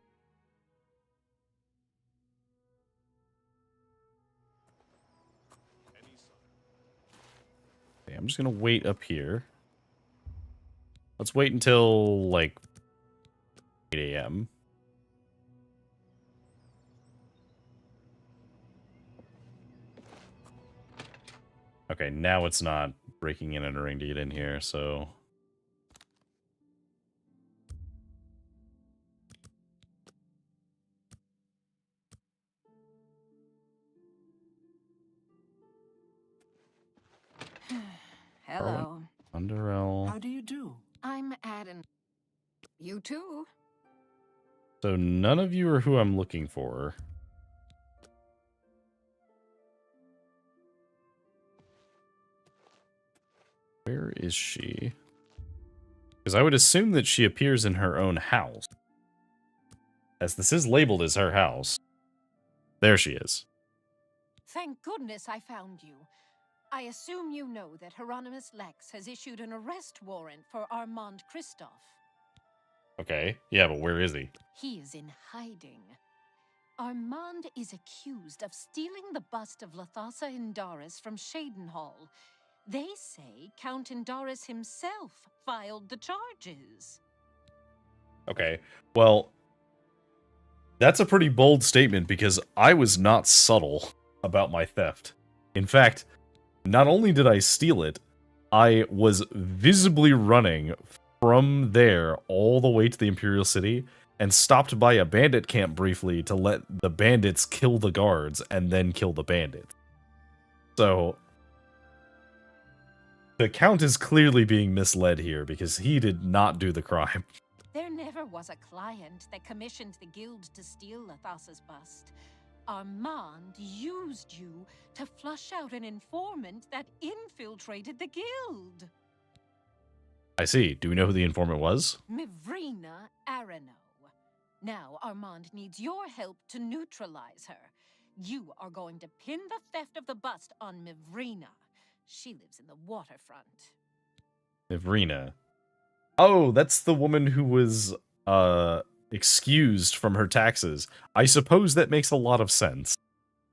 Okay, I'm just gonna wait up here. Let's wait until, like, 8 a.m. Okay, now it's not breaking and entering to get in here, so... Hello. Underel. How do you do? I'm Adam. You too. So none of you are who I'm looking for. Where is she? Because I would assume that she appears in her own house. As this is labeled as her house. There she is. Thank goodness I found you. I assume you know that Hieronymus Lex has issued an arrest warrant for Armand Christoph. Okay, yeah, but where is he? He is in hiding. Armand is accused of stealing the bust of Lathasa Indaris from Shadenhall. They say Count Indaris himself filed the charges. Okay, well, that's a pretty bold statement because I was not subtle about my theft. In fact, not only did I steal it, I was visibly running from there all the way to the Imperial City and stopped by a bandit camp briefly to let the bandits kill the guards and then kill the bandits. So, the Count is clearly being misled here because he did not do the crime. There never was a client that commissioned the guild to steal Lathasa's bust. Armand used you to flush out an informant that infiltrated the guild. I see. Do we know who the informant was? Mivrina Arano. Now Armand needs your help to neutralize her. You are going to pin the theft of the bust on Mivrina. She lives in the waterfront. Mivrina. Oh, that's the woman who was, excused from her taxes. I suppose that makes a lot of sense.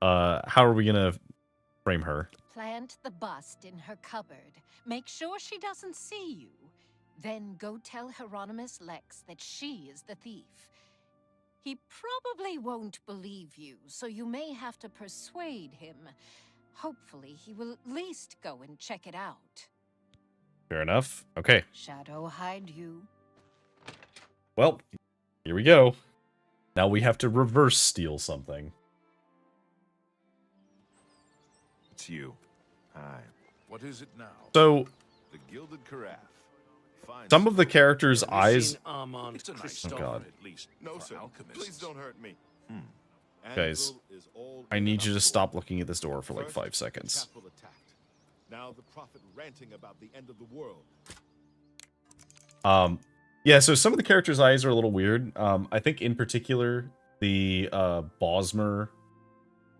How are we gonna frame her? Plant the bust in her cupboard. Make sure she doesn't see you. Then go tell Hieronymus Lex that she is the thief. He probably won't believe you, so you may have to persuade him. Hopefully, he will at least go and check it out. Fair enough. Okay. Shadow hide you. Well, here we go. Now we have to reverse steal something. It's you. Hi. What is it now? So, The Gilded Carafe. Fine. some of the characters' Have you eyes... seen Armand It's a nice Christoph? Oh, God. at least No, for sir. alchemists. Please don't hurt me. Guys, I need you to stop looking at this door for like 5 seconds. Now the prophet ranting about the end of the world. Yeah, so some of the characters' eyes are a little weird. I think in particular, the Bosmer,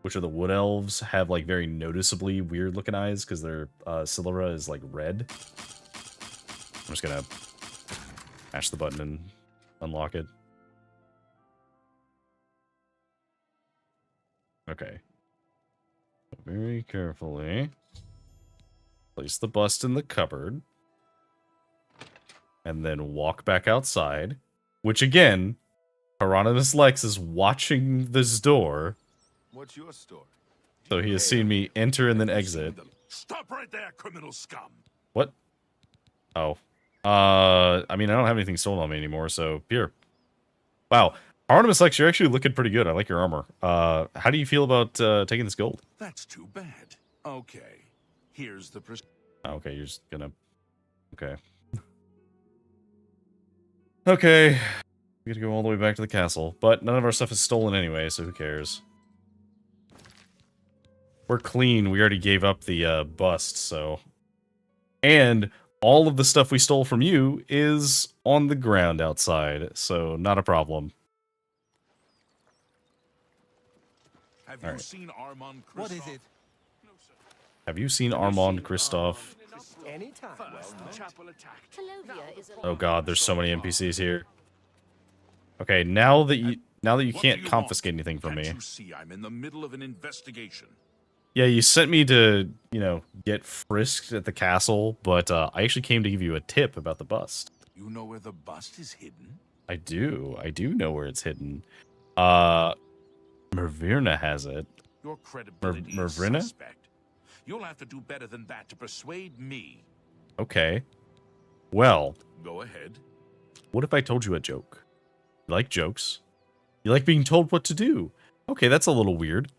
which are the Wood Elves, have like very noticeably weird looking eyes because their Silura is like red. I'm just gonna mash the button and unlock it. Okay. Very carefully place the bust in the cupboard. And then walk back outside. Which again, Hieronymus Lex is watching this door. What's your story? So he has seen me enter and then exit. Stop right there, criminal scum! What? Oh. I mean, I don't have anything stolen on me anymore, so here. Wow. Hieronymus Lex, you're actually looking pretty good. I like your armor. How do you feel about taking this gold? That's too bad. Okay. Here's the Okay, you're just gonna... Okay. Okay. We gotta go all the way back to the castle. But none of our stuff is stolen anyway, so who cares? We're clean. We already gave up the bust, so... And all of the stuff we stole from you is on the ground outside, so not a problem. Have you seen Armand Christoph? What is it? Have you seen Armand Christoph? Anytime. Oh god, there's so many NPCs here. Okay, now that you can't confiscate anything from me. Can't you see I'm in the middle of an investigation? Yeah, you sent me to, you know, get frisked at the castle, but I actually came to give you a tip about the bust. You know where the bust is hidden? I do know where it's hidden. Mervirna has it. Your credibility is Mervrina? suspect. You'll have to do better than that to persuade me. Okay. Well, Go ahead. what if I told you a joke? You like jokes. You like being told what to do. Okay, that's a little weird.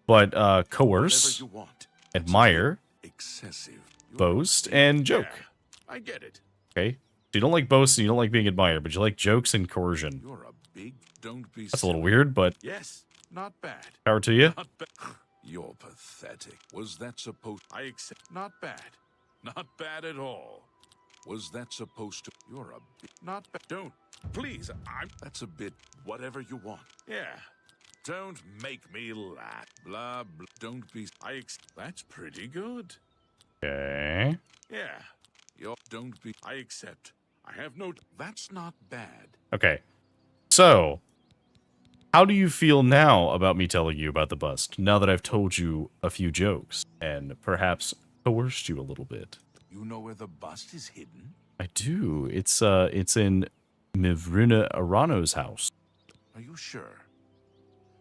But coerce, Whatever you want. admire, Excessive. boast, and joke. Yeah, I get it. Okay? So you don't like boast and you don't like being admired, but you like jokes and coercion. You're a big don't be That's a little silly. weird, but Yes, not bad. power to you. Not bad. You're pathetic. Was that supposed... I accept... Not bad. Not bad at all. Was that supposed to... You're a bit... Not bad. Don't. Please, That's a bit... Whatever you want. Yeah. Don't make me laugh. Blah, blah. Don't be... That's pretty good. Okay. Yeah. Don't be... I accept. I have no... That's not bad. Okay. So, how do you feel now about me telling you about the bust, now that I've told you a few jokes, and perhaps coerced you a little bit? You know where the bust is hidden? I do. It's in Mervirna Arano's house. Are you sure?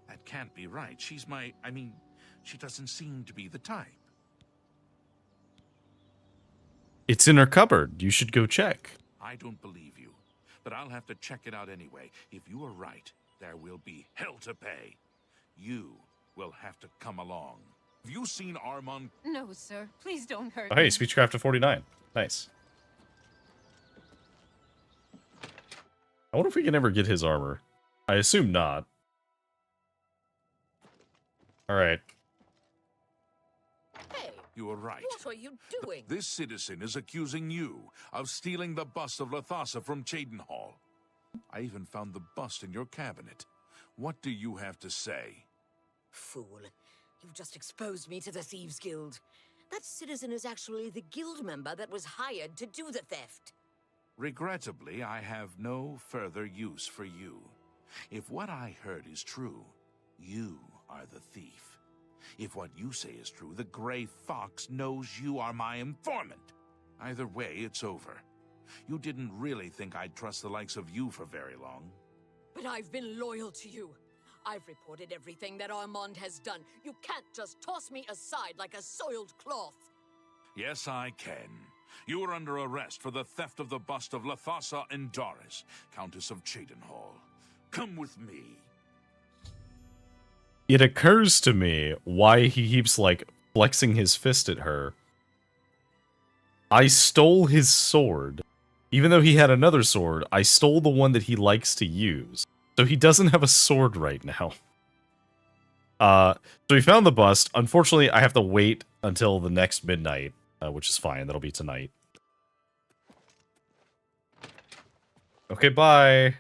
That can't be right. She's my... I mean, she doesn't seem to be the type. It's in her cupboard. You should go check. I don't believe you, but I'll have to check it out anyway. If you are right, there will be hell to pay. You will have to come along. Have you seen Armand? No, sir. Please don't hurt Oh, hey, me. Speechcraft of 49. Nice. I wonder if we can ever get his armor. I assume not. Alright. Hey, You are right. what are you doing? This citizen is accusing you of stealing the bust of Lathasa from Cheydinhall. I even found the bust in your cabinet. What do you have to say? Fool. You've just exposed me to the Thieves Guild. That citizen is actually the guild member that was hired to do the theft. Regrettably, I have no further use for you. If what I heard is true, you are the thief. If what you say is true, the Grey Fox knows you are my informant. Either way, it's over. You didn't really think I'd trust the likes of you for very long. But I've been loyal to you. I've reported everything that Armand has done. You can't just toss me aside like a soiled cloth. Yes, I can. You are under arrest for the theft of the bust of Lathasa Indaris, Countess of Cheydinhall. Come with me. It occurs to me why he keeps, like, flexing his fist at her. I stole his sword. Even though he had another sword, I stole the one that he likes to use. So he doesn't have a sword right now. So we found the bust. Unfortunately, I have to wait until the next midnight which is fine. That'll be tonight. Okay, bye.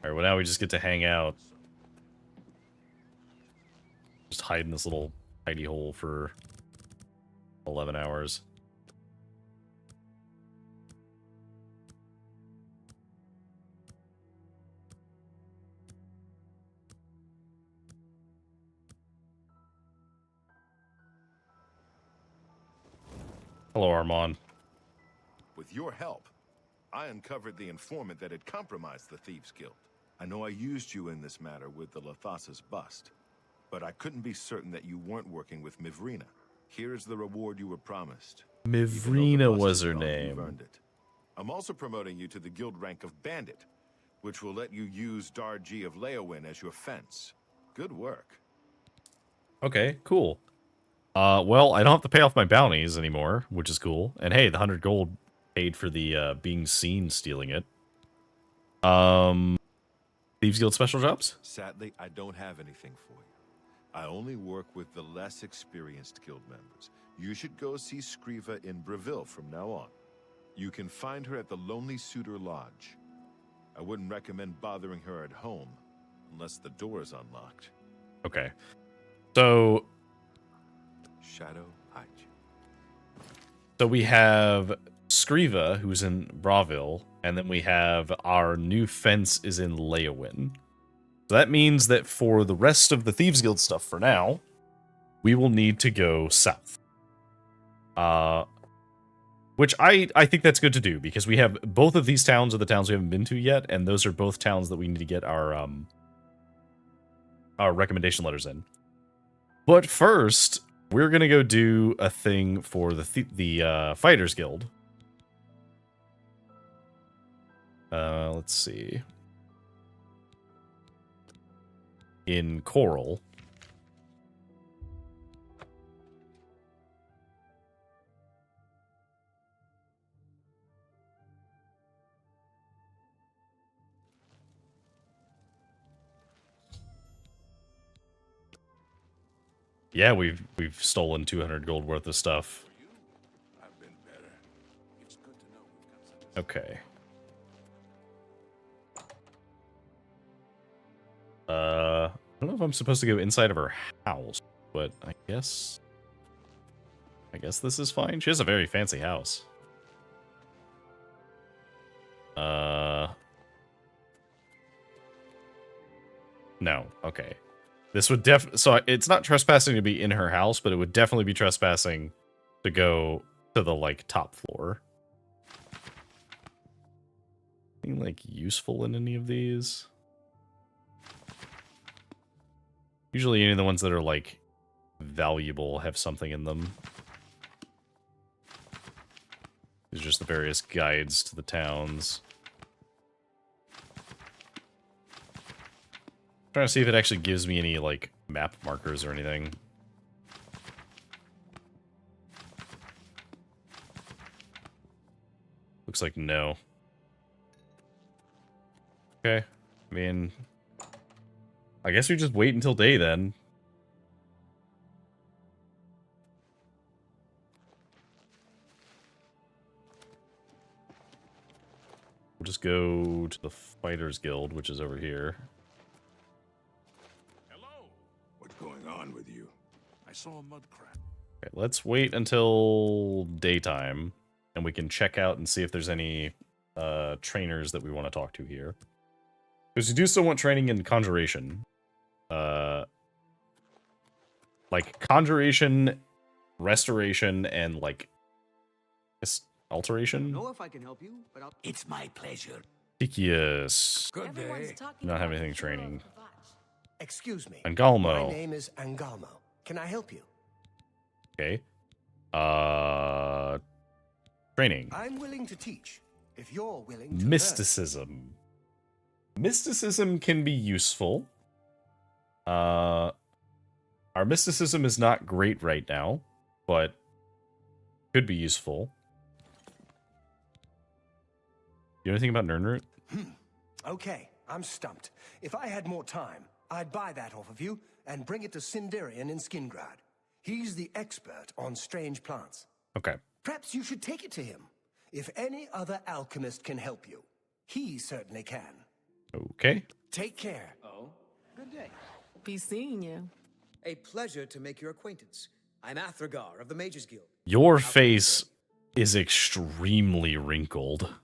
Alright, well now we just get to hang out. Just hide in this little hidey hole for 11 hours. Hello, Armand. With your help, I uncovered the informant that had compromised the Thieves Guild. I know I used you in this matter with the Lathasa's bust, but I couldn't be certain that you weren't working with Mivrina. Here's the reward you were promised. Mivrina was her You've name. earned it. I'm also promoting you to the guild rank of Bandit, which will let you use Darji of Leowin as your fence. Good work. Okay, cool. Well, I don't have to pay off my bounties anymore, which is cool. And hey, the 100 gold paid for the being seen stealing it. Thieves Guild special jobs? Sadly, I don't have anything for you. I only work with the less experienced guild members. You should go see Scriva in Breville from now on. You can find her at the Lonely Suitor Lodge. I wouldn't recommend bothering her at home, unless the door is unlocked. Okay. So... Shadow, hide you. So we have Scriva, who's in Breville, and then we have our new fence is in Leowin. So that means that for the rest of the Thieves Guild stuff for now, we will need to go south. Which I think that's good to do, because we have both of these towns are the towns we haven't been to yet, and those are both towns that we need to get our recommendation letters in. But first, we're gonna go do a thing for the Fighters Guild. Let's see. In Coral. Yeah, we've stolen 200 gold worth of stuff. Okay. I don't know if I'm supposed to go inside of her house, but I guess this is fine. She has a very fancy house. No. Okay. This would so it's not trespassing to be in her house, but it would definitely be trespassing to go to the like top floor. Anything like useful in any of these? Usually any of the ones that are like valuable have something in them. These are just the various guides to the towns. Trying to see if it actually gives me any like map markers or anything. Looks like no. Okay. I mean, I guess we just wait until day then. We'll just go to the Fighters Guild, which is over here. What's going on with you? I saw a mud crab. Okay, let's wait until daytime, and we can check out and see if there's any trainers that we want to talk to here. Because we do still want training in Conjuration. Like, Conjuration, Restoration, and, like, Alteration? I don't know if I can help you, but It's my pleasure. Tikius. Good day. Not have anything training. Excuse me. Angalmo. My name is Angalmo. Can I help you? Okay. Training. I'm willing to teach, if you're willing to Mysticism. Mysticism can be useful. Our mysticism is not great right now, but could be useful. You know anything about Nernroot? Okay, I'm stumped. If I had more time, I'd buy that off of you and bring it to Sindarian in Skingrad. He's the expert on strange plants. Okay. Perhaps you should take it to him. If any other alchemist can help you, he certainly can. Okay. Take care. Oh, good day. Be seeing you. A pleasure to make your acquaintance. I'm Athragar of the Mages Guild. Your face is extremely wrinkled.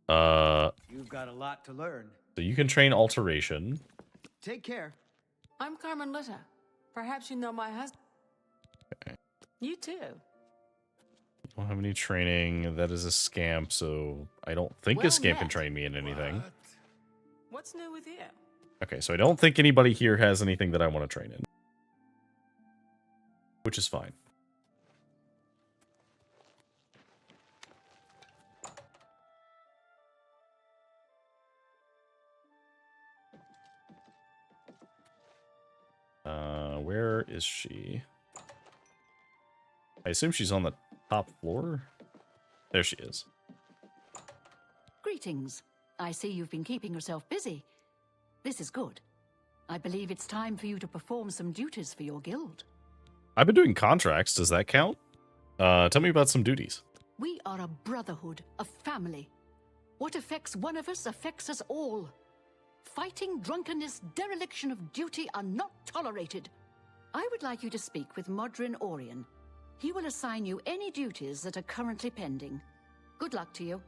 You've got a lot to learn. So you can train alteration. Take care. I'm Carmen Litta. Perhaps you know my husband. Okay. You too. Don't have any training. That is a scamp, so I don't think a Well scamp can met. train me in anything. What's new with you? Okay, so I don't think anybody here has anything that I want to train in. Which is fine. Where is she? I assume she's on the top floor? There she is. Greetings. I see you've been keeping yourself busy. This is good. I believe it's time for you to perform some duties for your guild. I've been doing contracts. Does that count? Tell me about some duties. We are a brotherhood, a family. What affects one of us affects us all. Fighting, drunkenness, dereliction of duty are not tolerated. I would like you to speak with Modrin Orion. He will assign you any duties that are currently pending. Good luck to you.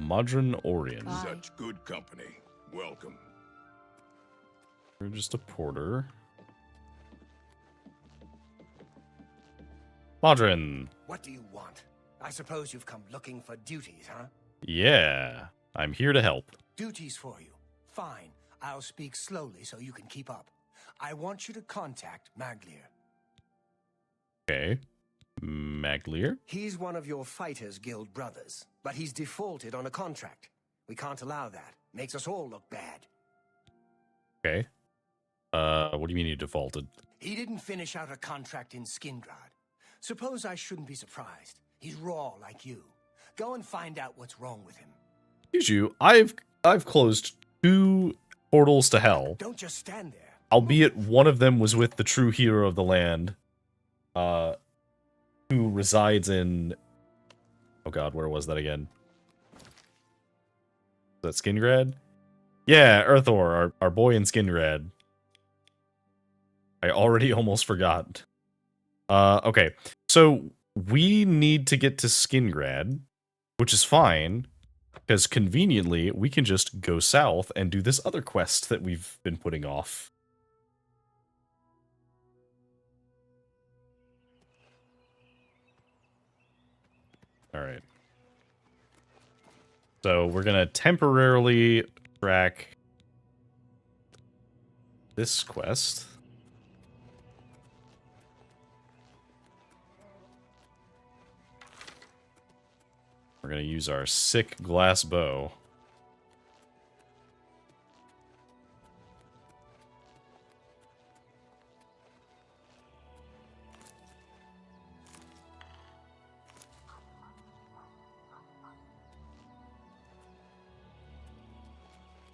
Modrin Orion. Bye. Such good company. Welcome. You're just a porter. Modrin. What do you want? I suppose you've come looking for duties, huh? Yeah, I'm here to help. Duties for you. Fine. I'll speak slowly so you can keep up. I want you to contact Maglier. Okay. Maglier? He's one of your Fighters Guild brothers, but he's defaulted on a contract. We can't allow that. Makes us all look bad. Okay. What do you mean you defaulted? He didn't finish out a contract in Skingrad. Suppose I shouldn't be surprised. He's raw like you. Go and find out what's wrong with him. Excuse you, I've closed 2 portals to hell. Don't just stand there. Albeit one of them was with the true hero of the land. Who resides in... Oh god, where was that again? Was that Skingrad? Yeah, Earthor, our boy in Skingrad. I already almost forgot. Okay, so we need to get to Skingrad, which is fine, because conveniently we can just go south and do this other quest that we've been putting off. Alright. So we're gonna temporarily track this quest. We're gonna use our sick glass bow.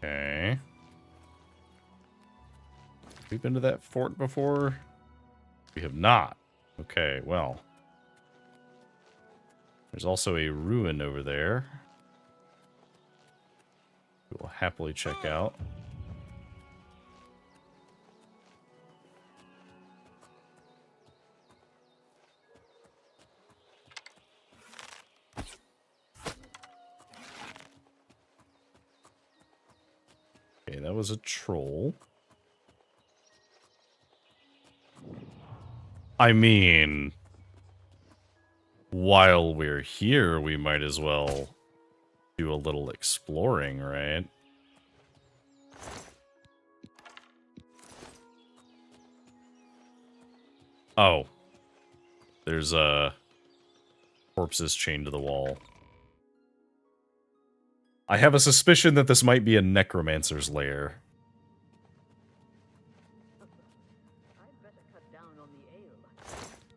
Okay. We've been to that fort before? We have not. Okay, well. There's also a ruin over there. We will happily check out. Okay, that was a troll. I mean, while we're here, we might as well do a little exploring, right? Oh. There's corpses chained to the wall. I have a suspicion that this might be a necromancer's lair.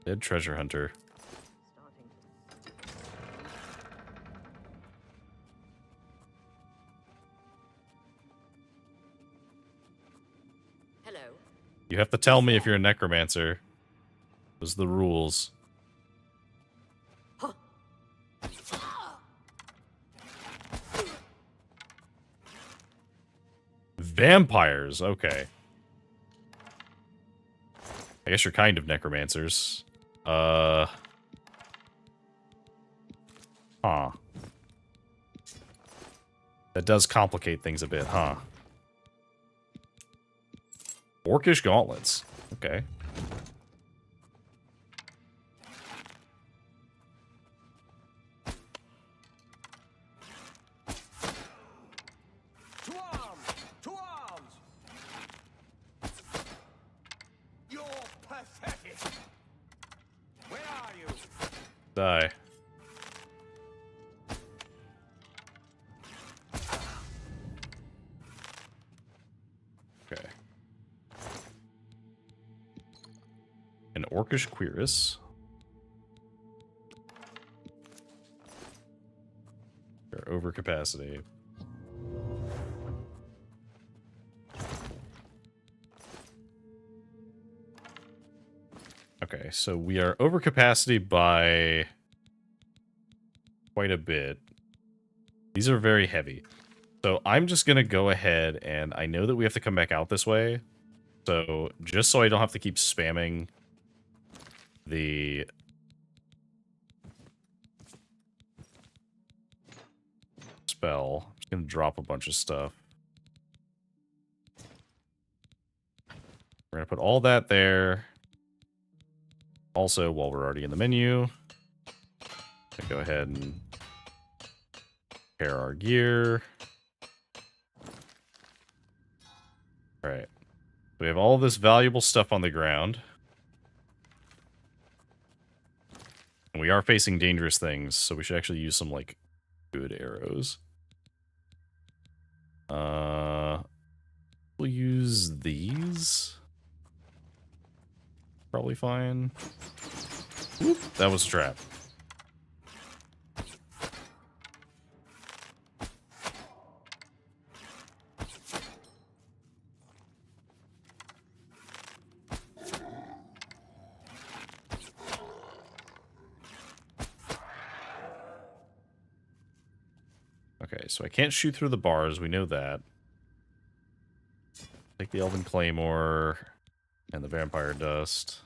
Dead treasure hunter. You have to tell me if you're a necromancer. Those are the rules. Vampires, okay. I guess you're kind of necromancers. Huh. That does complicate things a bit, huh? Orcish gauntlets. Okay. To arms! To arms! You're pathetic! Where are you? Die. Okay. An Orcish Cuirass. They're over capacity. Okay, so we are over capacity by quite a bit. These are very heavy. So I'm just going to go ahead, and I know that we have to come back out this way. So just so I don't have to keep spamming the spell, I'm just going to drop a bunch of stuff. We're going to put all that there. Also, while we're already in the menu, go ahead and pair our gear. All right. We have all this valuable stuff on the ground. And we are facing dangerous things, so we should actually use some, like, good arrows. We'll use these. Probably fine. Oop, that was a trap. Okay, so I can't shoot through the bars, we know that. Take the Elven Claymore and the Vampire Dust.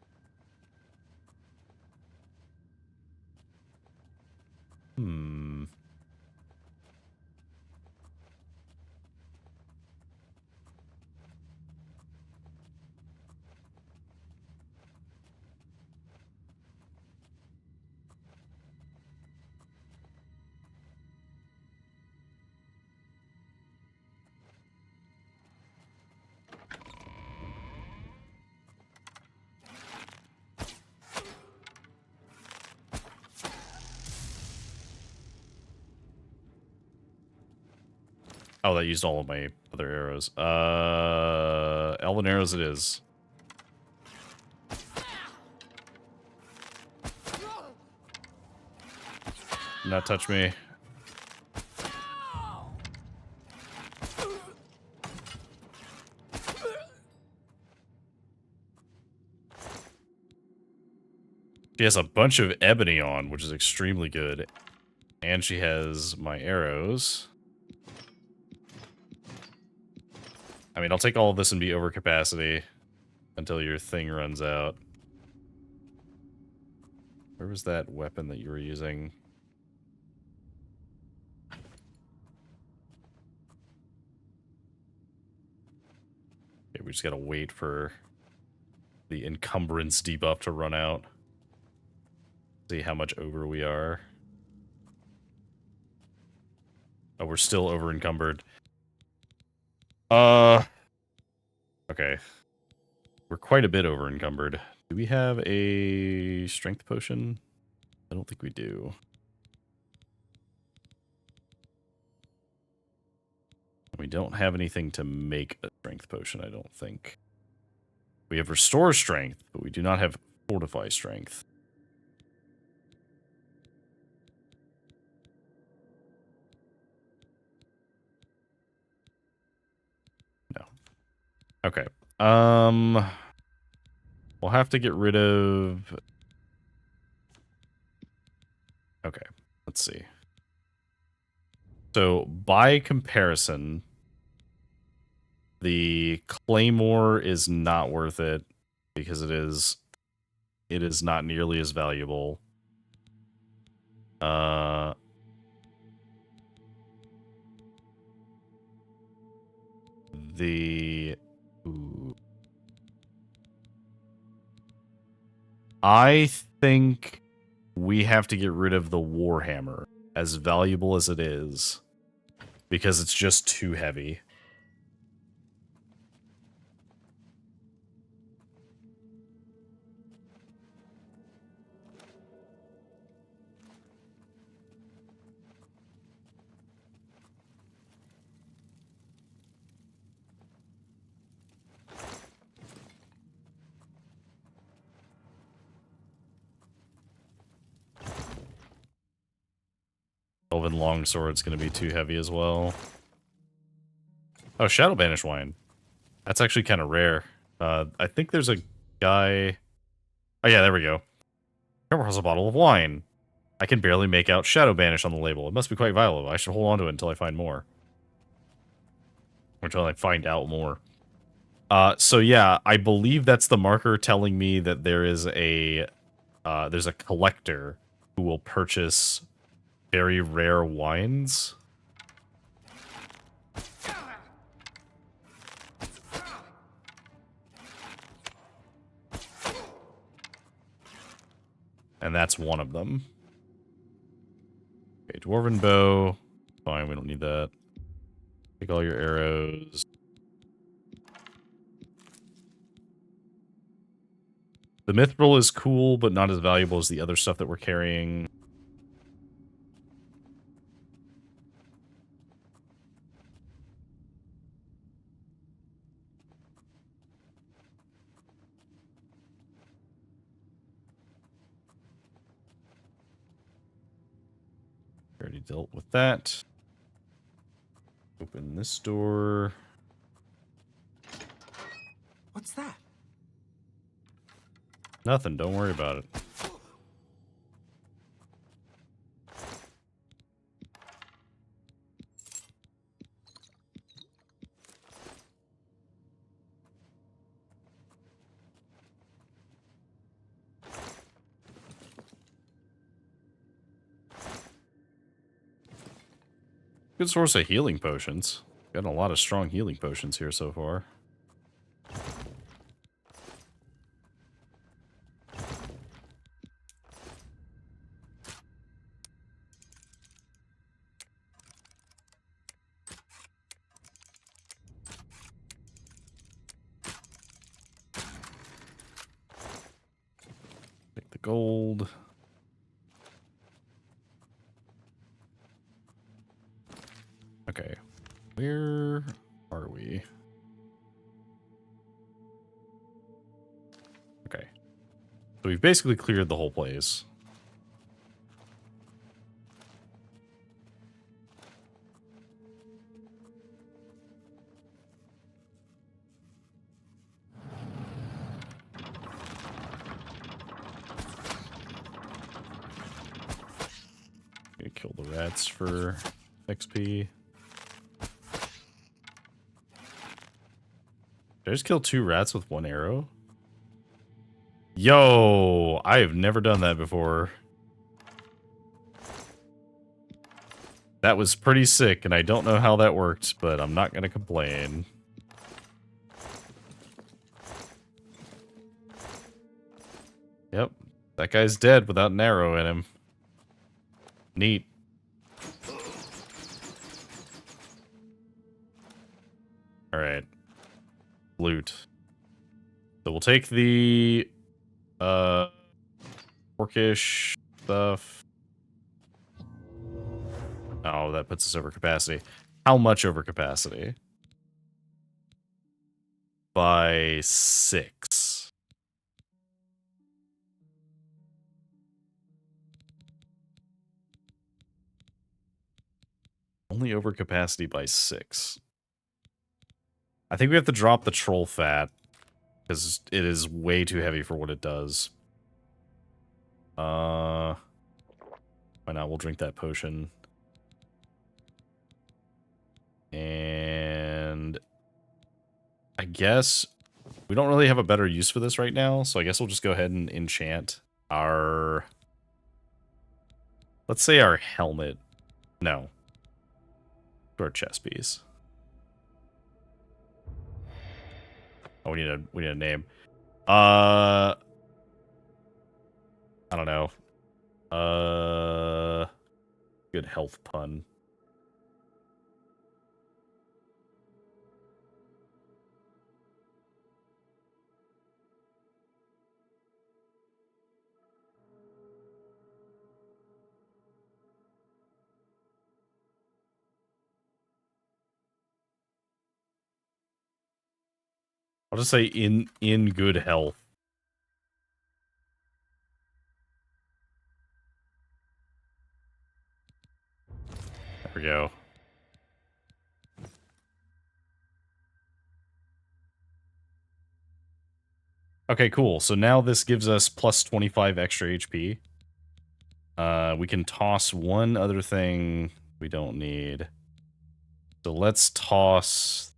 Oh, that used all of my other arrows. Elven arrows it is. Do not touch me. She has a bunch of ebony on, which is extremely good. And she has my arrows. I mean, I'll take all of this and be over capacity until your thing runs out. Where was that weapon that you were using? Okay, we just gotta wait for the encumbrance debuff to run out. See how much over we are. Oh, we're still over encumbered. Okay. We're quite a bit over encumbered. Do we have a strength potion? I don't think we do. We don't have anything to make a strength potion, I don't think. We have restore strength, but we do not have fortify strength. No. Okay. We'll have to get rid of... Okay, let's see. So, by comparison, the Claymore is not worth it because it is not nearly as valuable. I think we have to get rid of the Warhammer, as valuable as it is, because it's just too heavy. Elven Longsword's going to be too heavy as well. Oh, Shadow Banish Wine. That's actually kind of rare. I think there's a guy... Oh yeah, there we go. Trevor has a bottle of wine. I can barely make out Shadow Banish on the label. It must be quite valuable. I should hold on to it until I find more. Until I find out more. So yeah, I believe that's the marker telling me that there is a... there's a collector who will purchase very rare wines. And that's one of them. Okay, Dwarven Bow. Fine, we don't need that. Take all your arrows. The Mithril is cool, but not as valuable as the other stuff that we're carrying. Already dealt with that. Open this door. What's that? Nothing, don't worry about it. Good source of healing potions. Got a lot of strong healing potions here so far. Take the gold. Okay, where are we? Okay, so we've basically cleared the whole place. Gonna kill the rats for XP. Did I just kill 2 rats with 1 arrow? Yo, I have never done that before. That was pretty sick, and I don't know how that worked, but I'm not gonna complain. Yep, that guy's dead without an arrow in him. Neat. Alright. Loot. So we'll take the orcish stuff. Oh, that puts us over capacity. How much over capacity? By 6. Only over capacity by 6. I think we have to drop the troll fat. because it is way too heavy for what it does. Why not? We'll drink that potion. And I guess we don't really have a better use for this right now, so I guess we'll just go ahead and enchant our... Let's say our helmet. No. Our chest piece. Oh, we need a name. I don't know. Good health pun. I'll just say in good health. There we go. Okay, cool. So now this gives us plus 25 extra HP. We can toss one other thing we don't need. So let's toss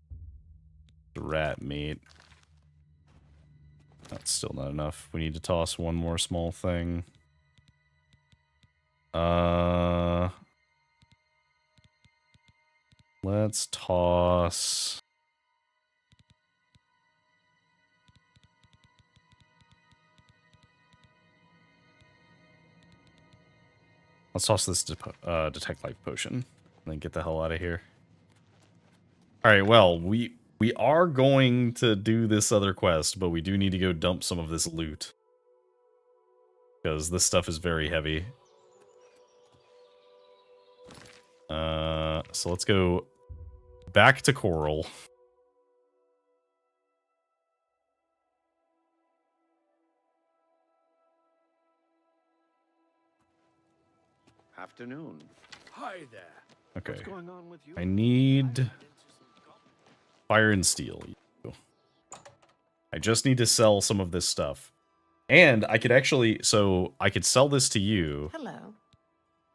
the rat meat. That's still not enough. We need to toss one more small thing. Let's toss... Let's toss this detect life potion and then get the hell out of here. All right, well, we are going to do this other quest, but we do need to go dump some of this loot. Because this stuff is very heavy. So let's go back to Coral. Afternoon. Hi there. Okay. What's going on with you? I need fire and steel. I just need to sell some of this stuff. And I could actually, so I could sell this to you. Hello.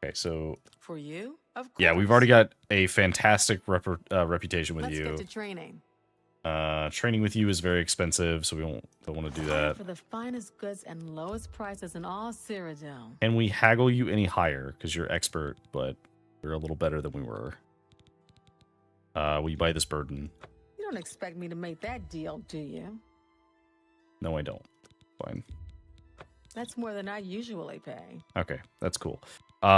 Okay, so... For you? Of course. Yeah, we've already got a fantastic reputation with Let's you. get to training. Training with you is very expensive, so we don't want to do that. For the finest goods and lowest prices in all Cyrodiil. Can we haggle you any higher? Because you're expert, but we're a little better than we were. Will you buy this burden? You don't expect me to make that deal, do you? No, I don't. Fine. That's more than I usually pay. Okay, that's cool.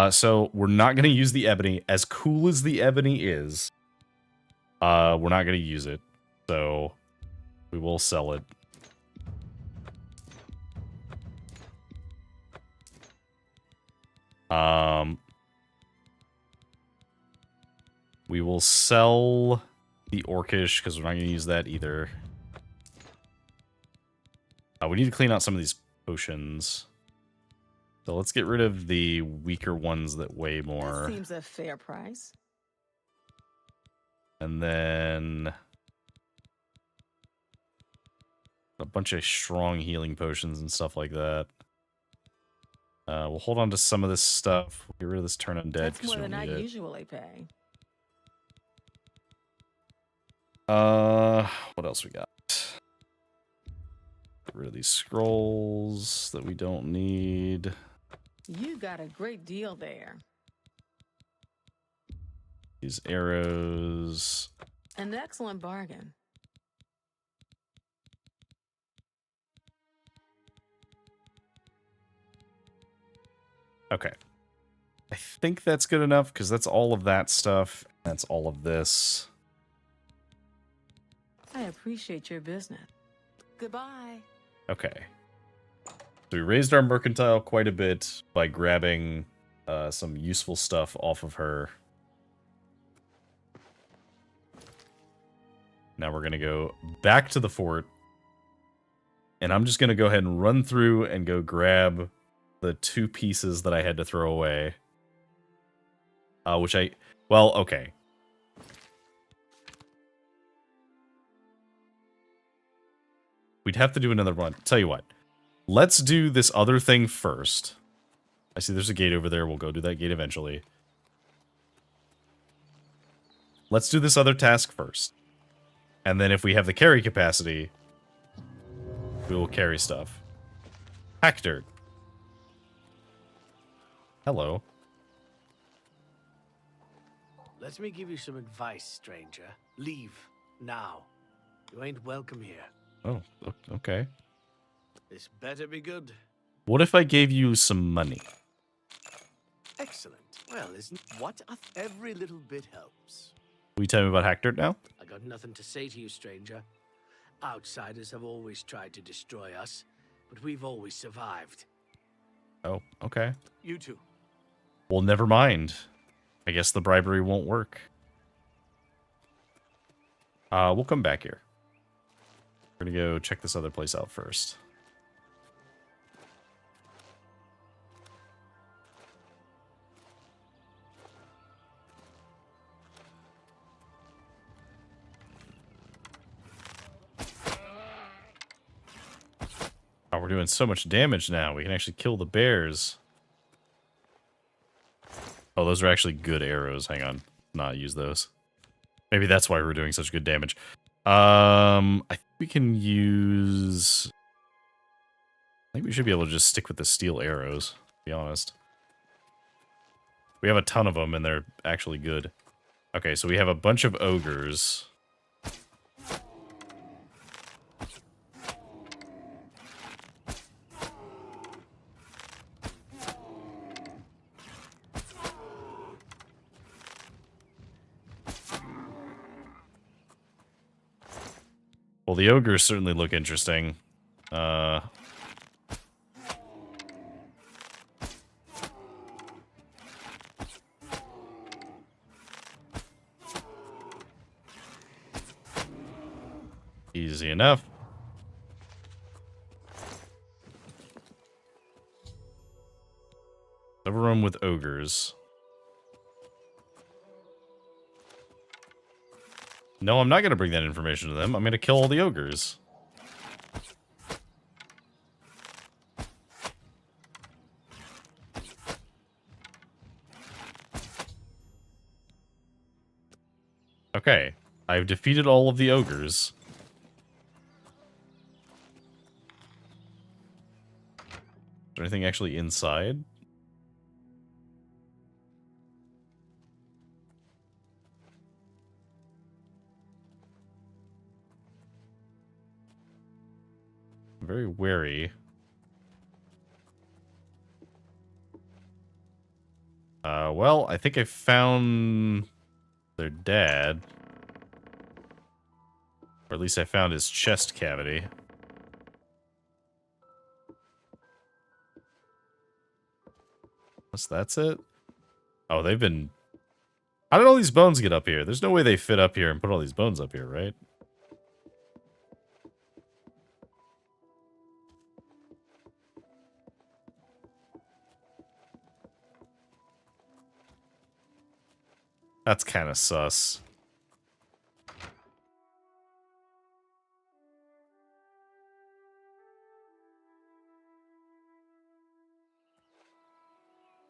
So we're not going to use the ebony. As cool as the ebony is, we're not going to use it. So we will sell it. We will sell the orcish because we're not going to use that either. We need to clean out some of these potions. So let's get rid of the weaker ones that weigh more. That seems a fair price. And then a bunch of strong healing potions and stuff like that. We'll hold on to some of this stuff. We'll get rid of this turn undead. That's more we than don't I need it. usually pay. What else we got? Get rid of these scrolls that we don't need. You got a great deal there. These arrows. An excellent bargain. Okay. I think that's good enough because that's all of that stuff. That's all of this. I appreciate your business. Goodbye. Okay. So we raised our mercantile quite a bit by grabbing some useful stuff off of her. Now we're going to go back to the fort. And I'm just going to go ahead and run through and go grab the 2 pieces that I had to throw away. Well, okay. We'd have to do another one. Tell you what. Let's do this other thing first. I see there's a gate over there. We'll go do that gate eventually. Let's do this other task first. And then if we have the carry capacity, we will carry stuff. Hector. Hello. Let me give you some advice, stranger. Leave now. You ain't welcome here. Oh, okay. This better be good. What if I gave you some money? Excellent. Well, isn't what every little bit helps. Will you tell me about Hector now? I got nothing to say to you, stranger. Outsiders have always tried to destroy us, but we've always survived. Oh, okay. You too. Well, never mind. I guess the bribery won't work. We'll come back here. We're gonna go check this other place out first. Oh, we're doing so much damage now. We can actually kill the bears. Oh, those are actually good arrows. Hang on. Not use those. Maybe that's why we're doing such good damage. I think we can use... I think we should be able to just stick with the steel arrows, to be honest. We have a ton of them, and they're actually good. Okay, so we have a bunch of ogres. Well, the ogres certainly look interesting. Easy enough. Overrun with ogres. No, I'm not going to bring that information to them. I'm going to kill all the ogres. Okay. I've defeated all of the ogres. Is there anything actually inside? Very wary. Well, I think I found their dad. Or at least I found his chest cavity. That's it? Oh, they've been... How did all these bones get up here? There's no way they fit up here and put all these bones up here, right? That's kind of sus.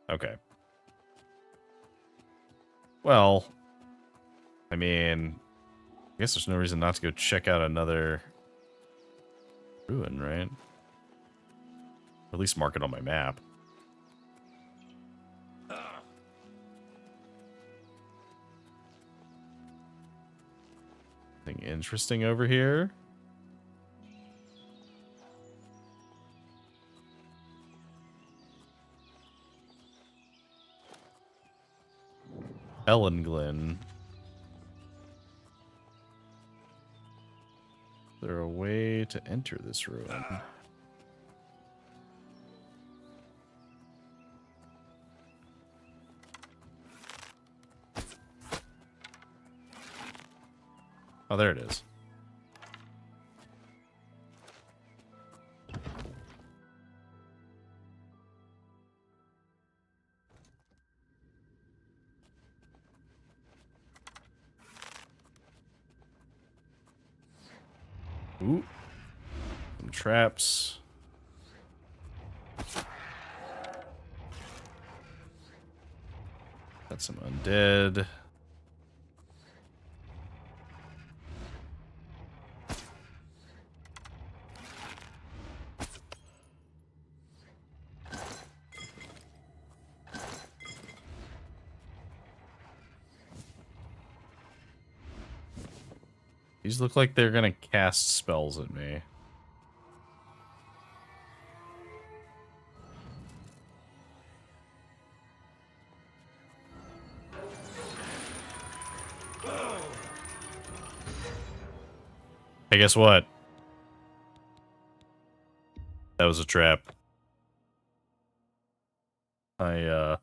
Okay. Well, I mean, I guess there's no reason not to go check out another ruin, right? Or at least mark it on my map. Anything interesting over here? Ellenglen. Is there a way to enter this ruin? Oh, there it is. Ooh. traps. Got some undead. These look like they're gonna cast spells at me. Hey, guess what? That was a trap. I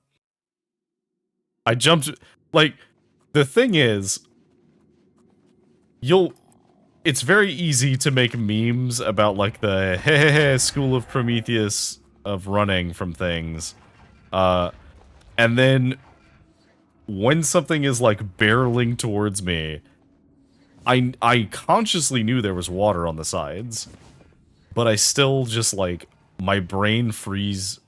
jumped, like, the thing is, it's very easy to make memes about, like, the hehehe School of Prometheus of running from things. And then when something is, like, barreling towards me, I consciously knew there was water on the sides, but I still just, like, my brain froze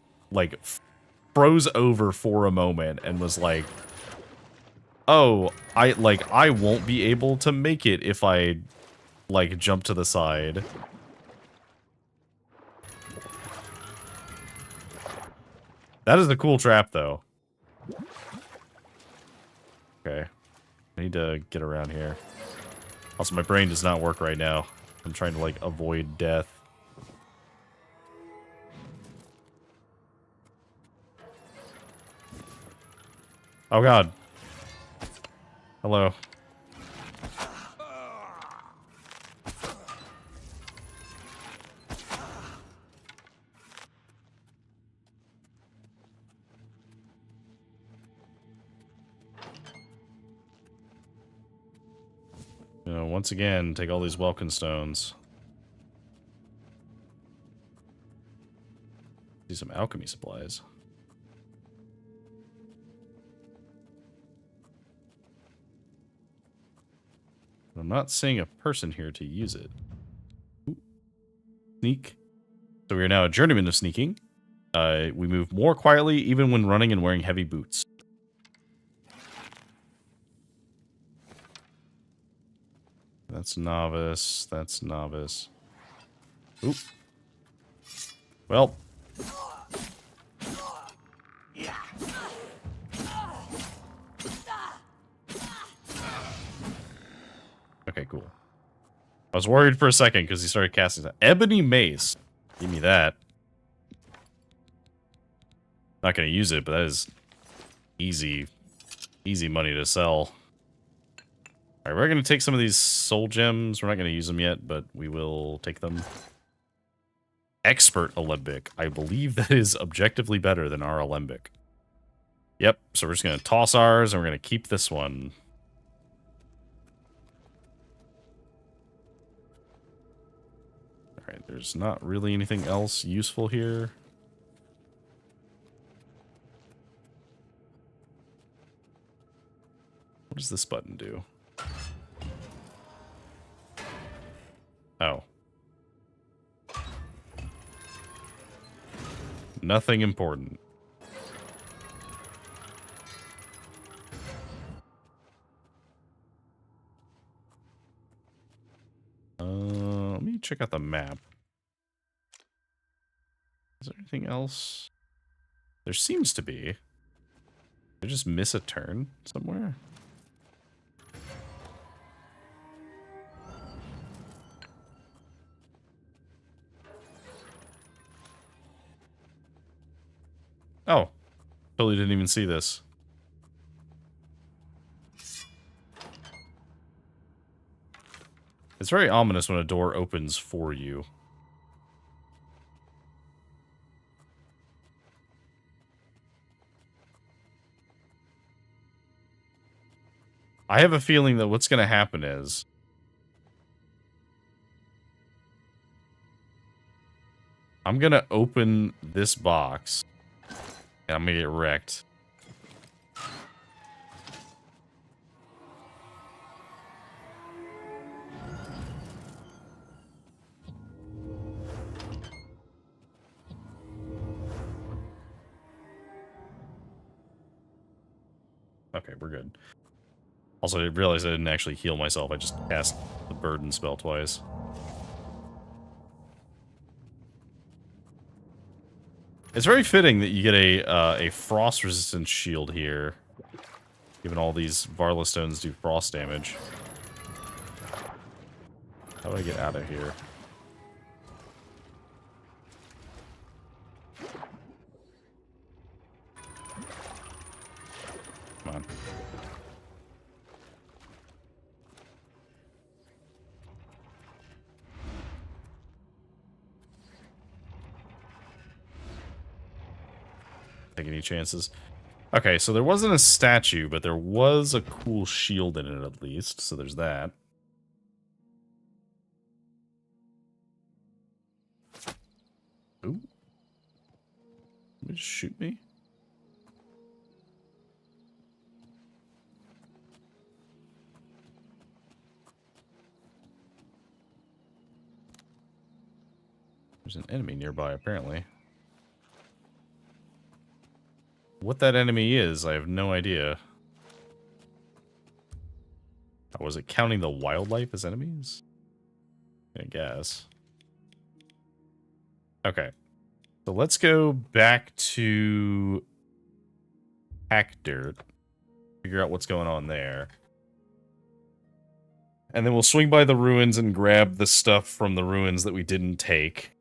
over for a moment and was like, oh, I won't be able to make it if I, like, jump to the side. That is a cool trap, though. Okay. I need to get around here. Also, my brain does not work right now. I'm trying to, like, avoid death. Oh, God. Hello. You know, once again, take all these welcome stones. See some alchemy supplies. I'm not seeing a person here to use it. Ooh. Sneak. So we are now a journeyman of sneaking. We move more quietly even when running and wearing heavy boots. That's novice. That's novice. Oop. Well. Okay, cool. I was worried for a second because he started casting that. Ebony Mace. Give me that. Not going to use it, but that is easy money to sell. Alright, we're going to take some of these soul gems. We're not going to use them yet, but we will take them. Expert Alembic. I believe that is objectively better than our Alembic. Yep, so we're just going to toss ours, and we're going to keep this one. Alright, there's not really anything else useful here. What does this button do? Oh. Nothing important. Let me check out the map. Is there anything else? There seems to be. Did I just miss a turn somewhere? Oh, totally didn't even see this. It's very ominous when a door opens for you. I have a feeling that what's going to happen is I'm going to open this box and I'm going to get wrecked. Okay, we're good. Also, I realized I didn't actually heal myself. I just cast the burden spell twice. It's very fitting that you get a frost resistant shield here, given all these Varla stones do frost damage. How do I get out of here? Come on. Take any chances. Okay, so there wasn't a statue, but there was a cool shield in it at least, so there's that. Ooh. Just shoot me? There's an enemy nearby, apparently. What that enemy is, I have no idea. Oh, was it counting the wildlife as enemies? I guess. Okay. So let's go back to Hackdirt. Figure out what's going on there. And then we'll swing by the ruins and grab the stuff from the ruins that we didn't take.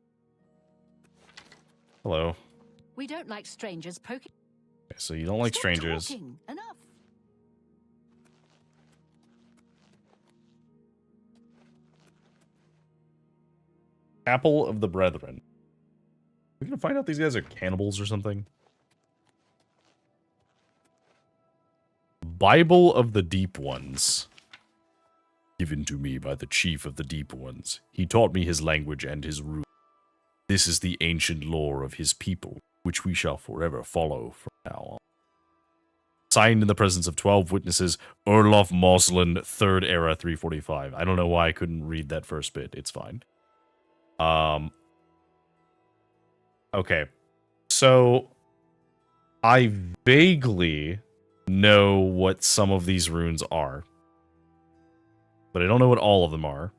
Hello. We don't like strangers poking. Okay, so you don't like strangers. Talking. Enough. Chapel of the Brethren. We're gonna find out these guys are cannibals or something. Bible of the Deep Ones. Given to me by the chief of the Deep Ones. He taught me his language and his rule. This is the ancient lore of his people, which we shall forever follow from now on. Signed in the presence of 12 witnesses, Orlof Moslin, 3rd Era 345. I don't know why I couldn't read that first bit. It's fine. Okay. So, I vaguely know what some of these runes are. But I don't know what all of them are.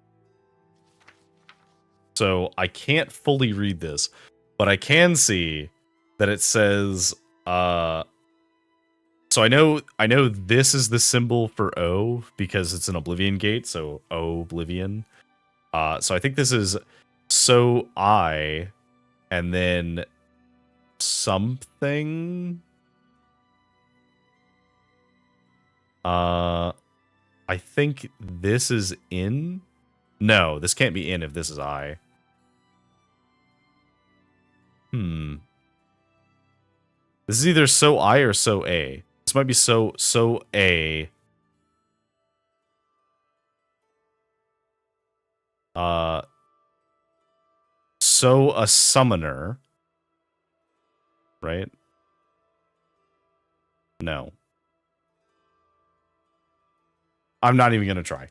So, I can't fully read this. But I can see that it says, so I know this is the symbol for O because it's an Oblivion gate, so Oblivion. So I think this is so I and then something. I think this is in. No, this can't be in if this is I. This is either so I or so A. This might be so A. So a summoner. Right? No. I'm not even gonna try.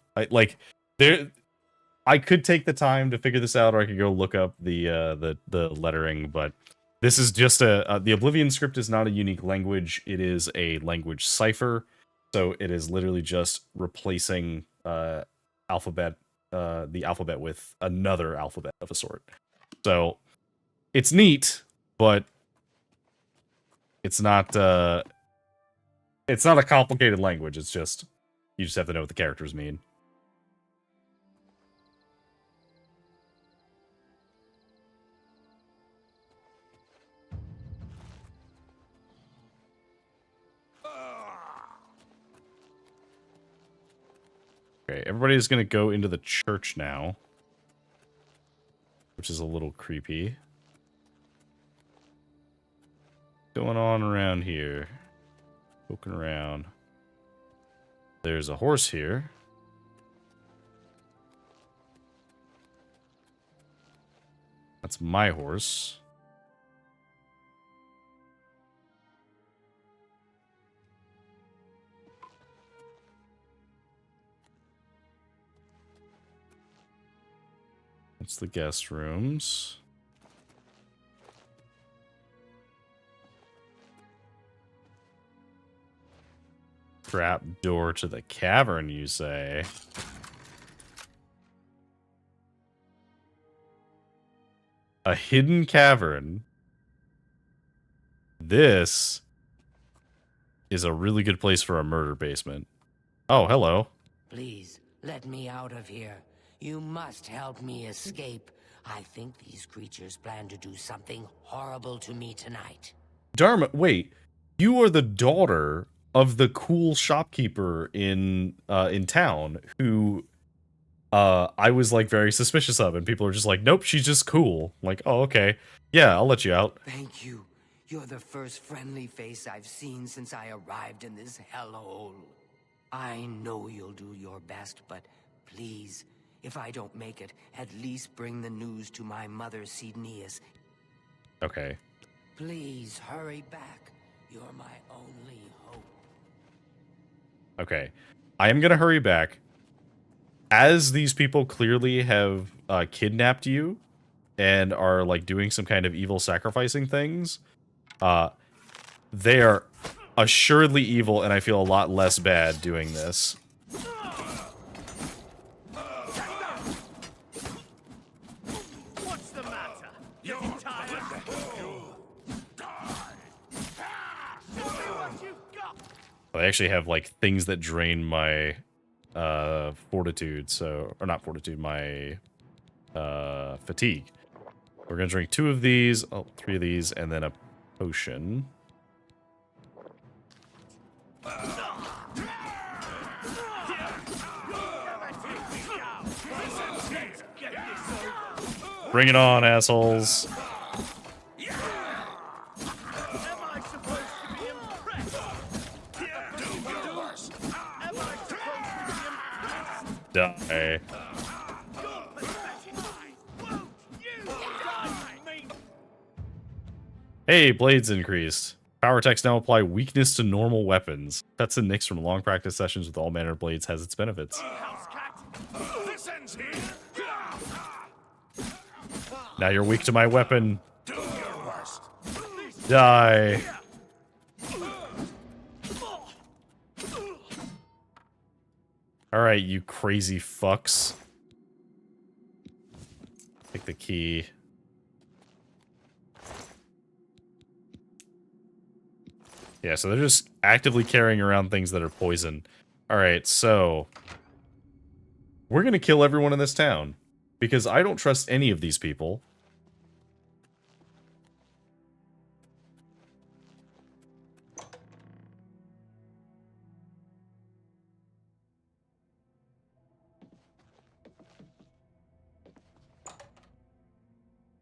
I could take the time to figure this out, or I could go look up the lettering, but this is just the Oblivion script is not a unique language. It is a language cipher, so it is literally just replacing the alphabet with another alphabet of a sort. So it's neat, but it's not a complicated language. It's just you just have to know what the characters mean. Okay, everybody's gonna go into the church now, which is a little creepy. Going on around here, poking around. There's a horse here. That's my horse. That's the guest rooms. Trap door to the cavern, you say? A hidden cavern. This is a really good place for a murder basement. Oh, hello. Please, let me out of here. You must help me escape. I think these creatures plan to do something horrible to me tonight. Dharma, wait. You are the daughter of the cool shopkeeper in town who I was like very suspicious of, and people are just like, nope, she's just cool. I'm like, oh, okay. Yeah, I'll let you out. Thank you. You're the first friendly face I've seen since I arrived in this hellhole. I know you'll do your best, but please, if I don't make it, at least bring the news to my mother, Sidneas. Okay. Please, hurry back. You're my only hope. Okay. I am gonna hurry back. As these people clearly have kidnapped you and are like doing some kind of evil sacrificing things, they are assuredly evil, and I feel a lot less bad doing this. What's the matter? You're tired? I actually have like things that drain my fortitude, so, or not fortitude, my fatigue. We're gonna drink 2 of these, 3 of these, and then a potion. Bring it on, assholes. Die. Hey, blades increased. Power attacks now apply weakness to normal weapons. Pets and nicks from long practice sessions with all manner of blades has its benefits. Now you're weak to my weapon. Die. Alright, you crazy fucks. Take the key. Yeah, so they're just actively carrying around things that are poison. Alright, so we're gonna kill everyone in this town. Because I don't trust any of these people.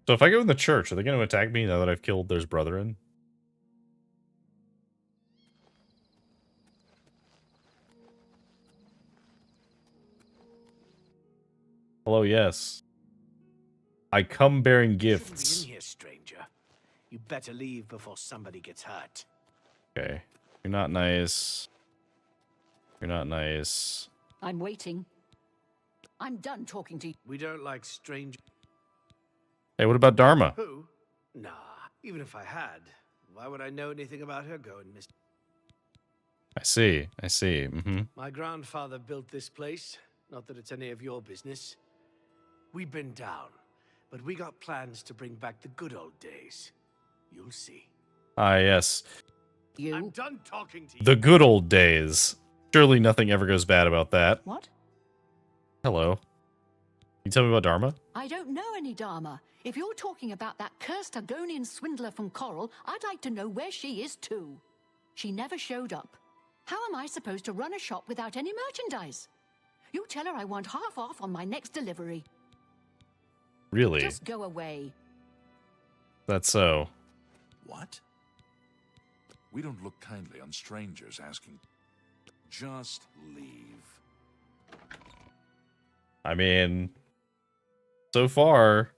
So if I go in the church, are they going to attack me now that I've killed their brethren? Hello, yes. I come bearing gifts. Be in here, stranger. You better leave before somebody gets hurt. Okay. You're not nice. You're not nice. I'm waiting. I'm done talking to you. We don't like strangers. Hey, what about Dharma? Who? Nah, even if I had, why would I know anything about her going missing? I see. I see. My grandfather built this place. Not that it's any of your business. We've been down, but we got plans to bring back the good old days. You'll see. Ah, yes. I'm done talking to you. The good old days. Surely nothing ever goes bad about that. What? Hello. Can you tell me about Dharma? I don't know any Dharma. If you're talking about that cursed Argonian swindler from Coral, I'd like to know where she is too. She never showed up. How am I supposed to run a shop without any merchandise? You tell her I want half off on my next delivery. Really? Just go away. That's so. What? We don't look kindly on strangers asking. Just leave. I mean, so far,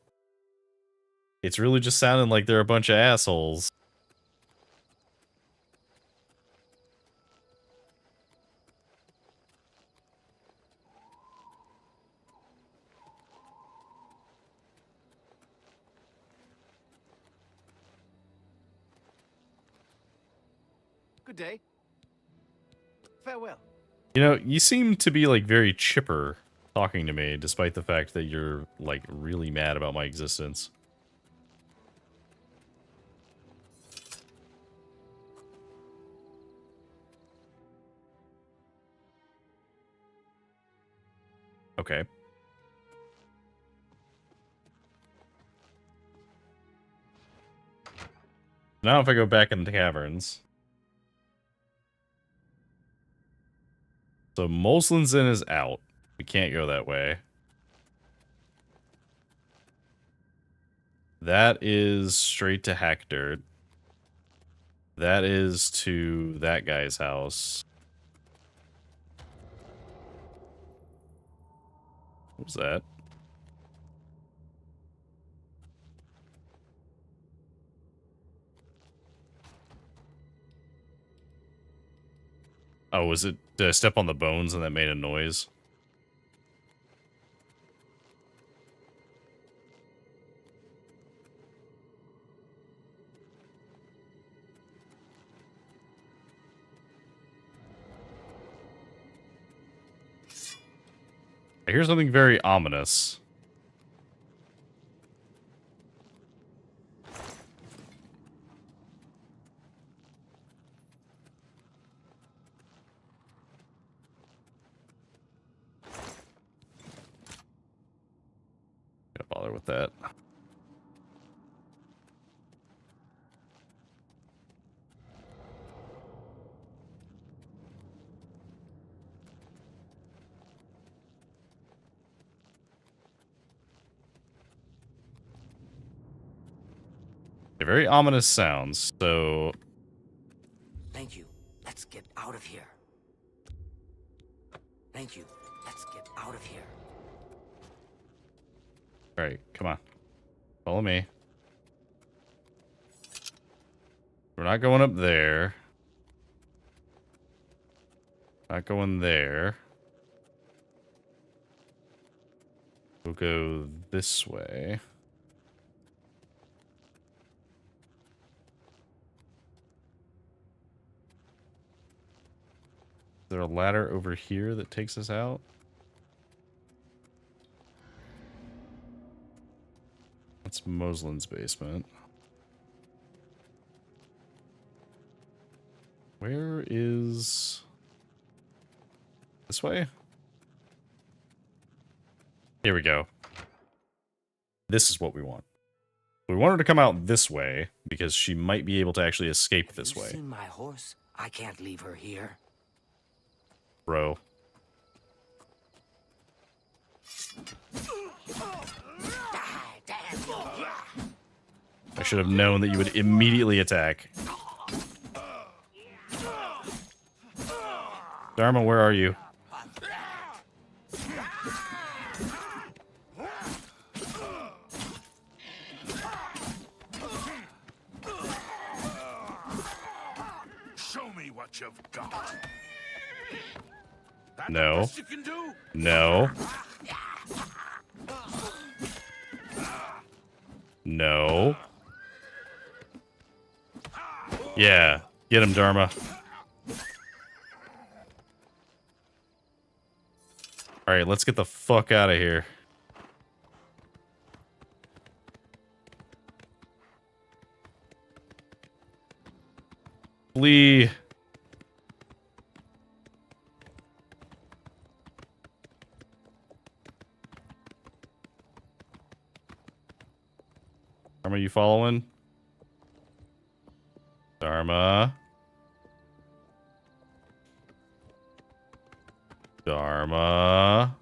it's really just sounding like they're a bunch of assholes. Good day. Farewell. You know, you seem to be, like, very chipper talking to me, despite the fact that you're, like, really mad about my existence. Okay. Now if I go back in the caverns. So Molslin's Inn is out. We can't go that way. That is straight to Hackdirt. That is to that guy's house. What was that? Oh, was it... Did I step on the bones and that made a noise? I hear something very ominous. Gonna bother with that. They're very ominous sounds, so... Thank you. Let's get out of here. Thank you. Let's get out of here. Alright, come on. Follow me. We're not going up there. Not going there. We'll go this way. Is there a ladder over here that takes us out? That's Moslin's basement. Where is... This way? Here we go. This is what we want. We want her to come out this way, because she might be able to actually escape this way. Seen my horse? I can't leave her here. Bro. I should have known that you would immediately attack. Dharma, where are you? Show me what you've got. No. No. No. Yeah. Get him, Dharma. Alright, let's get the fuck out of here. Flee. Dharma, you following? Dharma. Dharma.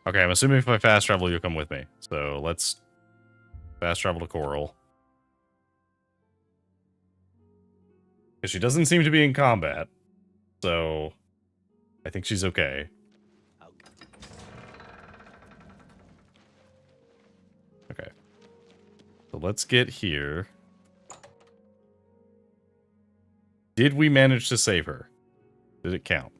Okay, I'm assuming if I fast travel, you'll come with me. So let's fast travel to Coral. Because she doesn't seem to be in combat. So I think she's okay. Okay. So let's get here. Did we manage to save her? Did it count?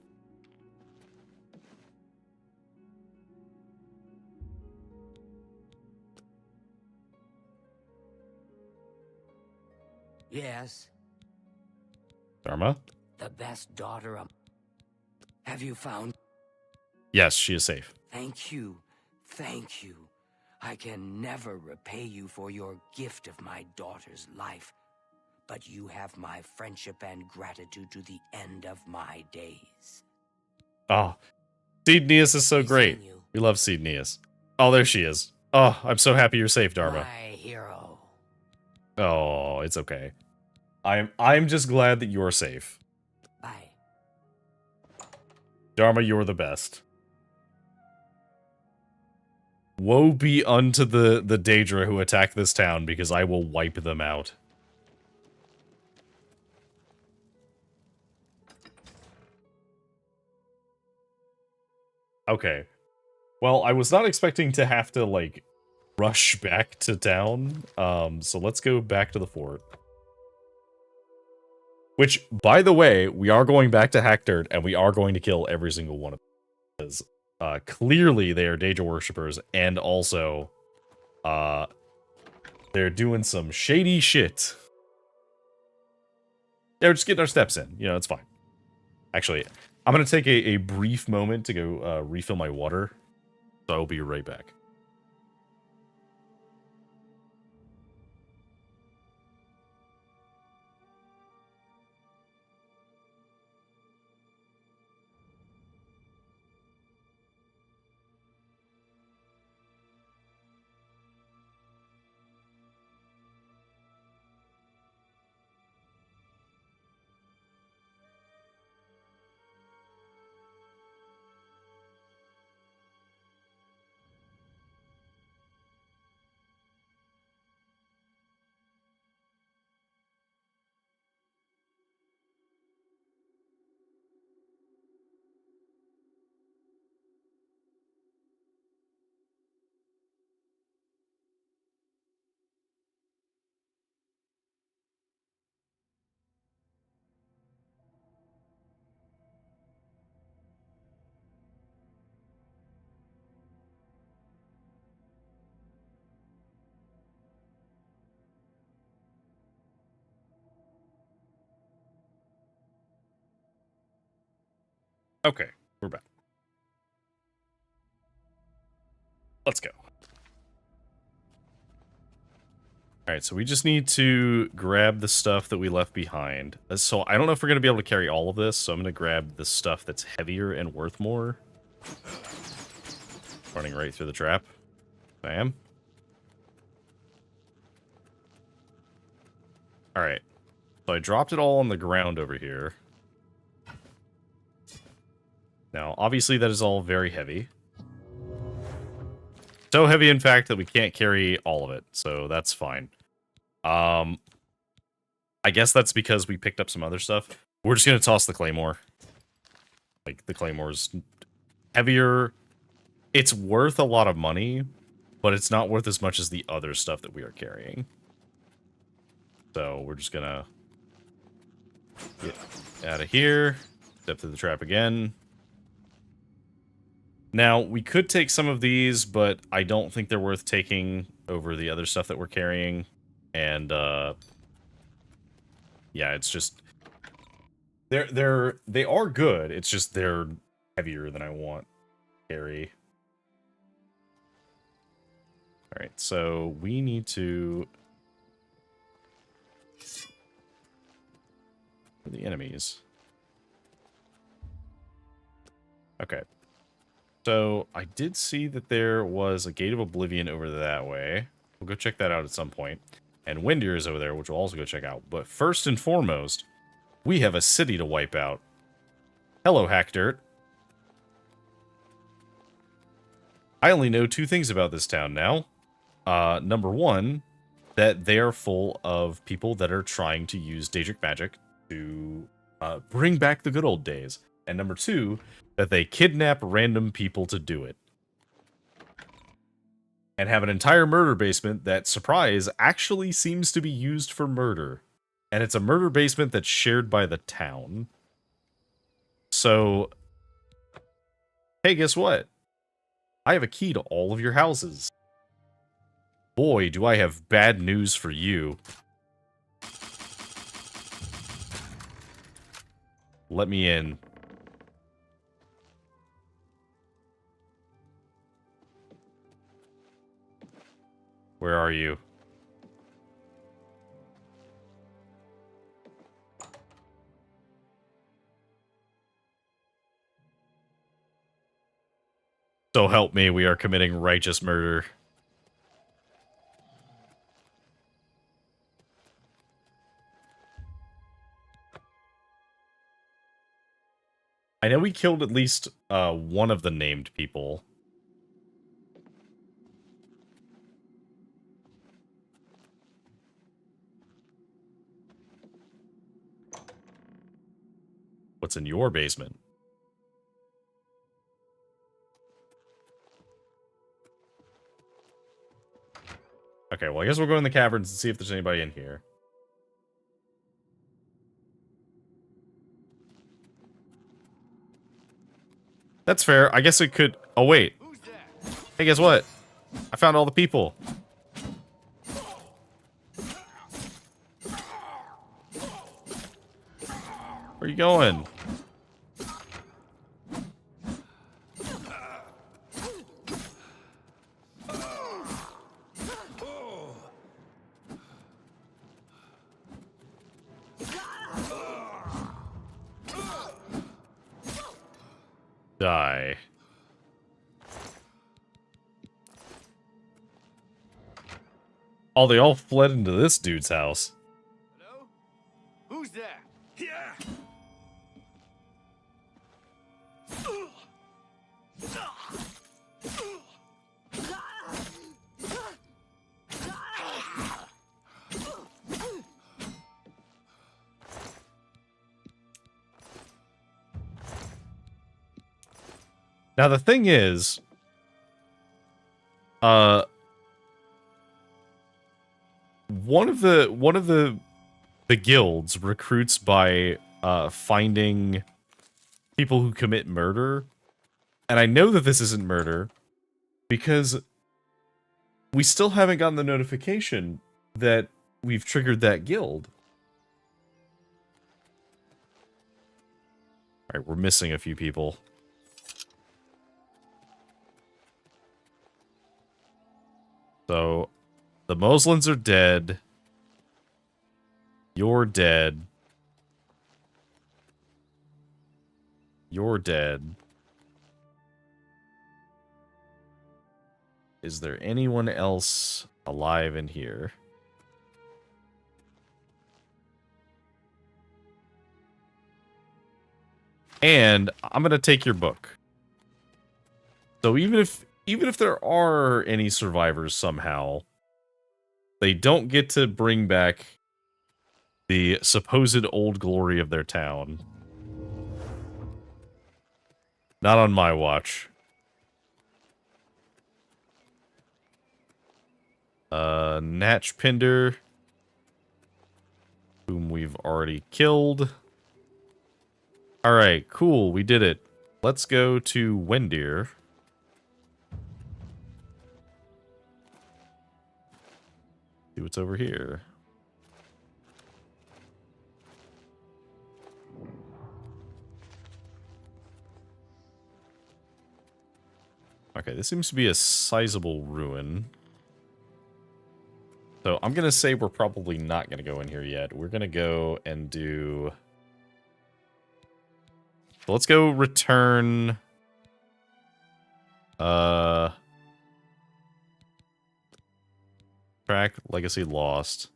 Yes, Dharma? the best daughter of... Have you found... Yes, she is safe. Thank you. Thank you. I can never repay you for your gift of my daughter's life, but you have my friendship and gratitude to the end of my days. Oh, Seed Neas is so great. We love Seed Neas. Oh, there she is. Oh, I'm so happy you're safe, Dharma. My hero. Oh, it's okay. I'm just glad that you're safe. Bye. Dharma, you're the best. Woe be unto the Daedra who attack this town, because I will wipe them out. Okay. Well, I was not expecting to have to, like, rush back to town. So let's go back to the fort. Which, by the way, we are going back to Hackdirt, and we are going to kill every single one of them. Because, clearly they are Daedra worshippers, and also, they're doing some shady shit. Yeah, we're just getting our steps in. You know, it's fine. Actually, I'm going to take a brief moment to go refill my water. So I'll be right back. Okay, we're back. Let's go. Alright, so we just need to grab the stuff that we left behind. So I don't know if we're going to be able to carry all of this, so I'm going to grab the stuff that's heavier and worth more. Running right through the trap. Bam. Alright. So I dropped it all on the ground over here. Now, obviously that is all very heavy. So heavy, in fact, that we can't carry all of it, so that's fine. I guess that's because we picked up some other stuff. We're just going to toss the Claymore. Like, the Claymore's heavier. It's worth a lot of money, but it's not worth as much as the other stuff that we are carrying. So, we're just going to get out of here. Step through the trap again. Now, we could take some of these, but I don't think they're worth taking over the other stuff that we're carrying. And, yeah, it's just... They are good, it's just they're heavier than I want to carry. Alright, so we need to... the enemies. Okay. So, I did see that there was a Gate of Oblivion over that way. We'll go check that out at some point. And Windir is over there, which we'll also go check out. But first and foremost, we have a city to wipe out. Hello, Hackdirt. I only know 2 things about this town now. Number 1, that they are full of people that are trying to use Daedric magic to bring back the good old days. And number 2, that they kidnap random people to do it. And have an entire murder basement that, surprise, actually seems to be used for murder. And it's a murder basement that's shared by the town. So, hey, guess what? I have a key to all of your houses. Boy, do I have bad news for you. Let me in. Where are you? So help me, we are committing righteous murder. I know we killed at least one of the named people. What's in your basement? Okay, well, I guess we'll go in the caverns and see if there's anybody in here. That's fair. I guess it could... Oh, wait. Hey, guess what? I found all the people. Where are you going? Die. Oh, they all fled into this dude's house. Hello? Who's there? Yeah. Now the thing is, one of the guilds recruits by finding people who commit murder, and I know that this isn't murder because we still haven't gotten the notification that we've triggered that guild. All right, we're missing a few people. So, the Moslins are dead. You're dead. You're dead. Is there anyone else alive in here? And I'm gonna take your book. So even if there are any survivors somehow, they don't get to bring back the supposed old glory of their town. Not on my watch. Natch Pinder, whom we've already killed. Alright, cool, we did it. Let's go to Wendir. See what's over here. Okay, this seems to be a sizable ruin. So I'm going to say we're probably not going to go in here yet. We're going to go and do... So let's go return... Track Legacy Lost.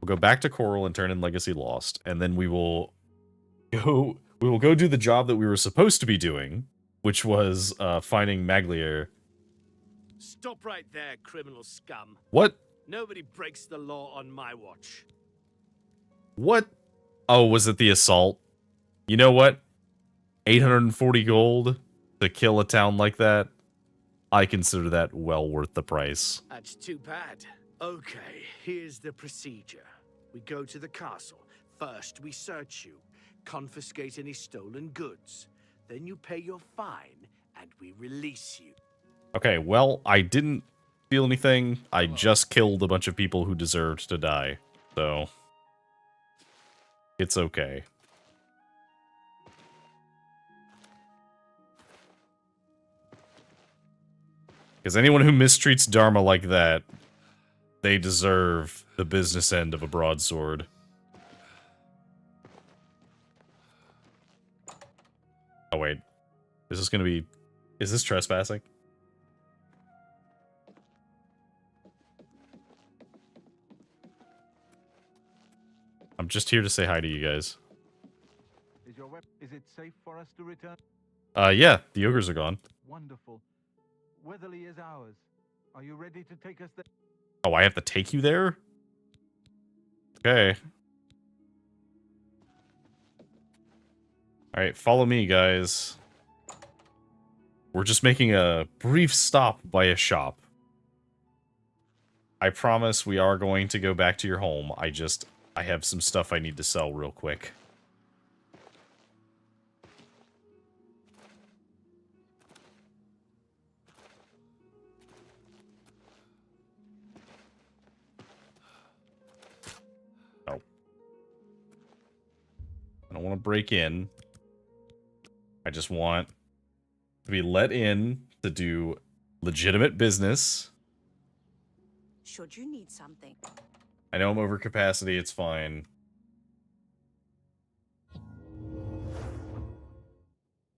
We'll go back to Coral and turn in Legacy Lost, and then we will go do the job that we were supposed to be doing, which was finding Maglier. Stop right there, criminal scum. What? Nobody breaks the law on my watch. What? Oh, was it the assault? You know what? 840 gold to kill a town like that? I consider that well worth the price. That's too bad. Okay, here's the procedure. We go to the castle. First, we search you, confiscate any stolen goods. Then you pay your fine, and we release you. Okay, well, I didn't feel anything. I just killed a bunch of people who deserved to die. So, it's okay. Because anyone who mistreats Dharma like that, they deserve the business end of a broadsword. Oh, wait. Is this gonna be... Is this trespassing? I'm just here to say hi to you guys. Is it safe for us to return? Yeah, the ogres are gone. Wonderful. Weatherly is ours. Are you ready to take us there? Oh, I have to take you there? Okay. Alright, follow me, guys. We're just making a brief stop by a shop. I promise we are going to go back to your home. I have some stuff I need to sell real quick. Oh. I don't want to break in. I just want to be let in to do legitimate business. Should you need something? I know I'm over capacity, it's fine.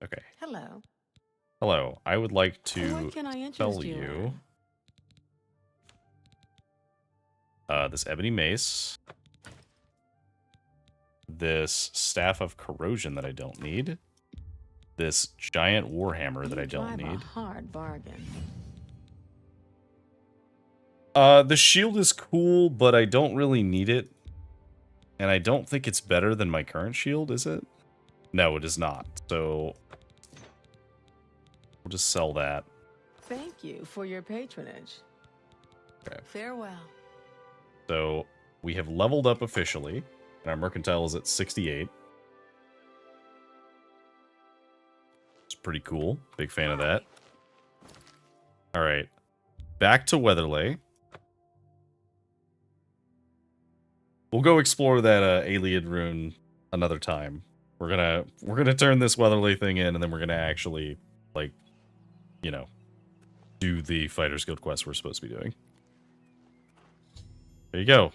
Okay. Hello. Hello. I would like to What can I interest sell you you this ebony mace, this staff of corrosion that I don't need, this giant warhammer that I don't Drive a need. hard bargain. The shield is cool, but I don't really need it. And I don't think it's better than my current shield, is it? No, it is not. So we'll just sell that. Thank you for your patronage. Okay. Farewell. So we have leveled up officially, and our mercantile is at 68. It's pretty cool. Big fan of that. All right. Back to Weatherley. We'll go explore that Alien rune another time. We're gonna turn this Weatherly thing in, and then we're gonna actually, like, you know, do the Fighters Guild quest we're supposed to be doing. There you go.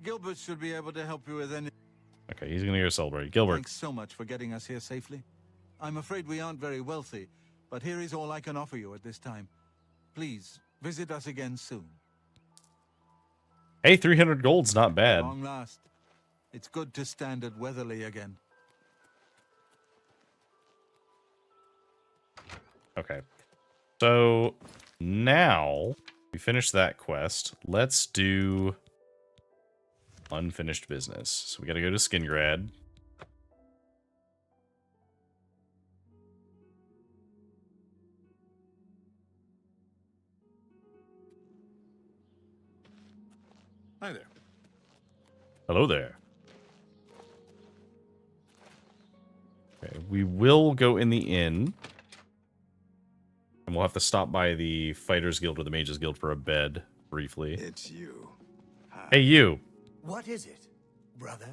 Gilbert should be able to help you with any... Okay, he's gonna go celebrate. Gilbert. Thanks so much for getting us here safely. I'm afraid we aren't very wealthy, but here is all I can offer you at this time. Please, visit us again soon. Hey, 300 gold's not bad. At long last. It's good to stand at Weatherly again. Okay. So, now we finished that quest. Let's do unfinished business. So we gotta go to Skingrad. Hi there. Hello there. Okay, we will go in the inn. And we'll have to stop by the Fighters Guild or the Mages Guild for a bed, briefly. It's you. Hi. Hey, you. What is it, brother?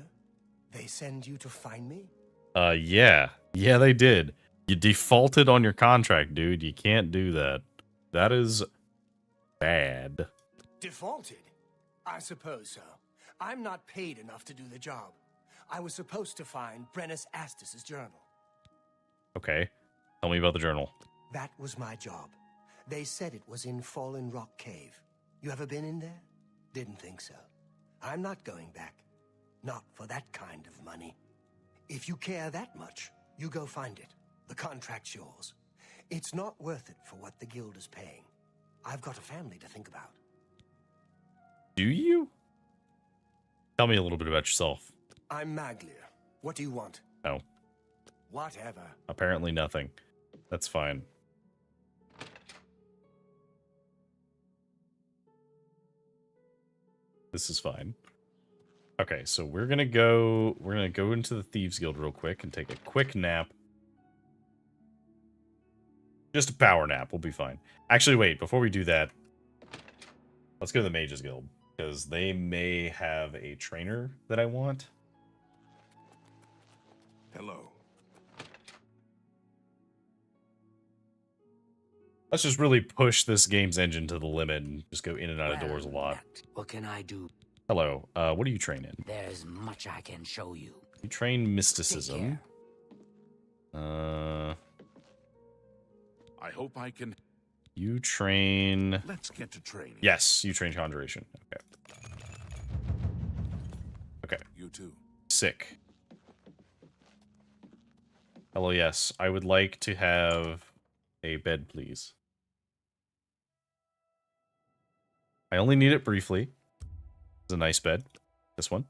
They send you to find me? Yeah. Yeah, they did. You defaulted on your contract, dude. You can't do that. That is bad. Defaulted? I suppose so. I'm not paid enough to do the job. I was supposed to find Brennus Astus's journal. Okay. Tell me about the journal. That was my job. They said it was in Fallen Rock Cave. You ever been in there? Didn't think so. I'm not going back. Not for that kind of money. If you care that much, you go find it. The contract's yours. It's not worth it for what the guild is paying. I've got a family to think about. Do you? Tell me a little bit about yourself. I'm Maglia. What do you want? No. Whatever. Apparently nothing. That's fine. This is fine. Okay, so we're gonna go into the Thieves Guild real quick and take a quick nap. Just a power nap, we'll be fine. Actually, wait, before we do that, let's go to the Mages Guild, because they may have a trainer that I want. Hello. Let's just really push this game's engine to the limit and just go in and out of doors a lot. What can I do? Hello, what do you train in? There's much I can show you. You train mysticism. I hope I can. You train... Let's get to training. Yes, you train conjuration. Okay. Okay. You too. Sick. Hello, yes. I would like to have a bed, please. I only need it briefly. It's a nice bed. This one.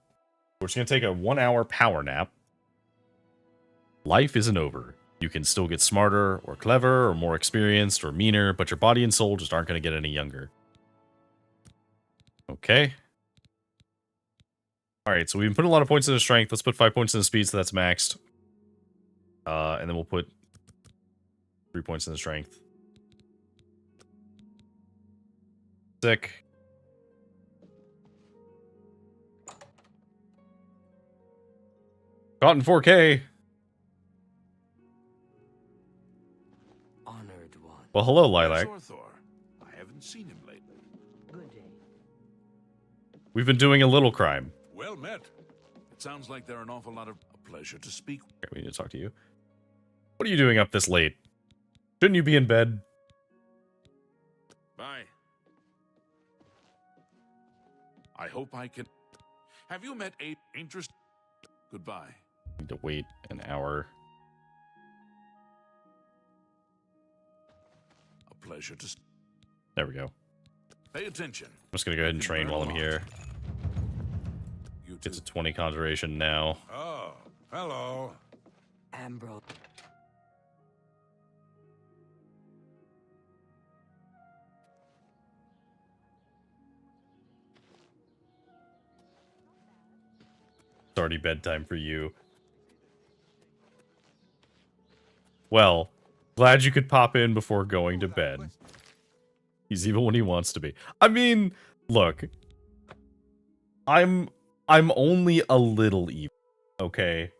We're just going to take a 1-hour power nap. Life isn't over. You can still get smarter or clever or more experienced or meaner, but your body and soul just aren't going to get any younger. Okay. Alright, so we've been putting a lot of points into strength. Let's put 5 points into speed, so that's maxed. And then we'll put 3 points into strength. Sick. Caught in 4K. Honored one. Well, hello, Lilac. I haven't seen him lately. Good day. We've been doing a little crime. Well met. It sounds like there are an awful lot of pleasure to speak. Okay, we need to talk to you. What are you doing up this late? Shouldn't you be in bed? Bye. I hope I can. Have you met a interest? Goodbye. Need to wait an hour. A pleasure to. There we go. Pay attention. I'm just gonna go ahead and train while I'm here. It's a 20 conjuration now. Oh, hello. Ambrose. It's already bedtime for you. Well, glad you could pop in before going to bed. He's evil when he wants to be. I mean, look. I'm only a little evil, okay?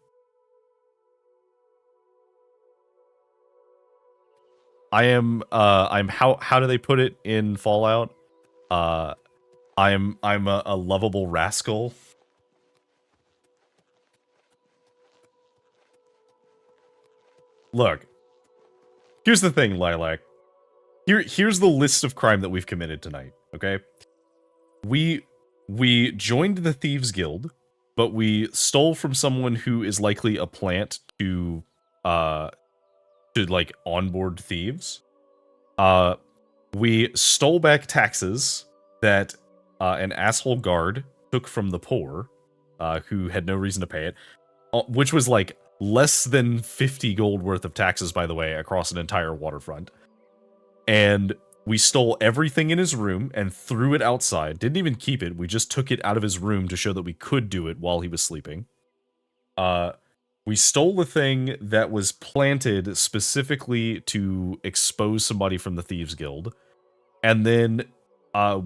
I'm how do they put it in Fallout? I'm a lovable rascal. Look. Here's the thing, Lilac. Here's the list of crime that we've committed tonight, okay? We joined the Thieves Guild, but we stole from someone who is likely a plant to like onboard thieves. We stole back taxes that an asshole guard took from the poor, who had no reason to pay it, which was like less than 50 gold worth of taxes, by the way, across an entire waterfront. And we stole everything in his room and threw it outside. Didn't even keep it. We just took it out of his room to show that we could do it while he was sleeping. We stole the thing that was planted specifically to expose somebody from the Thieves Guild. And then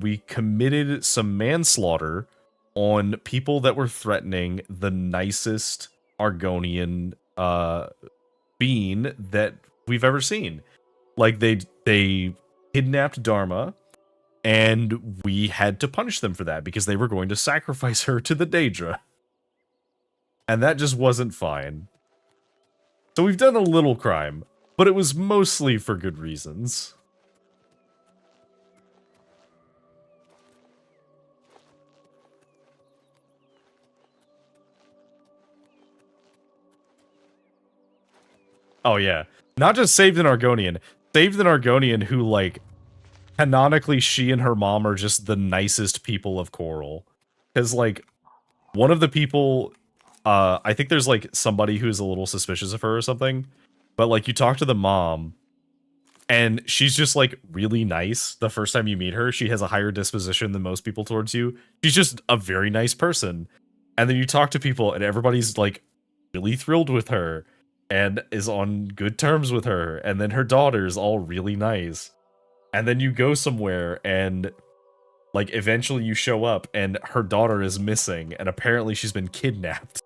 we committed some manslaughter on people that were threatening the nicest Argonian being that we've ever seen. Like, they kidnapped Dharma, and we had to punish them for that because they were going to sacrifice her to the Daedra. And that just wasn't fine. So we've done a little crime, but it was mostly for good reasons. Oh yeah. Not just saved an Argonian. Saved an Argonian who, like, canonically she and her mom are just the nicest people of Coral. Because, like, one of the people... I think there's, like, somebody who's a little suspicious of her or something. But, like, you talk to the mom, and she's just, like, really nice. The first time you meet her, she has a higher disposition than most people towards you. She's just a very nice person. And then you talk to people, and everybody's, like, really thrilled with her, and is on good terms with her. And then her daughter's all really nice. And then you go somewhere, and... like, eventually you show up, and her daughter is missing, and apparently she's been kidnapped.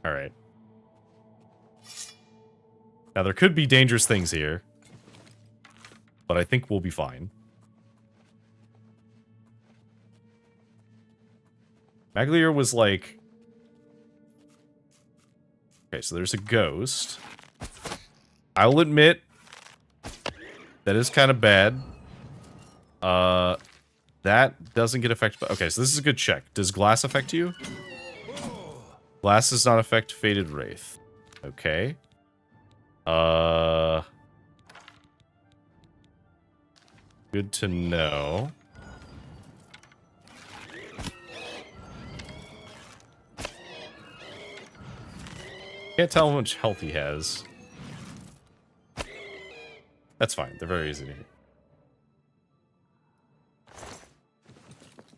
Alright. Now, there could be dangerous things here. But I think we'll be fine. Maglier was like... Okay, so there's a ghost. I'll admit, that is kind of bad. That doesn't get affected by... Okay, so this is a good check. Does glass affect you? Glass does not affect Fated Wraith. Okay. Good to know. Can't tell how much health he has. That's fine. They're very easy to hit.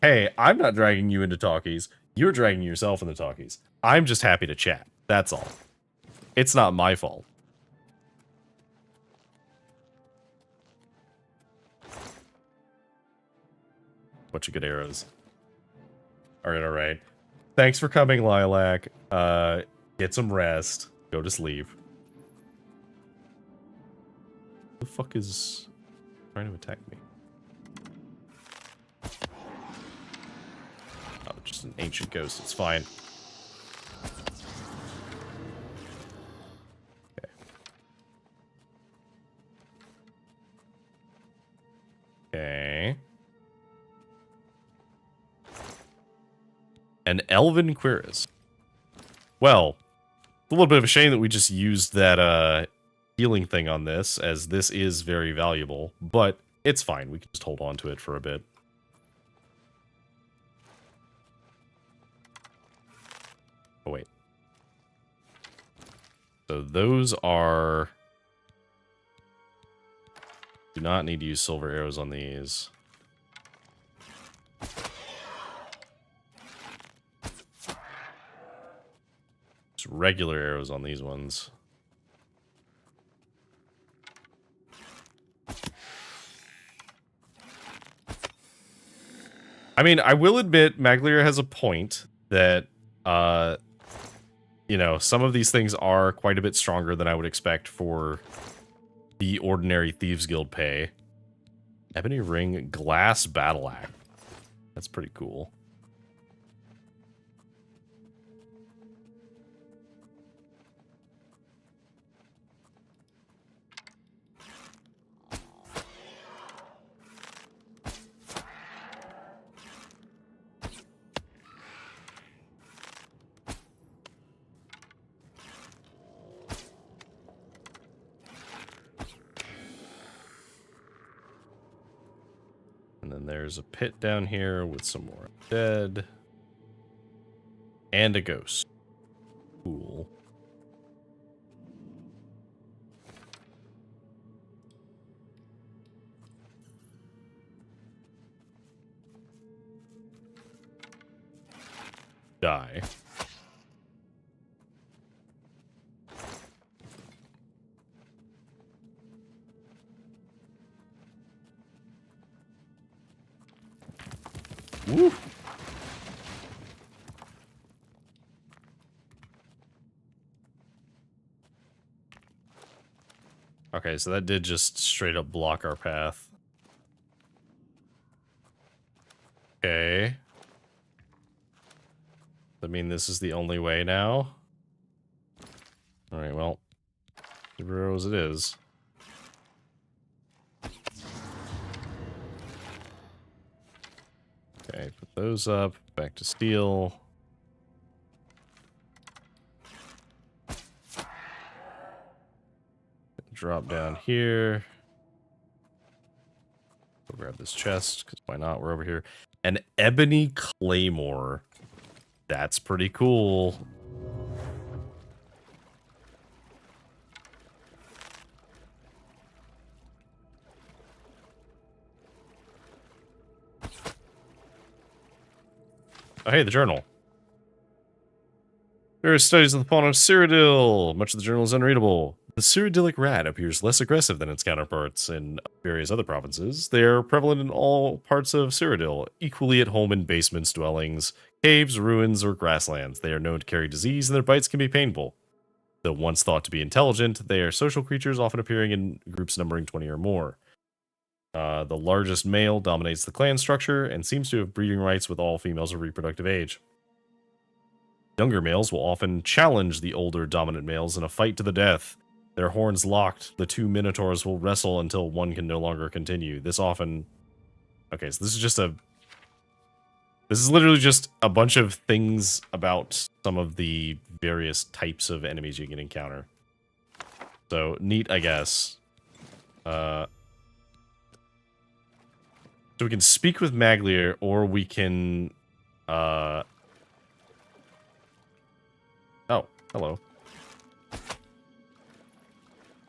Hey, I'm not dragging you into talkies. You're dragging yourself into talkies. I'm just happy to chat. That's all. It's not my fault. Bunch of good arrows. Alright, alright. Thanks for coming, Lilac. Get some rest. Go to sleep. Who the fuck is trying to attack me? Oh, just an ancient ghost. It's fine. Okay. An Elven Quiris. Well, it's a little bit of a shame that we just used that healing thing on this, as this is very valuable, but it's fine. We can just hold on to it for a bit. Oh, wait. So those are... Do not need to use silver arrows on these. Just regular arrows on these ones. I mean, I will admit, Maglier has a point that, you know, some of these things are quite a bit stronger than I would expect for the ordinary Thieves Guild pay. Ebony Ring, Glass Battle Axe. That's pretty cool. And then there's a pit down here with some more dead. And a ghost. Cool. Die. Woo. Okay, so that did just straight up block our path. Okay. I mean, this is the only way now? Alright, well. Super arrows it is. Okay, put those up. Back to steel. Drop down here. Go grab this chest, because why not? We're over here. An ebony claymore. That's pretty cool. Oh, hey, the journal. Various studies of the fauna of Cyrodiil. Much of the journal is unreadable. The Cyrodiilic rat appears less aggressive than its counterparts in various other provinces. They are prevalent in all parts of Cyrodiil, equally at home in basements, dwellings, caves, ruins, or grasslands. They are known to carry disease, and their bites can be painful. Though once thought to be intelligent, they are social creatures, often appearing in groups numbering 20 or more. The largest male dominates the clan structure and seems to have breeding rights with all females of reproductive age. Younger males will often challenge the older dominant males in a fight to the death. Their horns locked, the two minotaurs will wrestle until one can no longer continue. This often... Okay, so this is literally just a bunch of things about some of the various types of enemies you can encounter. So, neat, I guess. So we can speak with Maglier, or we can... Oh, hello.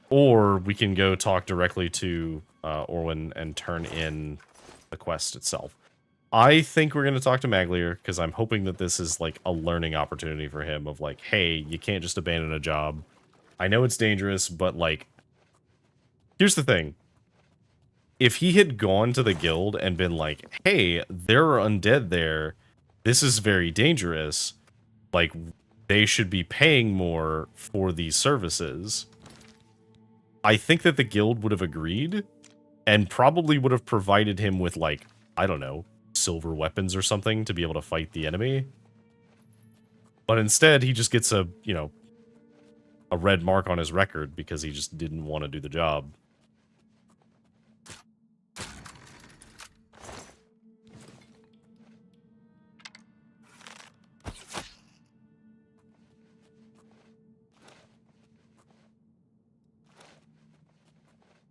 Or we can go talk directly to Orwin and turn in the quest itself. I think we're going to talk to Maglier, because I'm hoping that this is like a learning opportunity for him of like, hey, you can't just abandon a job. I know it's dangerous, but like, here's the thing. If he had gone to the guild and been like, hey, there are undead there, this is very dangerous, like, they should be paying more for these services, I think that the guild would have agreed and probably would have provided him with, like, I don't know, silver weapons or something to be able to fight the enemy. But instead, he just gets a, you know, a red mark on his record because he just didn't want to do the job.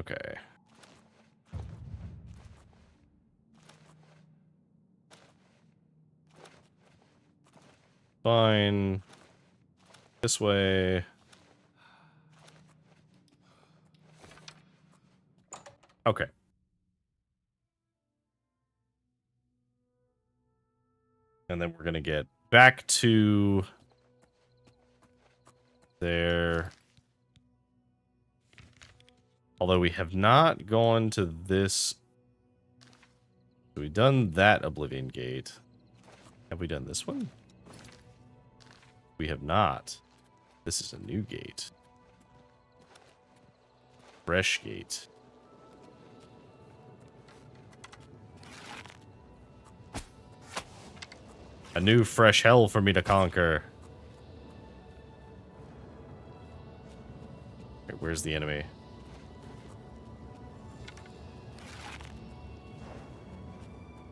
Okay. Fine. This way. Okay. And then we're going to get back to there. Although we have not gone to this. So we've done that Oblivion Gate. Have we done this one? We have not. This is a new gate. Fresh gate. A new fresh hell for me to conquer. Okay, where's the enemy?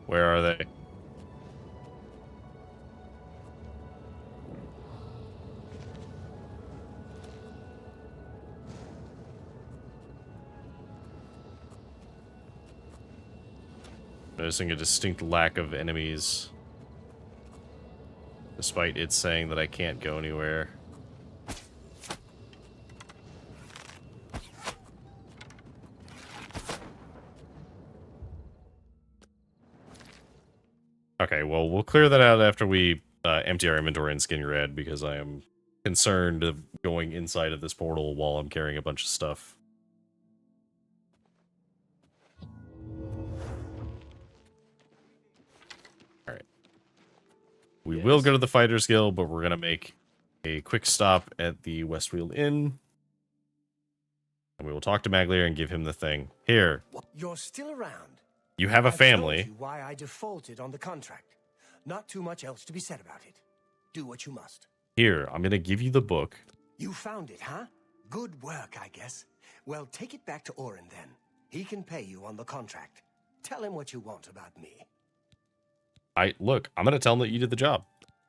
Where are they? Noticing a distinct lack of enemies. Despite it saying that I can't go anywhere. Okay, well, we'll clear that out after we empty our inventory and skin red, because I am concerned of going inside of this portal while I'm carrying a bunch of stuff. Alright. We will go to the Fighters Guild, but we're going to make a quick stop at the Westfield Inn. And we will talk to Maglier and give him the thing. Here. You're still around. You have a family. I've told you why I defaulted on the contract. Not too much else to be said about it. Do what you must. Here, I'm going to give you the book. You found it, huh? Good work, I guess. Well, take it back to Orin then. He can pay you on the contract. Tell him what you want about me. Look, I'm going to tell him that you did the job.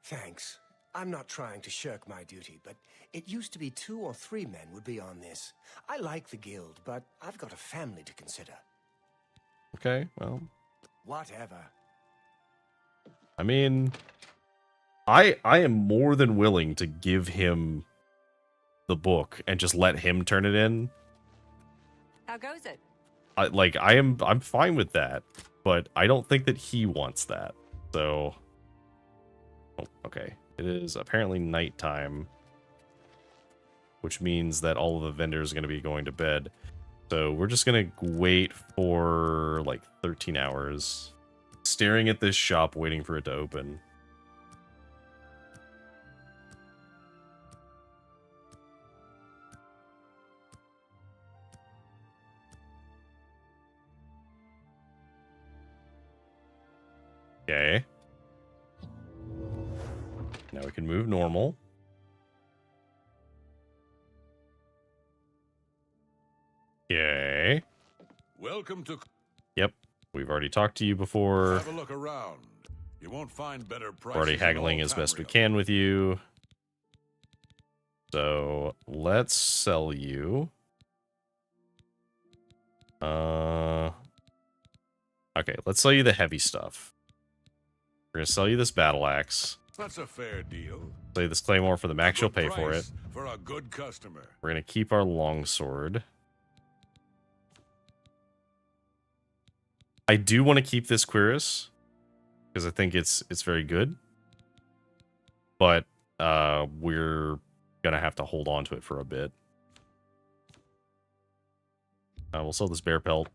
Thanks. I'm not trying to shirk my duty, but it used to be 2 or 3 men would be on this. I like the guild, but I've got a family to consider. Okay, well. Whatever. I mean, I am more than willing to give him the book and just let him turn it in. How goes it? I'm fine with that, but I don't think that he wants that. So, oh, okay. It is apparently nighttime. which means that all of the vendors are going to be going to bed. So we're just going to wait for like 13 hours, staring at this shop, waiting for it to open. Okay. Now we can move normal. Okay. Welcome to... Yep. We've already talked to you before. Have a look around. You won't find better prices. Already haggling as best we can with you. So let's sell you. Okay, let's sell you the heavy stuff. We're gonna sell you this battle axe. That's a fair deal. Sell you this claymore for the max you'll pay for it. Price for a good customer. We're gonna keep our longsword. I do want to keep this cuirass because I think it's very good, but we're gonna have to hold on to it for a bit. We'll sell this bear pelt.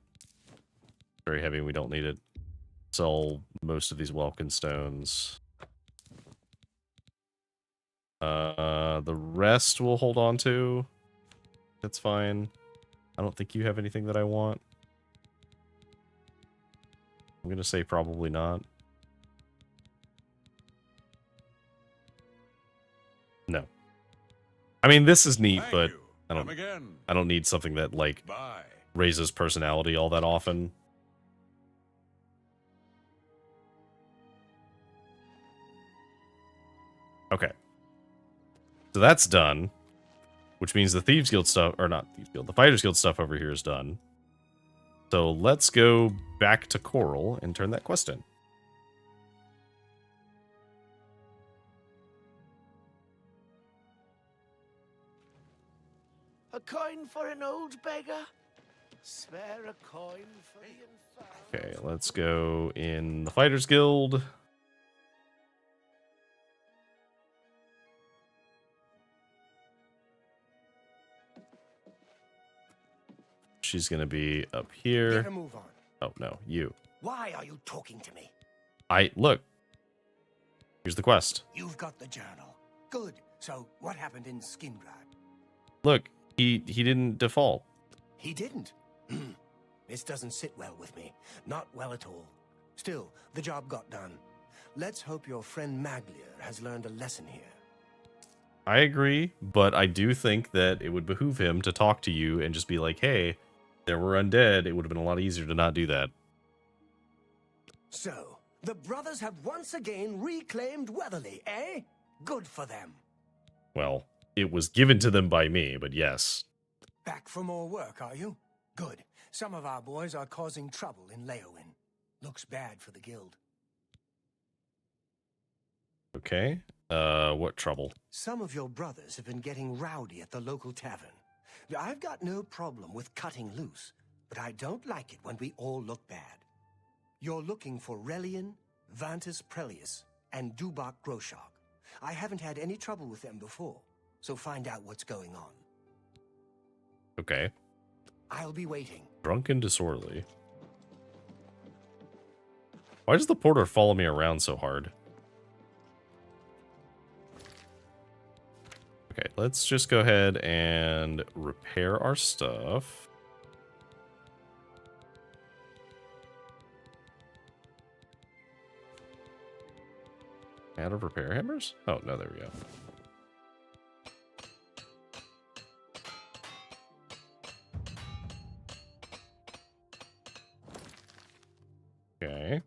Very heavy, we don't need it. Sell most of these Welkin stones. The rest we'll hold on to. That's fine. I don't think you have anything that I want. I'm gonna say probably not. No. I mean, this is neat, but I don't need something that like raises personality all that often. Okay. So that's done, which means the Thieves Guild stuff, or not Thieves Guild, the Fighters Guild stuff over here is done. So let's go back to Coral and turn that quest in. A coin for an old beggar? Spare a coin for the infirm. Okay, let's go in the Fighters Guild. She's gonna be up here. Better move on. Oh no, you. Why are you talking to me? Look. Here's the quest. You've got the journal. Good. So what happened in Skingrad? Look, he didn't default. He didn't. This doesn't sit well with me. Not well at all. Still, the job got done. Let's hope your friend Maglier has learned a lesson here. I agree, but I do think that it would behoove him to talk to you and just be like, hey, there were undead. It would have been a lot easier to not do that. So, the brothers have once again reclaimed Weatherly, eh? Good for them. Well, it was given to them by me, but yes. Back for more work, are you? Good. Some of our boys are causing trouble in Leowin. Looks bad for the guild. Okay. What trouble? Some of your brothers have been getting rowdy at the local tavern. I've got no problem with cutting loose, but I don't like it when we all look bad. You're looking for Relian, Vantus Prelius, and Dubak Groshok. I haven't had any trouble with them before, so find out what's going on. Okay. I'll be waiting. Drunk and disorderly. Why does the porter follow me around so hard? Okay, let's just go ahead and repair our stuff. Out of repair hammers? Oh, no, there we go. Okay.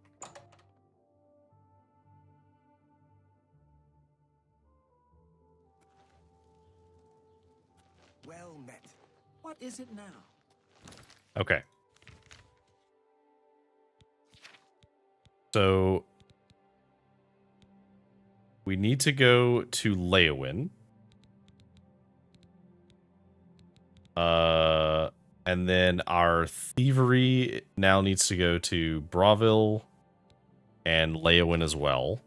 Well met. What is it now? Okay. So we need to go to Leowin. And then our thievery now needs to go to Bravil and Leowin as well.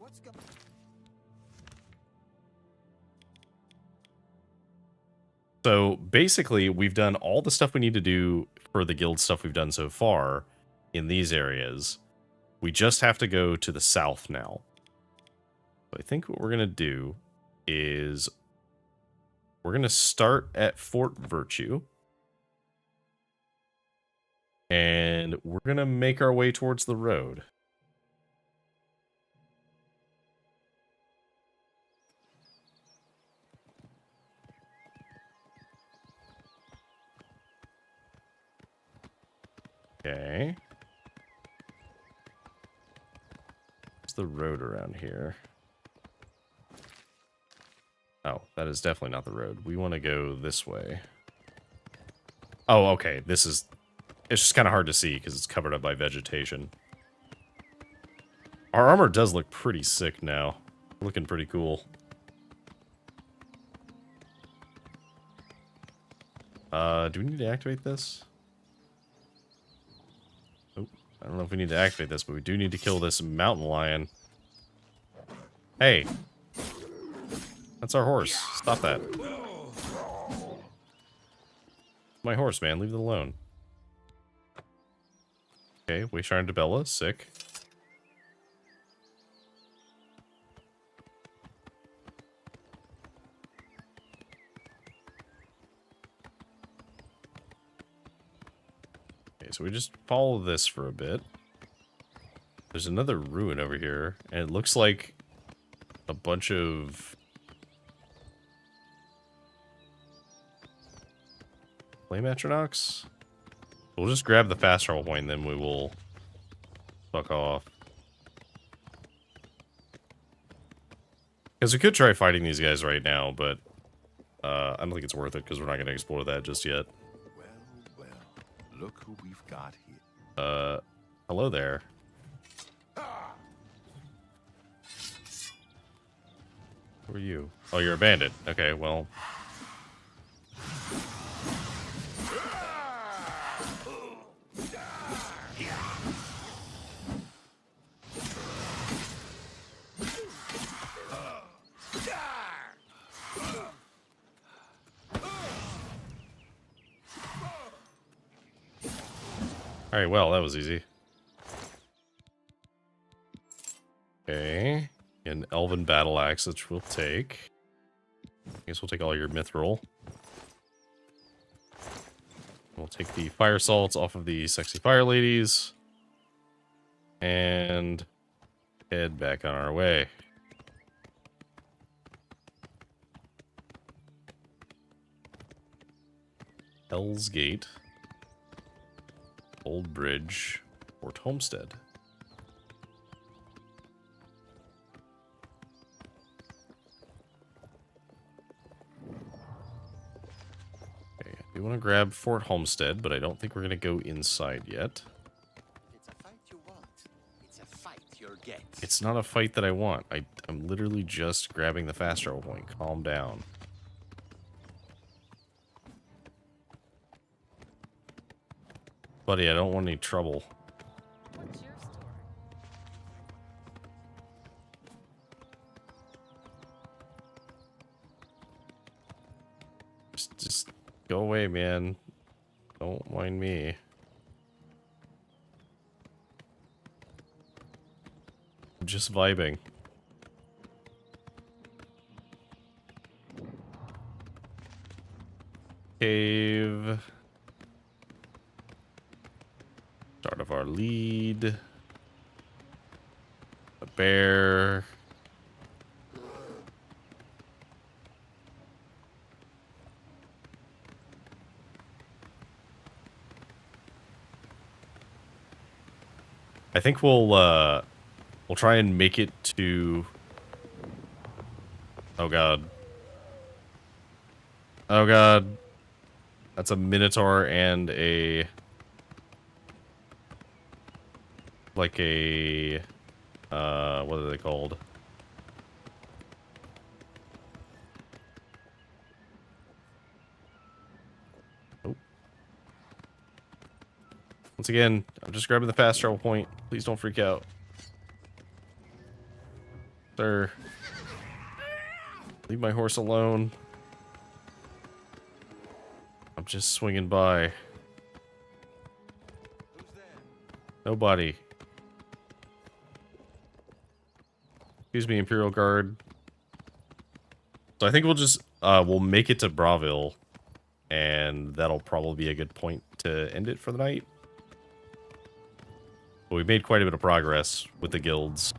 So basically, we've done all the stuff we need to do for the guild stuff we've done so far in these areas. We just have to go to the south now. So I think what we're going to do is we're going to start at Fort Virtue. And we're going to make our way towards the road. Okay. What's the road around here? Oh, that is definitely not the road. We want to go this way. Oh, okay. This is... It's just kind of hard to see because it's covered up by vegetation. Our armor does look pretty sick now. Looking pretty cool. Do we need to activate this? Oh, I don't know if we need to activate this, but we do need to kill this mountain lion. Hey. That's our horse. Stop that. My horse, man. Leave it alone. Okay, Wayshrine to Bella. Sick. Okay, so we just follow this for a bit. There's another ruin over here, and it looks like a bunch of flame atronachs. We'll just grab the fast travel point, then we will fuck off. Because we could try fighting these guys right now, but I don't think it's worth it because we're not going to explore that just yet. Well, look who we've got here. Hello there. Who are you? Oh, you're a bandit. Okay, well. Alright, well, that was easy. Okay. An elven battle axe, which we'll take. I guess we'll take all your mithril. We'll take the fire salts off of the sexy fire ladies. And head back on our way. Hell's Gate. Old Bridge, Fort Homestead. Okay, I do want to grab Fort Homestead, but I don't think we're going to go inside yet. It's a fight you want. It's a fight you'll get. It's not a fight that I want. I'm literally just grabbing the fast travel point. Calm down. Buddy, I don't want any trouble. What's your story? Just go away, man. Don't mind me. I'm just vibing. Cave. Start of our lead. A bear. I think we'll try and make it to... Oh god. Oh god. That's a minotaur and a... Like a... what are they called? Oh. Once again, I'm just grabbing the fast travel point. Please don't freak out. Sir. Leave my horse alone. I'm just swinging by. Nobody. Excuse me, Imperial Guard. So I think we'll just, we'll make it to Bravil, and that'll probably be a good point to end it for the night. But we've made quite a bit of progress with the guilds.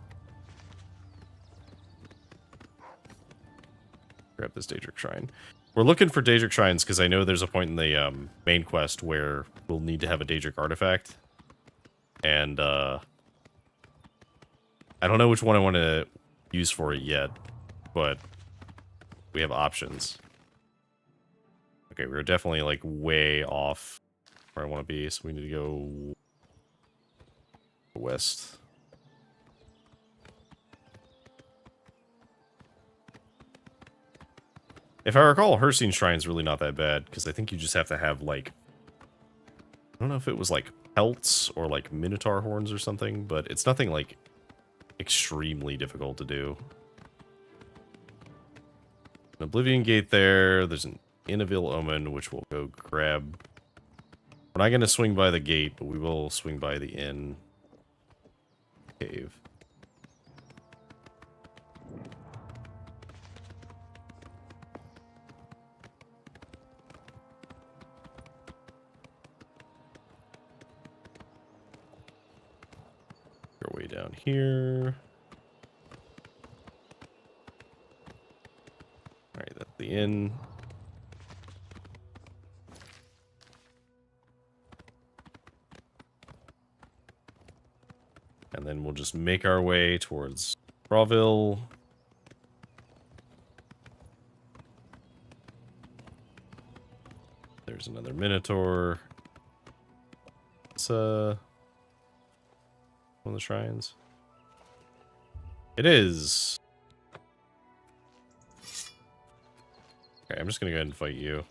Grab this Daedric Shrine. We're looking for Daedric Shrines because I know there's a point in the main quest where we'll need to have a Daedric artifact. And, I don't know which one I want to use for it yet, but we have options. Okay, we're definitely, like, way off where I want to be, so we need to go west. If I recall, Hircine Shrine's really not that bad, because I think you just have to have, like, I don't know if it was, like, pelts or, like, Minotaur horns or something, but it's nothing, like, extremely difficult to do. An Oblivion Gate there. There's an Inavil Omen, which we'll go grab. We're not going to swing by the gate, but we will swing by the inn cave. Your way down here. Alright, that's the inn. And then we'll just make our way towards Bravil. There's another Minotaur. It's one of the shrines. It is. Okay, I'm just gonna go ahead and fight you.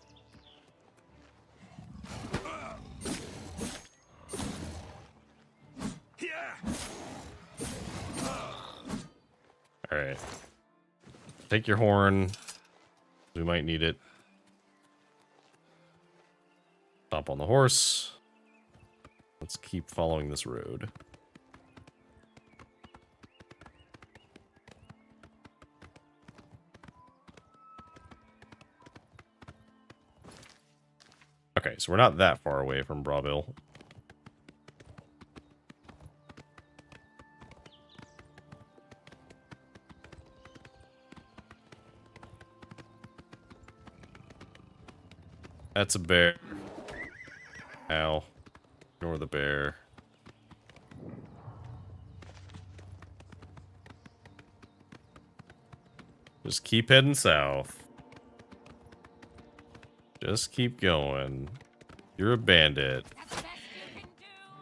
Alright. Take your horn. We might need it. Stop on the horse. Let's keep following this road. Okay, so we're not that far away from Bravil. That's a bear. Ow. Ignore the bear. Just keep heading south. Just keep going. You're a bandit.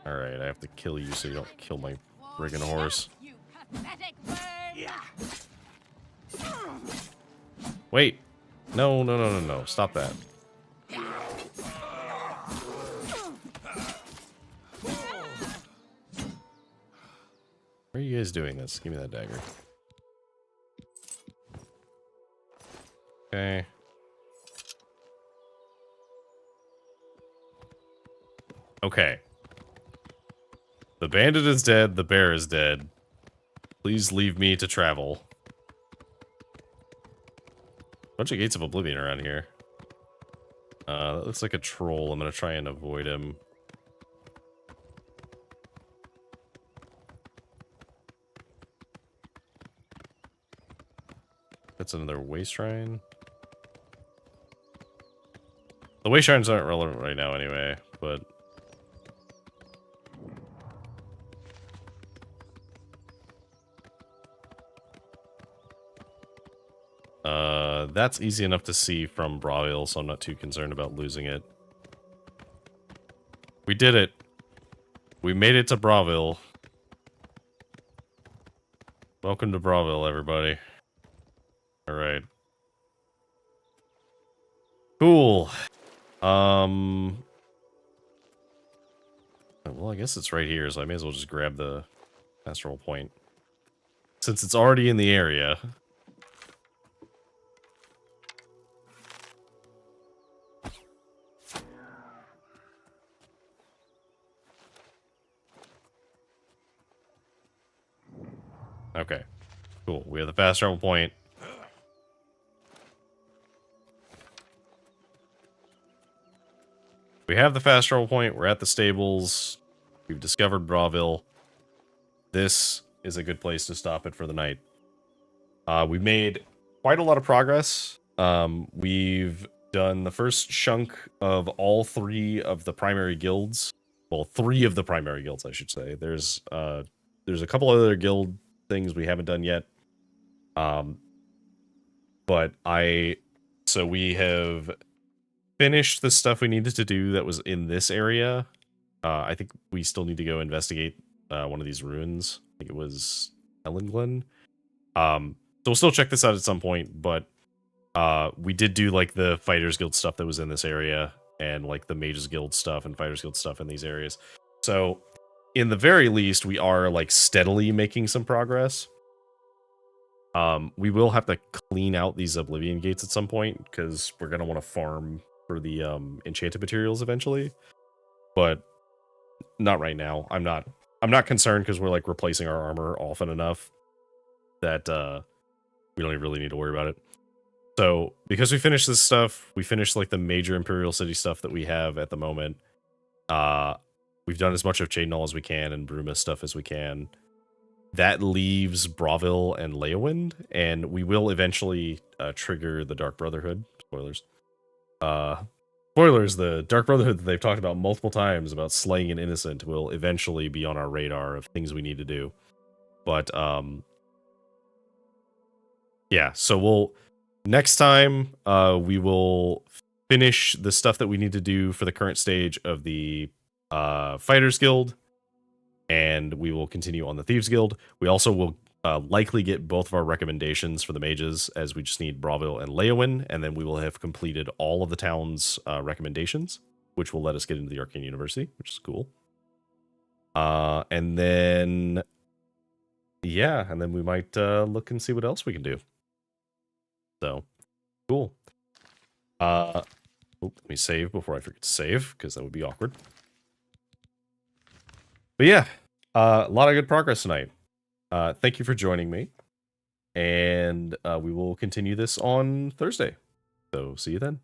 Alright, I have to kill you so you don't kill my friggin' horse. Wait. No, no, no, no, no. Stop that. Why are you guys doing this? Give me that dagger. Okay. Okay. The bandit is dead. The bear is dead. Please leave me to travel. Bunch of Gates of Oblivion around here. That looks like a troll. I'm gonna try and avoid him. That's another waste shrine. The waste shrines aren't relevant right now anyway, but... that's easy enough to see from Bravil, so I'm not too concerned about losing it. We did it. We made it to Bravil. Welcome to Bravil, everybody. Alright. Cool. Well, I guess it's right here, so I may as well just grab the astral point. Since it's already in the area. Okay, cool. We have the fast travel point. We have the fast travel point. We're at the stables. We've discovered Braville. This is a good place to stop it for the night. We've made quite a lot of progress. We've done the first chunk of all 3 of the primary guilds. Well, 3 of the primary guilds, I should say. There's a couple other guild things we haven't done yet. So we have finished the stuff we needed to do that was in this area. I think we still need to go investigate one of these ruins. I think it was Ellenglen. So we'll still check this out at some point, but we did do like the Fighters Guild stuff that was in this area, and like the Mages Guild stuff and Fighters Guild stuff in these areas. So in the very least, we are like steadily making some progress. We will have to clean out these Oblivion gates at some point, because we're gonna want to farm for the enchanted materials eventually, but not right now. I'm not concerned, because we're like replacing our armor often enough that we don't really need to worry about it. So because we finished this stuff, we finished like the major Imperial City stuff that we have at the moment. We've done as much of Chadenall as we can and Bruma stuff as we can. That leaves Braville and Leowind, and we will eventually trigger the Dark Brotherhood. Spoilers. Spoilers, the Dark Brotherhood that they've talked about multiple times about slaying an innocent will eventually be on our radar of things we need to do. But, yeah, so next time, we will finish the stuff that we need to do for the current stage of the Fighters Guild, and we will continue on the Thieves Guild. We also will likely get both of our recommendations for the mages, as we just need Braville and Leowind, and then we will have completed all of the town's recommendations, which will let us get into the Arcane University, which is cool. And then, yeah, and then we might look and see what else we can do. So, cool. Let me save before I forget to save, because that would be awkward. But yeah, a lot of good progress tonight. Thank you for joining me, and we will continue this on Thursday. So see you then.